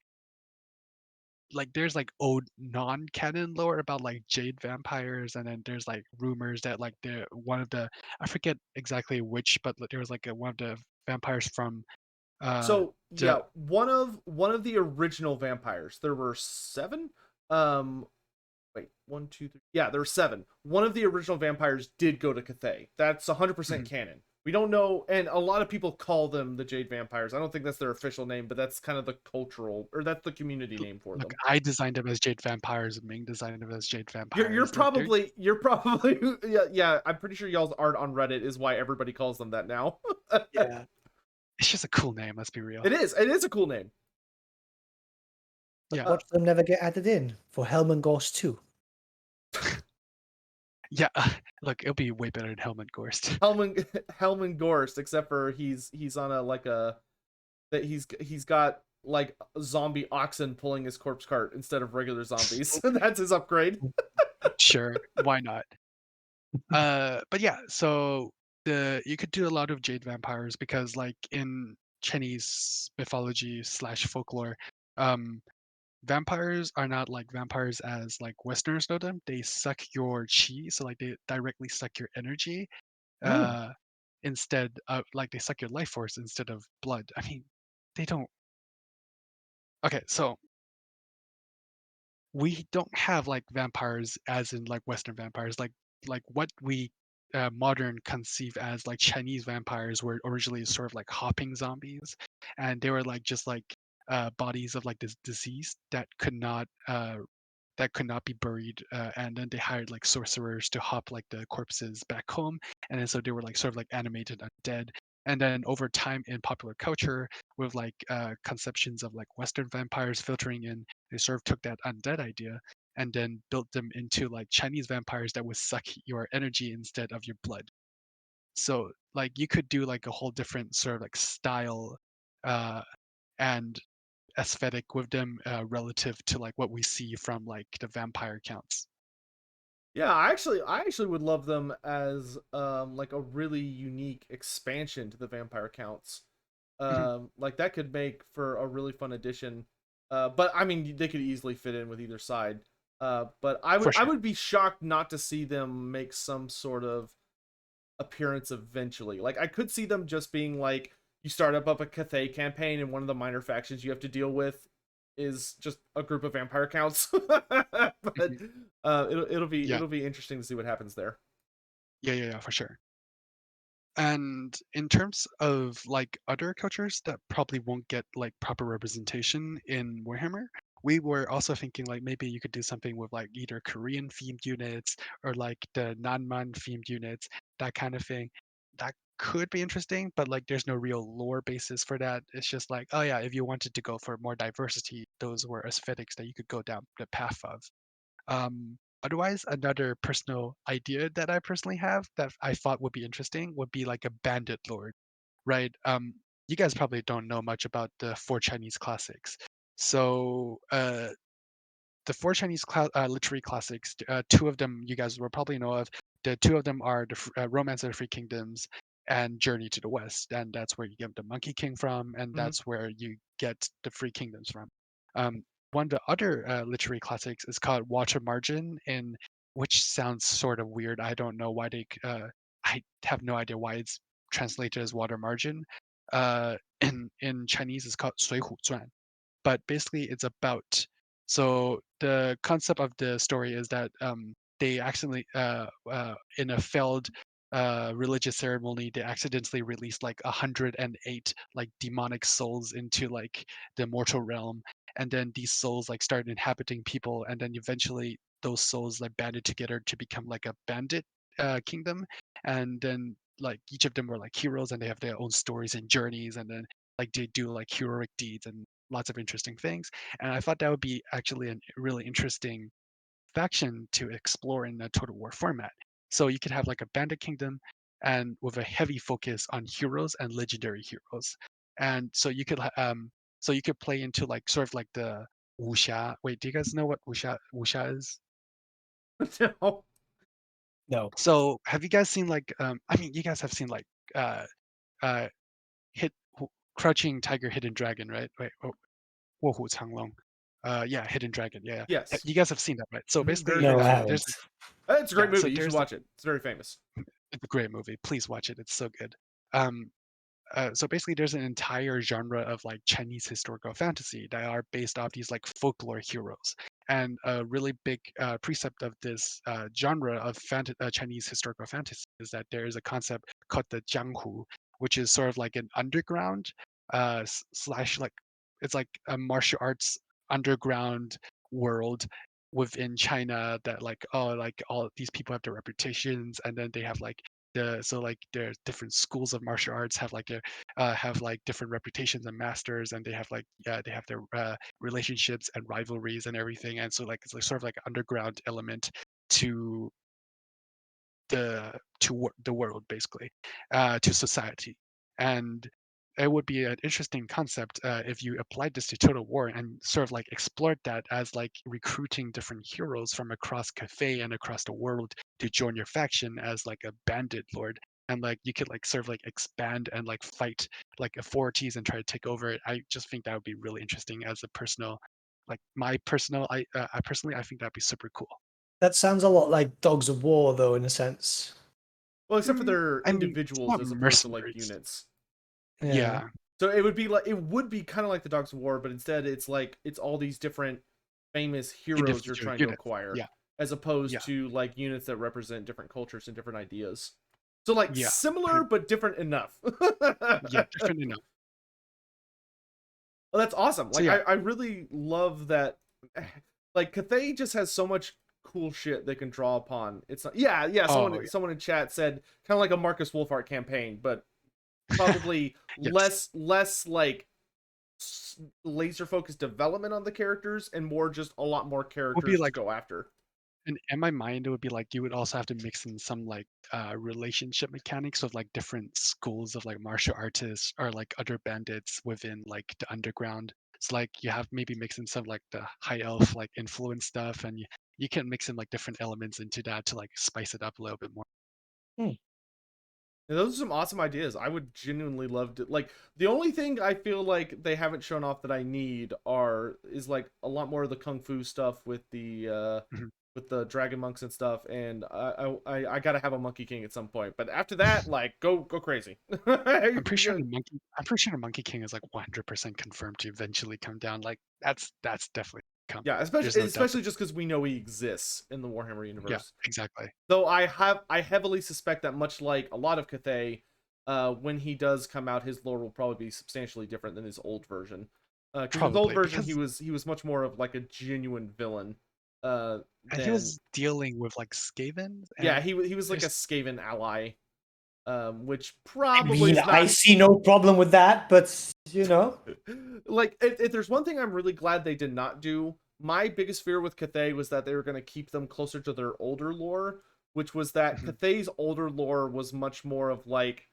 there's like old non-canon lore about like jade vampires, and then there's like rumors that like the one of the I forget exactly which, but there was like one of the vampires from uh So the yeah, one of the original vampires. There were seven. Um, wait, one, two, three. Yeah, there were seven. One of the original vampires did go to Cathay. That's 100% mhm. canon. We don't know, and a lot of people call them the Jade Vampires. I don't think that's their official name, but that's kind of the cultural, or that's the community name for Look, them. I designed them as jade vampires, and Ming designed them as jade You're vampires. Like they're probably yeah, yeah. I'm pretty sure y'all's art on Reddit is why everybody calls them that now. Yeah. it's just a cool name, let's be real. It is a cool name. Yeah. Watch them never get added in for Helman Ghost 2. Yeah, look, it'll be way better than Helmet Gorst. Helman Helman Gorst, except for he's on a like a that he's got like zombie oxen pulling his corpse cart instead of regular zombies. That's his upgrade. Sure, why not? But yeah, so the you could do a lot of jade vampires because like in Chinese mythology slash folklore, um, vampires are not like vampires as like Westerners know them. They suck your chi, so like they directly suck your energy. Mm. Uh, instead of like they suck your life force instead of blood. I mean, they don't. Okay, so we don't have like vampires as in like Western vampires. Like what we modern conceive as like Chinese vampires were originally sort of like hopping zombies, and they were like just like bodies of like this disease that could not that could not be buried, and then they hired like sorcerers to hop like the corpses back home, and then so they were like sort of like animated undead. And then over time in popular culture, with like conceptions of like Western vampires filtering in, they sort of took that undead idea and then built them into like Chinese vampires that would suck your energy instead of your blood. So like you could do like a whole different sort of like style uh, and aesthetic with them relative to like what we see from like the vampire counts. Yeah, I actually would love them as like a really unique expansion to the vampire counts. Mhm. Like that could make for a really fun addition. But I mean, they could easily fit in with either side. But I would For I sure. would be shocked not to see them make some sort of appearance eventually. Like I could see them just being like you start up a Cathay campaign and one of the minor factions you have to deal with is just a group of vampire counts. But Mhm. it'll be Yeah, it'll be interesting to see what happens there. yeah, for sure. And in terms of like other cultures that probably won't get like proper representation in Warhammer, we were also thinking like maybe you could do something with like either Korean themed units or like the Nanman themed units, that kind of thing. That could be interesting, but like there's no real lore basis for that. It's just like, oh yeah, if you wanted to go for more diversity, those were aesthetics that you could go down the path of. Otherwise, another personal idea that I personally have that I thought would be interesting would be like a bandit lord, right? You guys probably don't know much about the four Chinese classics. So the four Chinese literary classics, two of them you guys will probably know of. The two of them are the Romance of the Three Kingdoms and Journey to the West, and that's where you get the Monkey King from, and Hmm. that's where you get the Three Kingdoms from. Um, one of the other literary classics is called Water Margin, in which sounds sort of weird. I don't know why they. I have no idea why it's translated as Water Margin. In Chinese, it's called 水浒传, but basically it's about, so the concept of the story is that they accidentally in a failed religious ceremony, they accidentally released like 108 like demonic souls into like the mortal realm, and then these souls like started inhabiting people, and then eventually those souls like banded together to become like a bandit kingdom, and then like each of them were like heroes and they have their own stories and journeys, and then like they do like heroic deeds and lots of interesting things. And I thought that would be actually a really interesting faction to explore in a Total War format. So you could have like a bandit kingdom and with a heavy focus on heroes and legendary heroes. And so you could so you could play into like sort of like the wuxia. Wait, do you guys know what wuxia is? No. No. So have you guys seen like I mean you guys have seen like uh uh hit Crouching Tiger, Hidden Dragon, right? Wait, oh, 卧虎藏龙. Yeah, Hidden Dragon. Yeah, yeah. Yes. You guys have seen that, right? So Very basically, No, I famous movie. there's haven't. It's a great yeah. So movie. You should there's like watch it. It's very famous. it's a great movie. Please watch it. It's so good. Um, so basically there's an entire genre of like Chinese historical fantasy that are based off these like folklore heroes. And a really big precept of this genre of Chinese historical fantasy is that there is a concept called the Jianghu, which is sort of like an underground slash like it's like a martial arts underground world within China that like, oh, like all these people have their reputations, and then they have like so like there's different schools of martial arts have like different reputations and masters, and they have like, yeah, they have their relationships and rivalries and everything, and so like it's like sort of like underground element to the world basically, to society. And it would be an interesting concept if you applied this to Total War and sort of like explored that as like recruiting different heroes from across Cathay and across the world to join your faction as like a bandit lord. And like you could like sort of like expand and like fight like authorities and try to take over it. I just think that would be really interesting as a personal, like my personal, I personally I think that'd be super cool. That sounds a lot like Dogs of War, though, in a sense. Well, except for Mm, they're I mean, it's individuals not as opposed to like mercenaries. units. Yeah. Yeah, So it would be kind of like the Dogs of War, but instead it's like it's all these different famous heroes you're individual trying to units. acquire, Yeah, as opposed yeah, to like units that represent different cultures and different ideas. So like yeah. similar I, but different enough. yeah, different enough. Well, that's awesome. So Like yeah, I really love that. like Cathay just has so much cool shit they can draw upon. It's not, yeah. Oh, Someone in chat said kind of like a Marcus Wolfart campaign, but probably yes. less like laser focused development on the characters and more just a lot more Would be characters to like go after. in my mind, it would be like you would also have to mix in some like relationship mechanics of like different schools of like martial artists or like other bandits within like the underground. It's like you have maybe mix in some like the high elf like influence stuff, and you can mix in like different elements into that to like spice it up a little bit more. Hmm. And those are some awesome ideas. I would genuinely love to, like, the only thing I feel like they haven't shown off that I need is like a lot more of the kung fu stuff Mhm. with the dragon monks and stuff, and I gotta have a Monkey King at some point. But after that, like, go crazy. I'm pretty sure the Monkey King is like 100% confirmed to eventually come down. Like that's definitely coming. Yeah, There's no doubt. especially just because we know he exists in the Warhammer Yeah, universe. exactly. Though I heavily suspect that much like a lot of Cathay, when he does come out, his lore will probably be substantially different than his old version. Because his old Probably version, because he was much more of like a genuine villain. and he Than was dealing with like Skaven, yeah, and he was like a there's Skaven ally, which I probably mean, is I not see no problem with that, but like if there's one thing I'm really glad they did not do. My biggest fear with Cathay was that they were going to keep them closer to their older lore, which was that Mhm. Cathay's older lore was much more of like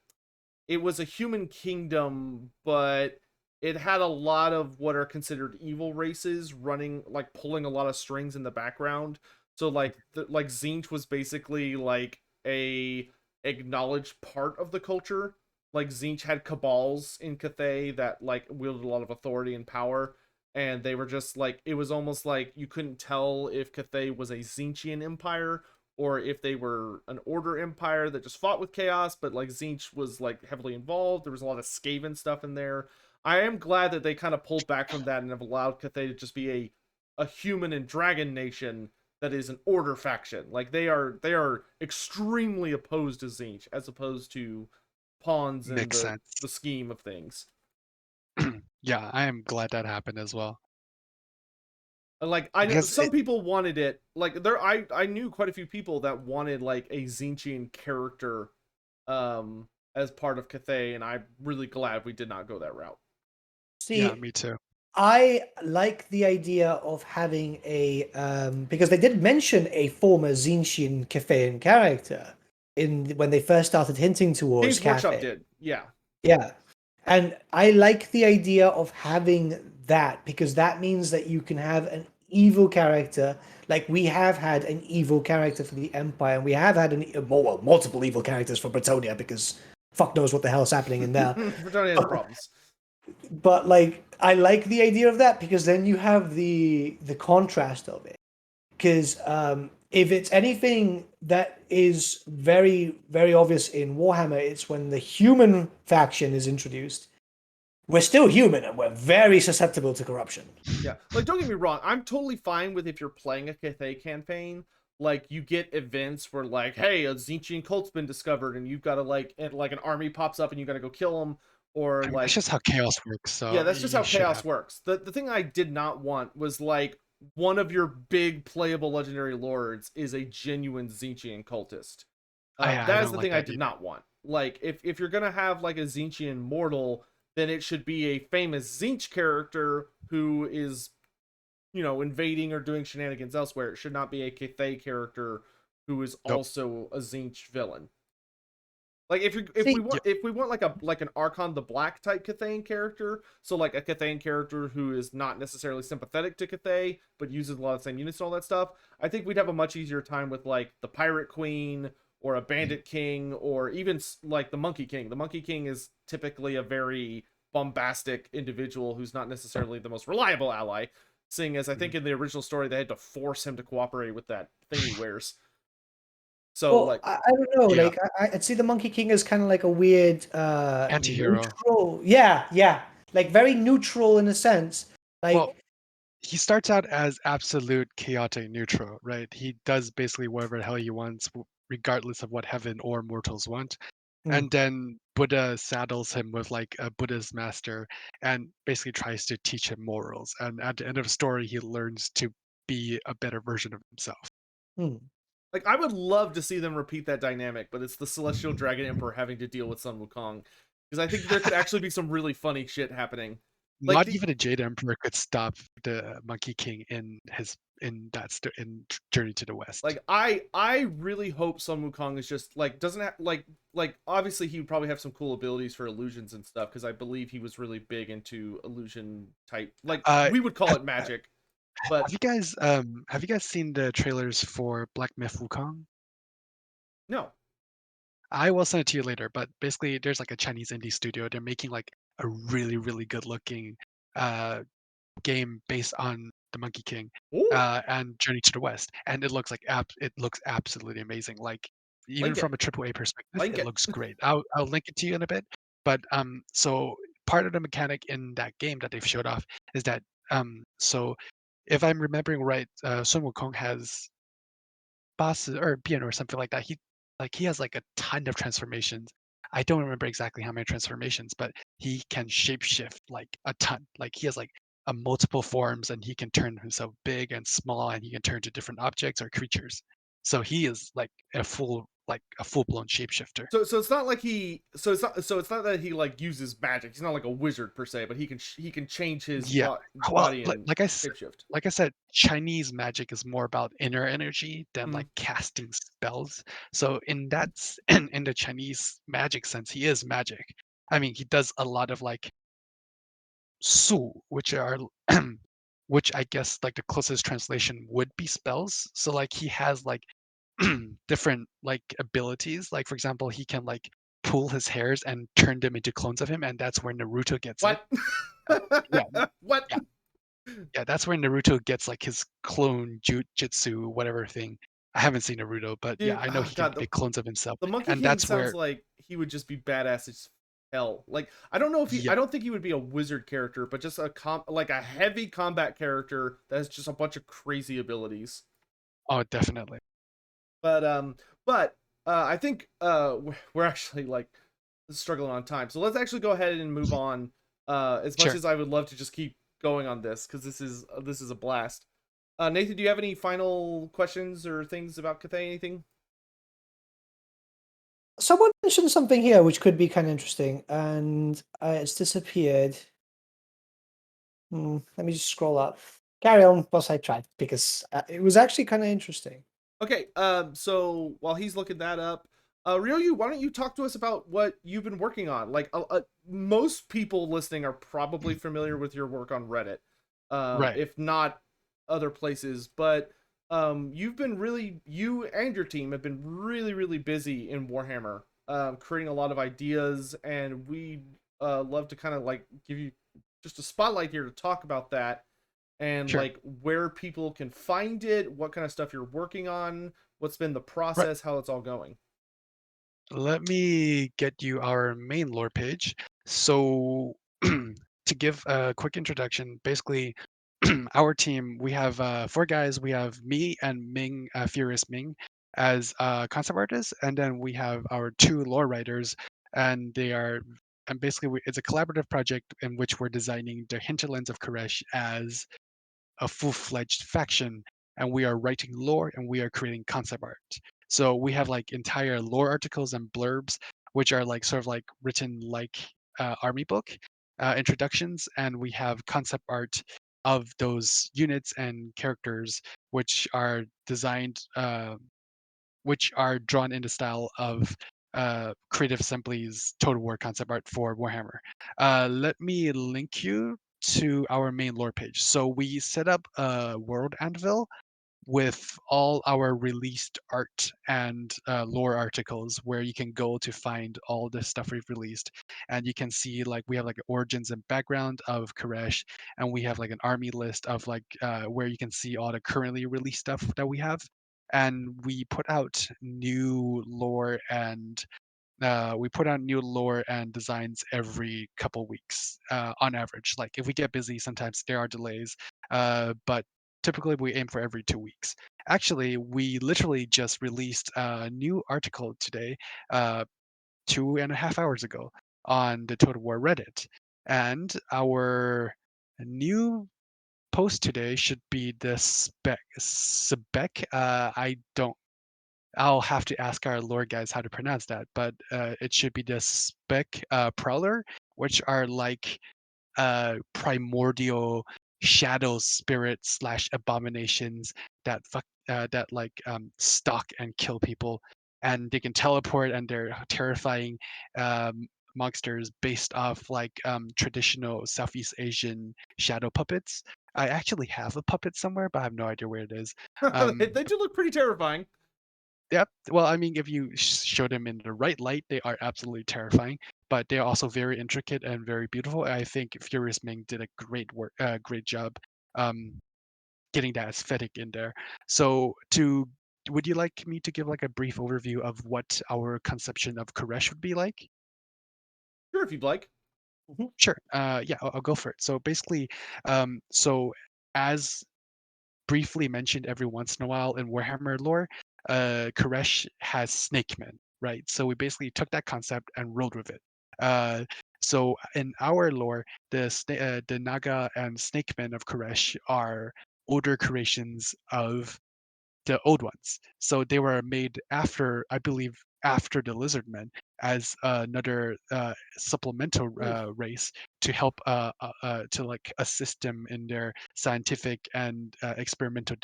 it was a human kingdom, but it had a lot of what are considered evil races running, like pulling a lot of strings in the background. So like Zinch was basically like a acknowledged part of the culture. Like Zinch had cabals in Cathay that like wielded a lot of authority and power, and they were just like it was almost like you couldn't tell if Cathay was a Zinchian empire or if they were an order empire that just fought with chaos, but like Zinch was like heavily involved. There was a lot of Skaven stuff in there. I am glad that they kind of pulled back from that and have allowed Cathay to just be a human and dragon nation that is an order faction. Like they are extremely opposed to Zinch as opposed to pawns in Makes sense. the scheme of things. Yeah, I am glad that happened as well. Like I know Because some people wanted it. Like I knew quite a few people that wanted like a Zinchian character as part of Cathay, and I'm really glad we did not go that route. yeah, see, me too. I like the idea of having a because they did mention a former Zinchian Cathayan character in when they first started hinting towards Games Workshop Cathay. did, yeah. Yeah. And I like the idea of having that because that means that you can have an evil character. Like we have had an evil character for the Empire, and we have had multiple evil characters for Bretonia because fuck knows what the hell's happening in there. Fraternity has problems. But like, I like the idea of that because then you have the contrast of it. Because if it's anything that is very obvious in Warhammer, it's when the human faction is introduced. We're still human and we're very susceptible to corruption. Yeah, like don't get me wrong, I'm totally fine with if you're playing a Cathay campaign, like you get events where like, hey, a Zinchian cult's been discovered, and you've got to like, and like an army pops up and you got to go kill them, or I mean, that's like just how chaos works, yeah, so that's just you how should chaos have. works. The thing I did not want was like one of your big playable legendary lords is a genuine Zinchian cultist. I That is don't the like thing I that did either. not want. Like if you're gonna have like a Zinchian mortal, then it should be a famous Zinch character who is, you know, invading or doing shenanigans elsewhere. It should not be a Cathay character who is Nope. also a Zinch villain. Like See, Yeah, if we want like an Archon the Black type Cathayan character, so like a Cathayan character who is not necessarily sympathetic to Cathay but uses a lot of the same units and all that stuff, I think we'd have a much easier time with like the Pirate Queen or a mhm, Bandit King or even like the Monkey King. The Monkey King is typically a very bombastic individual who's not necessarily the most reliable ally. Seeing as I mhm. think in the original story they had to force him to cooperate with that thing he wears. So well, like I don't know. Yeah, Like, I'd see the Monkey King as kind of like a weird, anti-hero. neutral. Yeah, yeah. Like, very neutral in a sense. Well, Like, he starts out as absolute chaotic neutral, right? He does basically whatever the hell he wants, regardless of what heaven or mortals want. hmm. And then Buddha saddles him with like a Buddhist master and basically tries to teach him morals. And at the end of the story, he learns to be a better version of himself. Hmm. Like, I would love to see them repeat that dynamic, but it's the Celestial Dragon Emperor having to deal with Sun Wukong, because I think there could actually be some really funny shit happening. Like Not the even a Jade Emperor could stop the Monkey King in Journey to the West. I really hope Sun Wukong is just like doesn't have like obviously he would probably have some cool abilities for illusions and stuff, because I believe he was really big into illusion type, like Uh, we would call have, it magic, but have you guys seen the trailers for Black Myth Wukong? no. I will send it to you later, but basically there's like a Chinese indie studio. They're making like a really, really good looking uh game based on the Monkey King Ooh, and Journey to the West, and it looks absolutely amazing. Like even link from it, a AAA perspective, link it it. looks great. I'll link it to you in a bit. But so part of the mechanic in that game that they've showed off is that so if I'm remembering right, Sun Wukong has bosses or piano or something like that. He has like a ton of transformations. I don't remember exactly how many transformations, but he can shapeshift like a ton. Like he has like a multiple forms and he can turn himself big and small and he can turn to different objects or creatures. So he is like a full blown shapeshifter. So it's not like it's not that he like uses magic. He's not like a wizard per se, but he can change his Yeah. Well, body and shapeshift. like I said, Chinese magic is more about inner energy than Mm. like casting spells. So in the Chinese magic sense, he is magic. I mean, he does a lot of like su, which are which I guess like the closest translation would be spells. So like he has like different like abilities. Like for example, he can like pull his hairs and turn them into clones of him, and that's where Naruto gets it. What? Yeah, What? yeah. Yeah, that's where Naruto gets like his clone jutsu, whatever thing. I haven't seen Naruto, but yeah, Dude, I know oh he can god, make clones of himself, the Monkey and King that's sounds where, like he would just be badass as hell. Like I don't know if he, yeah, I don't think he would be a wizard character, but just like a heavy combat character that has just a bunch of crazy abilities. oh, definitely, But I think we're actually like struggling on time, so let's actually go ahead and move on. As much sure. as I would love to just keep going on this, because this is a blast. Nathan, do you have any final questions or things about Cathay? Anything? Someone mentioned something here which could be kind of interesting, and it's disappeared. Let me just scroll up. Carry on whilst I try, because it was actually kind of interesting. Okay, so while he's looking that up, Ryoyu, why don't you talk to us about what you've been working on? Like, most people listening are probably familiar with your work on Reddit, Right, if not other places. But you and your team have been really, really busy in Warhammer, creating a lot of ideas, and we love to kind of like give you just a spotlight here to talk about that, and sure, like where people can find it, what kind of stuff you're working on, what's been the right. process, how it's all going. Let me get you our main lore page. So, to give a quick introduction, basically, our team, we have four guys. We have me and Ming, Furious Ming, as concept artists, and then we have our two lore writers, and and basically, it's a collaborative project in which we're designing the hinterlands of Khuresh as a full-fledged faction, and we are writing lore and we are creating concept art. So we have like entire lore articles and blurbs, which are like sort of like written like army book introductions, and we have concept art of those units and characters, which are designed, which are drawn in the style of Creative Assembly's Total War concept art for Warhammer. Let me link you to our main lore page. So we set up a world anvil with all our released art and lore articles where you can go to find all the stuff we've released. And you can see like we have like origins and background of Khuresh, and we have like an army list of like where you can see all the currently released stuff that we have. And we put out new lore and designs every couple weeks on average. Like if we get busy, sometimes there are delays, but typically we aim for every 2 weeks. Actually, we literally just released a new article today, 2.5 hours ago, on the Total War Reddit, and our new post today should be the spec. I don't. I'll have to ask our lore guys how to pronounce that, but it should be the spec prowler, which are like primordial shadow spirits slash abominations that like stalk and kill people, and they can teleport, and they're terrifying monsters based off like traditional Southeast Asian shadow puppets. I actually have a puppet somewhere, but I have no idea where it is. They do look pretty terrifying. Yep. Well, I mean, if you show them in the right light, they are absolutely terrifying. But they are also very intricate and very beautiful. I think Furious Ming did a great job, um, getting that aesthetic in there. So, would you like me to give like a brief overview of what our conception of Khuresh would be like? Sure, if you'd like. Sure. Yeah, I'll go for it. So basically, so as briefly mentioned every once in a while in Warhammer lore, Khuresh has snakemen, right? So we basically took that concept and rolled with it. Uh, so in our lore, the Naga and snakemen of Khuresh are older creations of the old ones. So they were made after, I believe, after the lizardmen as another supplemental Ooh. race to help to like assist them in their scientific and experimental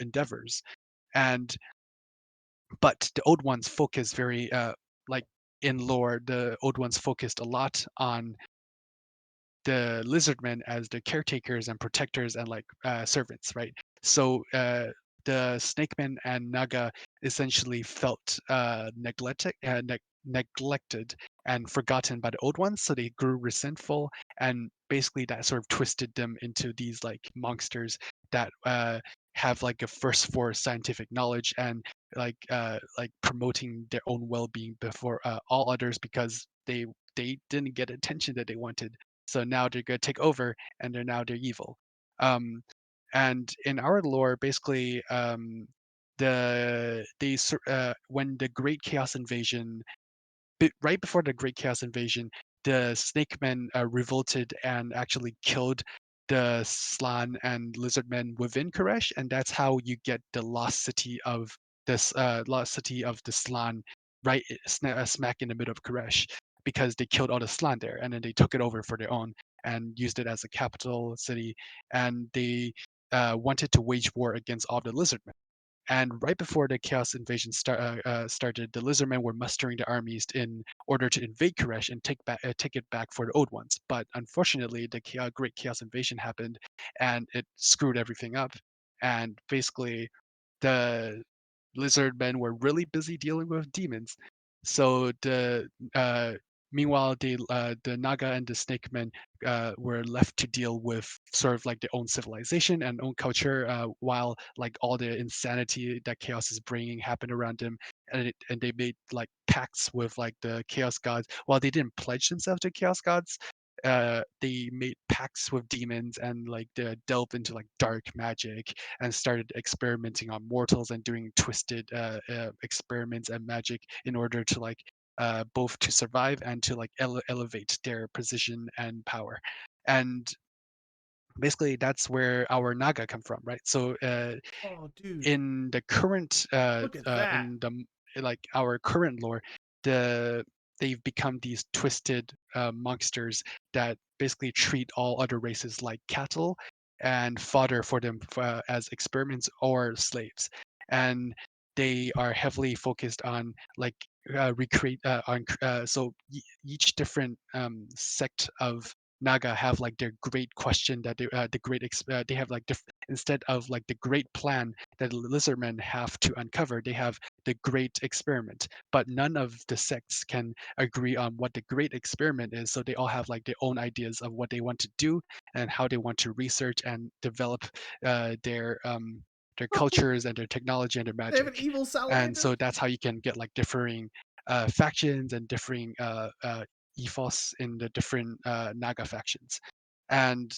endeavors. And but the old ones focus very like in lore, the old ones focused a lot on the lizardmen as the caretakers and protectors and like servants, right? So the snakemen and Naga essentially felt neglected and forgotten by the old ones, so they grew resentful, and basically that sort of twisted them into these like monsters that have like a thirst for scientific knowledge and like promoting their own well-being before all others because they didn't get attention that they wanted, so now they're gonna take over, and they're evil. Um, and in our lore, basically, when the Great Chaos Invasion, right before the Great Chaos Invasion, the Snake Men revolted and actually killed the Slan and Lizard Men within Khuresh, and that's how you get the lost city of the Slan, right smack in the middle of Khuresh, because they killed all the Slan there, and then they took it over for their own and used it as a capital city, and they wanted to wage war against all the Lizard Men. And right before the Chaos Invasion started, the Lizardmen were mustering the armies in order to invade Khuresh and take it back for the Old Ones. But unfortunately, the Great Chaos Invasion happened, and it screwed everything up. And basically, the lizard men were really busy dealing with demons. So uh, meanwhile the Naga and the Snake Men were left to deal with sort of like their own civilization and own culture, while like all the insanity that chaos is bringing happened around them, and they made like pacts with like the chaos gods. While they didn't pledge themselves to chaos gods, they made pacts with demons and like delved into like dark magic and started experimenting on mortals and doing twisted experiments and magic in order to like both to survive and to like elevate their position and power. And basically that's where our Naga come from, right? So Oh, dude, in the current look at that. like our current lore, the they've become these twisted monsters that basically treat all other races like cattle and fodder for them as experiments or slaves, and they are heavily focused on like recreate on each different sect of Naga have like their great question that they have like instead of like the great plan that the lizardmen have to uncover, they have the great experiment. But none of the sects can agree on what the great experiment is, so they all have like their own ideas of what they want to do and how they want to research and develop their cultures and their technology and their They have an magic. evil And salamander. so that's how you can get like differing factions and differing ethos in the different Naga factions. And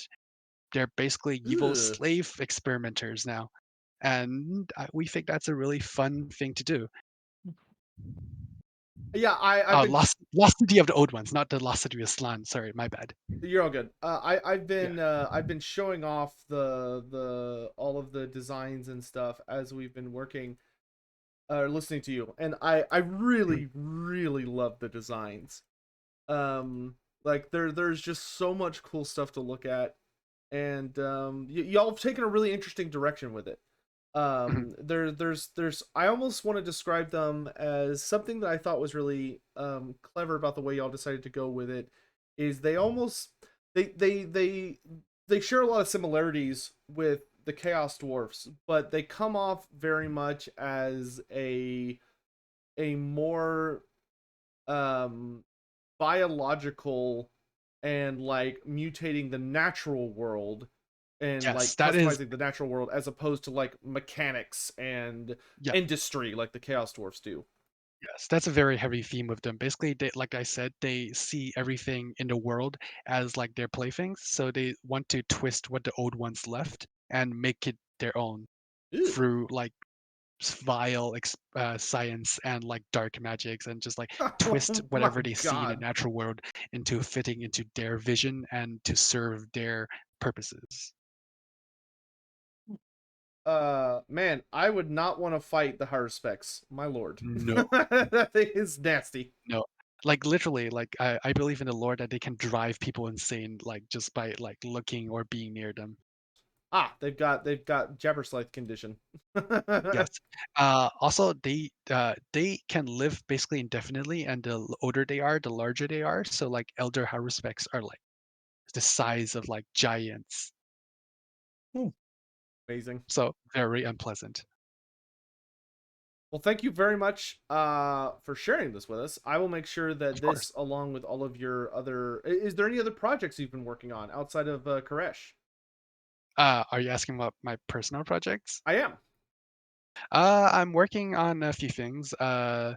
they're basically evil Ugh. slave experimenters now. And we think that's a really fun thing to do. Yeah, I've Oh, been. Lost City of the Old Ones, not the Lost City of Slan. Sorry, my bad. You're all good. I've Yeah. been showing off the all of the designs and stuff as we've been working, listening to you, and I really really love the designs. Like there's just so much cool stuff to look at, and y'all have taken a really interesting direction with it. Mhm. There's I almost want to describe them as something that I thought was really clever about the way y'all decided to go with it is they almost they share a lot of similarities with the Chaos Dwarfs, but they come off very much as a more um biological and like mutating the natural world and Yes, like that is. customizing the natural world as opposed to like mechanics and Yeah. industry like the Chaos Dwarfs do. Yes, that's a very heavy theme with them. Basically, they, like I said, they see everything in the world as like their playthings, so they want to twist what the old ones left and make it their own Ew. through like vile science and like dark magics and just like twist Oh my whatever they see in the god. natural world into fitting into their vision and to serve their purposes. Man, I would not want to fight the higher specs, my lord. No, That thing is nasty. no. Like literally, like I believe in the lore that they can drive people insane, like just by like looking or being near them. Ah, they've got Jabberslith condition. Yes. Also, they can live basically indefinitely, and older they are, the larger they are. So like elder haruspecs are like the size of like giants. Hmm. Amazing. So very unpleasant. Well, thank you very much for sharing this with us. I will make sure that Of course. this, along with all of your other, is there any other projects you've been working on outside of Khuresh? Are you asking about my personal projects? I am. I'm working on a few things. I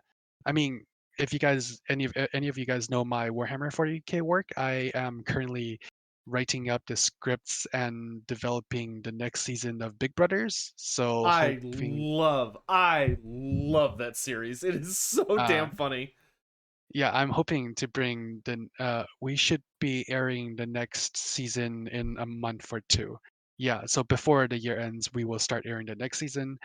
mean, if you guys, any of you guys know my Warhammer 40K work, I am currently writing up the scripts and developing the next season of Big Brothers. So hoping, I love that series. It is so uh, damn funny. yeah, I'm hoping to bring the. We should be airing the next season in a month or two. Yeah, so before the year ends, we will start airing the next season.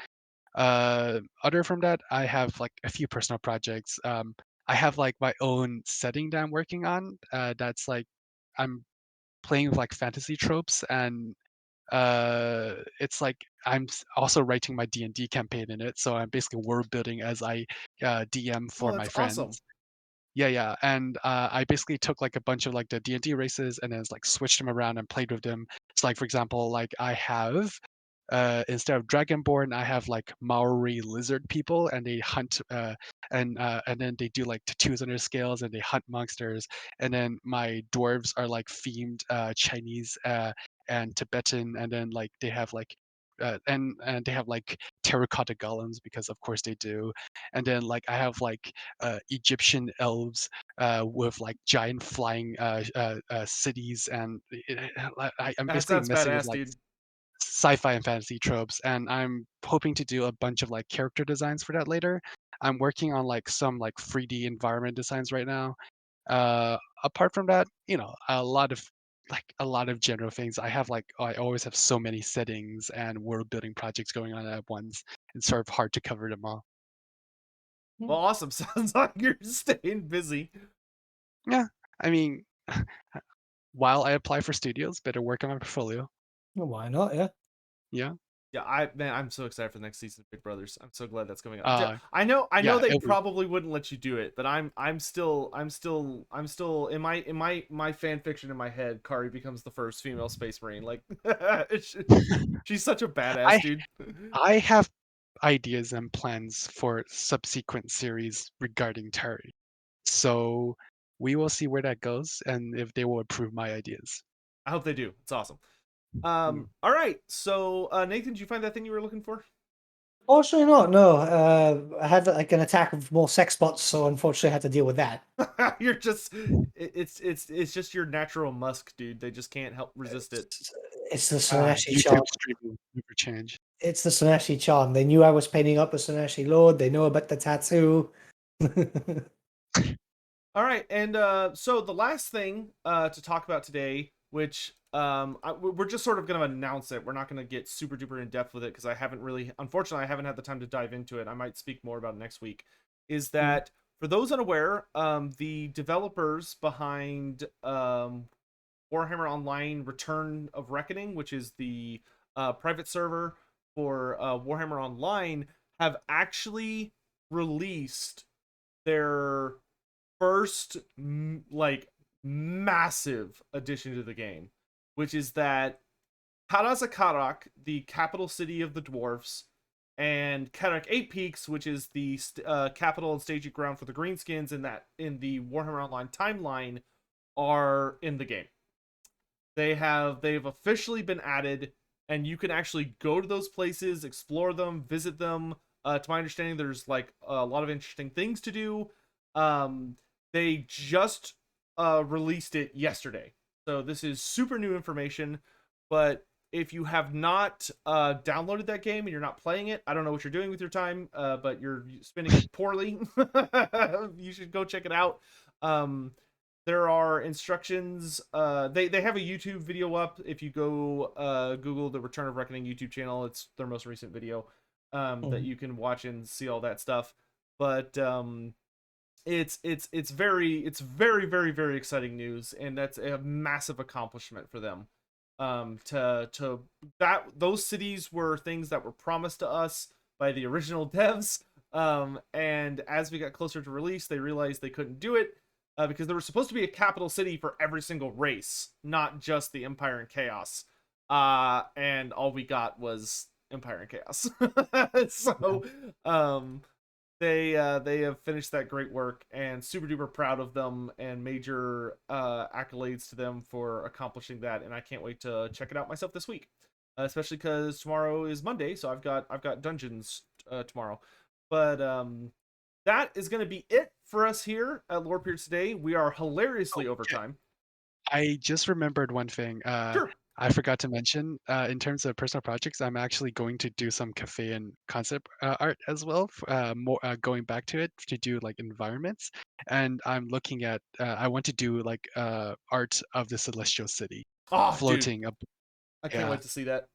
Other from that, I have like a few personal projects. I have like my own setting that I'm working on. That's like I'm playing with like fantasy tropes, and it's like also writing my D&D campaign in it. So I'm basically world building as I DM Oh, for my that's awesome. friends. Yeah, yeah, and I basically took like a bunch of like the D&D races and then like switched them around and played with them. So like for example, like I have instead of dragonborn, I have like Maori lizard people, and they hunt and then they do like tattoos on their scales and they hunt monsters. And then my dwarves are like themed Chinese and Tibetan, and then like they have like and they have like terracotta golems because of course they do. And then like I have like Egyptian elves with like giant flying cities, and I'm That basically sounds messing with badass, like dude. sci-fi and fantasy tropes, and I'm hoping to do a bunch of like character designs for that later. I'm working on like some like 3D environment designs right now. Apart from that, a lot of general things. I always have so many settings and world building projects going on at once. It's sort of hard to cover them all. Well, awesome. Sounds like you're staying busy. Yeah, I mean, while I apply for studios, better work on my portfolio. Well, why not? Yeah. Yeah. Yeah, I'm so excited for the next season of Big Brothers. I'm so glad that's coming up. Uh, I know yeah, they it'll be. probably wouldn't let you do it, but I'm still in my fan fiction in my head. Kari becomes the first female space marine. Like, she's such a badass, I dude. I have ideas and plans for subsequent series regarding Terry. So we will see where that goes and if they will approve my ideas. I hope they do. It's awesome. Mm. All right. So, Nathan, did you find that thing you were looking for? Fortunately not. No. I had like an attack of more sex bots, so unfortunately I had to deal with that. You're just it's just your natural musk, dude. They just can't help resist it. It's the Slaneshi charm. YouTube streaming never change. It's the Slaneshi charm. They knew I was painting up a Slaneshi Lord. They know about the tattoo. All right, and so the last thing to talk about today, which we're just sort of going to announce it. We're not going to get super duper in depth with it because I haven't really, unfortunately, I haven't had the time to dive into it. I might speak more about it next week. Is Mm. that for those unaware, the developers behind Warhammer Online Return of Reckoning, which is the private server for Warhammer Online, have actually released their first like massive addition to the game, which is that Karazakarak, the capital city of the dwarfs, and Karak Eight Peaks, which is the capital and staging ground for the Greenskins in that in the Warhammer Online timeline, are in the game. They've officially been added, and you can actually go to those places, explore them, visit them. To my understanding, there's like a lot of interesting things to do. Um, they just released it yesterday, so this is super new information. But if you have not downloaded that game and you're not playing it, I don't know what you're doing with your time, but you're spending it poorly. You should go check it out. Um, there are instructions. They have a YouTube video up. If you go Google the Return of Reckoning YouTube channel, it's their most recent video that Mhm. you can watch and see all that stuff. But it's very exciting news, and that's a massive accomplishment for them. To that those cities were things that were promised to us by the original devs. And as we got closer to release, they realized they couldn't do it because there was supposed to be a capital city for every single race, not just the Empire and Chaos. And all we got was Empire and Chaos. Yeah. So, they have finished that great work, and super duper proud of them, and major accolades to them for accomplishing that. And I can't wait to check it out myself this week, especially because tomorrow is Monday, so I've got dungeons tomorrow. But that is going to be it for us here at Lorebeards today. We are hilariously Oh, over yeah. time. I just remembered one thing. Sure. I forgot to mention, in terms of personal projects, I'm actually going to do some cafe and concept art as well. More going back to it to do like environments, and I'm looking at. I want to do like art of the celestial city, Oh, dude, floating up. I can't Yeah. wait to see that.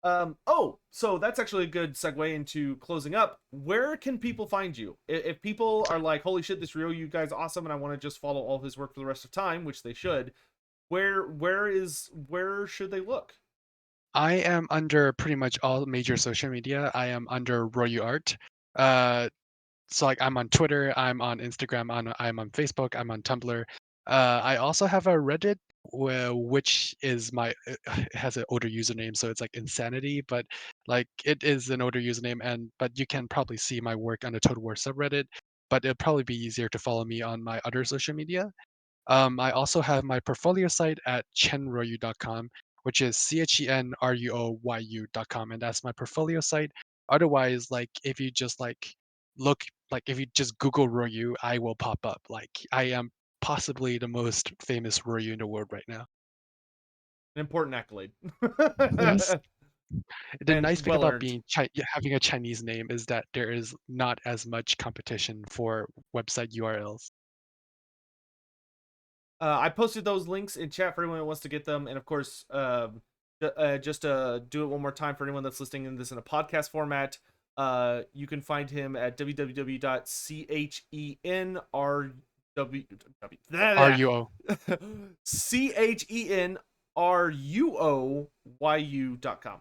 Oh, so that's actually a good segue into closing up. Where can people find you? If people are like, "Holy shit, this Rio, you guys awesome," and I want to just follow all his work for the rest of time, which they should, where should they look? I am under pretty much all major social media. I am under Royu Art. Uh, so like I'm on Twitter, I'm on Instagram, I'm on Facebook, I'm on Tumblr. I also have a Reddit which is my it has an older username, so it's like Insanity, but like it is an older username, and but you can probably see my work on the Total War subreddit. But it'll probably be easier to follow me on my other social media. I also have my portfolio site at chenroyu.com, which is chenruoyu.com, and that's my portfolio site. Otherwise, like if you just like look, like if you just Google Royu, I will pop up. Like I am possibly the most famous Royu in the world right now. An important accolade. Yes. The And nice thing well about earned. having a Chinese name is that there is not as much competition for website URLs. I posted those links in chat for anyone who wants to get them, and of course, just to do it one more time for anyone that's listening in this in a podcast format, you can find him at RUO. chenruoyu.com.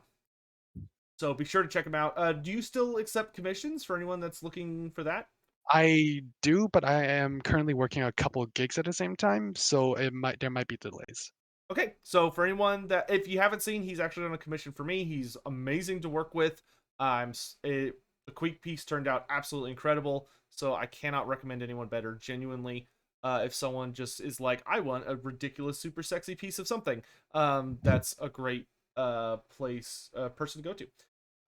So be sure to check him out. Do you still accept commissions for anyone that's looking for that? I do, but I am currently working a couple of gigs at the same time, so there might be delays. Okay, so for anyone that if you haven't seen, he's actually on a commission for me. He's amazing to work with. I'm the Quake piece turned out absolutely incredible, so I cannot recommend anyone better. Genuinely, if someone just is like, I want a ridiculous, super sexy piece of something, that's a great person to go to.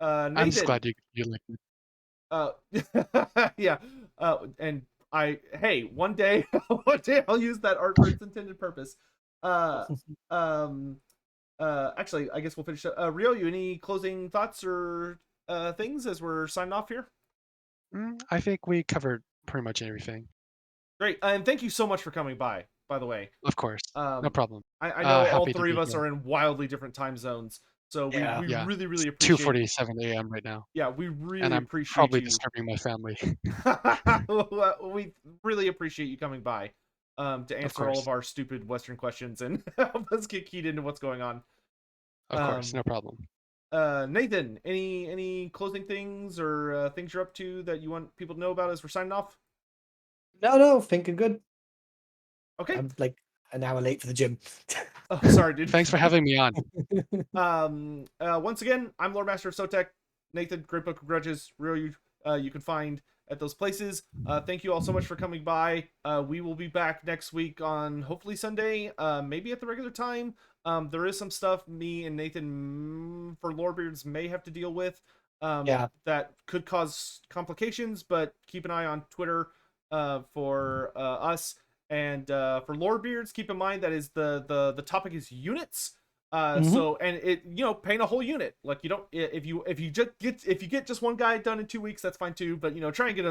I'm just Nathan, glad you like it. uh, yeah, and one day, one day I'll use that art for its intended purpose. Uh, um, actually, I guess we'll finish up. Rio, you any closing thoughts or things as we're signing off here? I think we covered pretty much everything. Great, and thank you so much for coming by. By the way, Of course, no um, problem. I know all Happy to three of be us here. are in wildly different time zones, so Yeah. we Yeah, really it's really appreciate. 2:47 a.m. right now, Yeah, we and really I'm appreciate probably you. disturbing my family. We really appreciate you coming by, to Of answer all of course, our stupid Western questions and help us get keyed into what's going on. of course, Um, no problem. Nathan, any closing things or things you're up to that you want people to know about as we're signing off? No, thinking good. Okay. I'm like an hour late for the gym. Oh, sorry, dude. Thanks for having me on. Once again, I'm Loremaster of Sotek. Nathan, Great Book of Grudges, Ryo, you can find at those places. Thank you all so much for coming by. We will be back next week on hopefully Sunday, maybe at the regular time. There is some stuff me and Nathan for Lorebeards may have to deal with, Yeah. that could cause complications, but keep an eye on Twitter for us. And for Lorebeards, keep in mind that is the topic is units. Hmm. So and it paint a whole unit. Like you don't if you get just one guy done in 2 weeks, that's fine too. But Yeah. try and get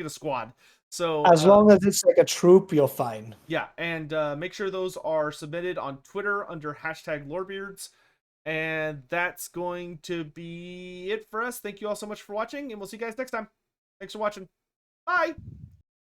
a squad. So As long as it's like a troop, you're fine. yeah, and make sure those are submitted on Twitter under #Lorebeards. And that's going to be it for us. Thank you all so much for watching, and we'll see you guys next time. Thanks for watching. Bye.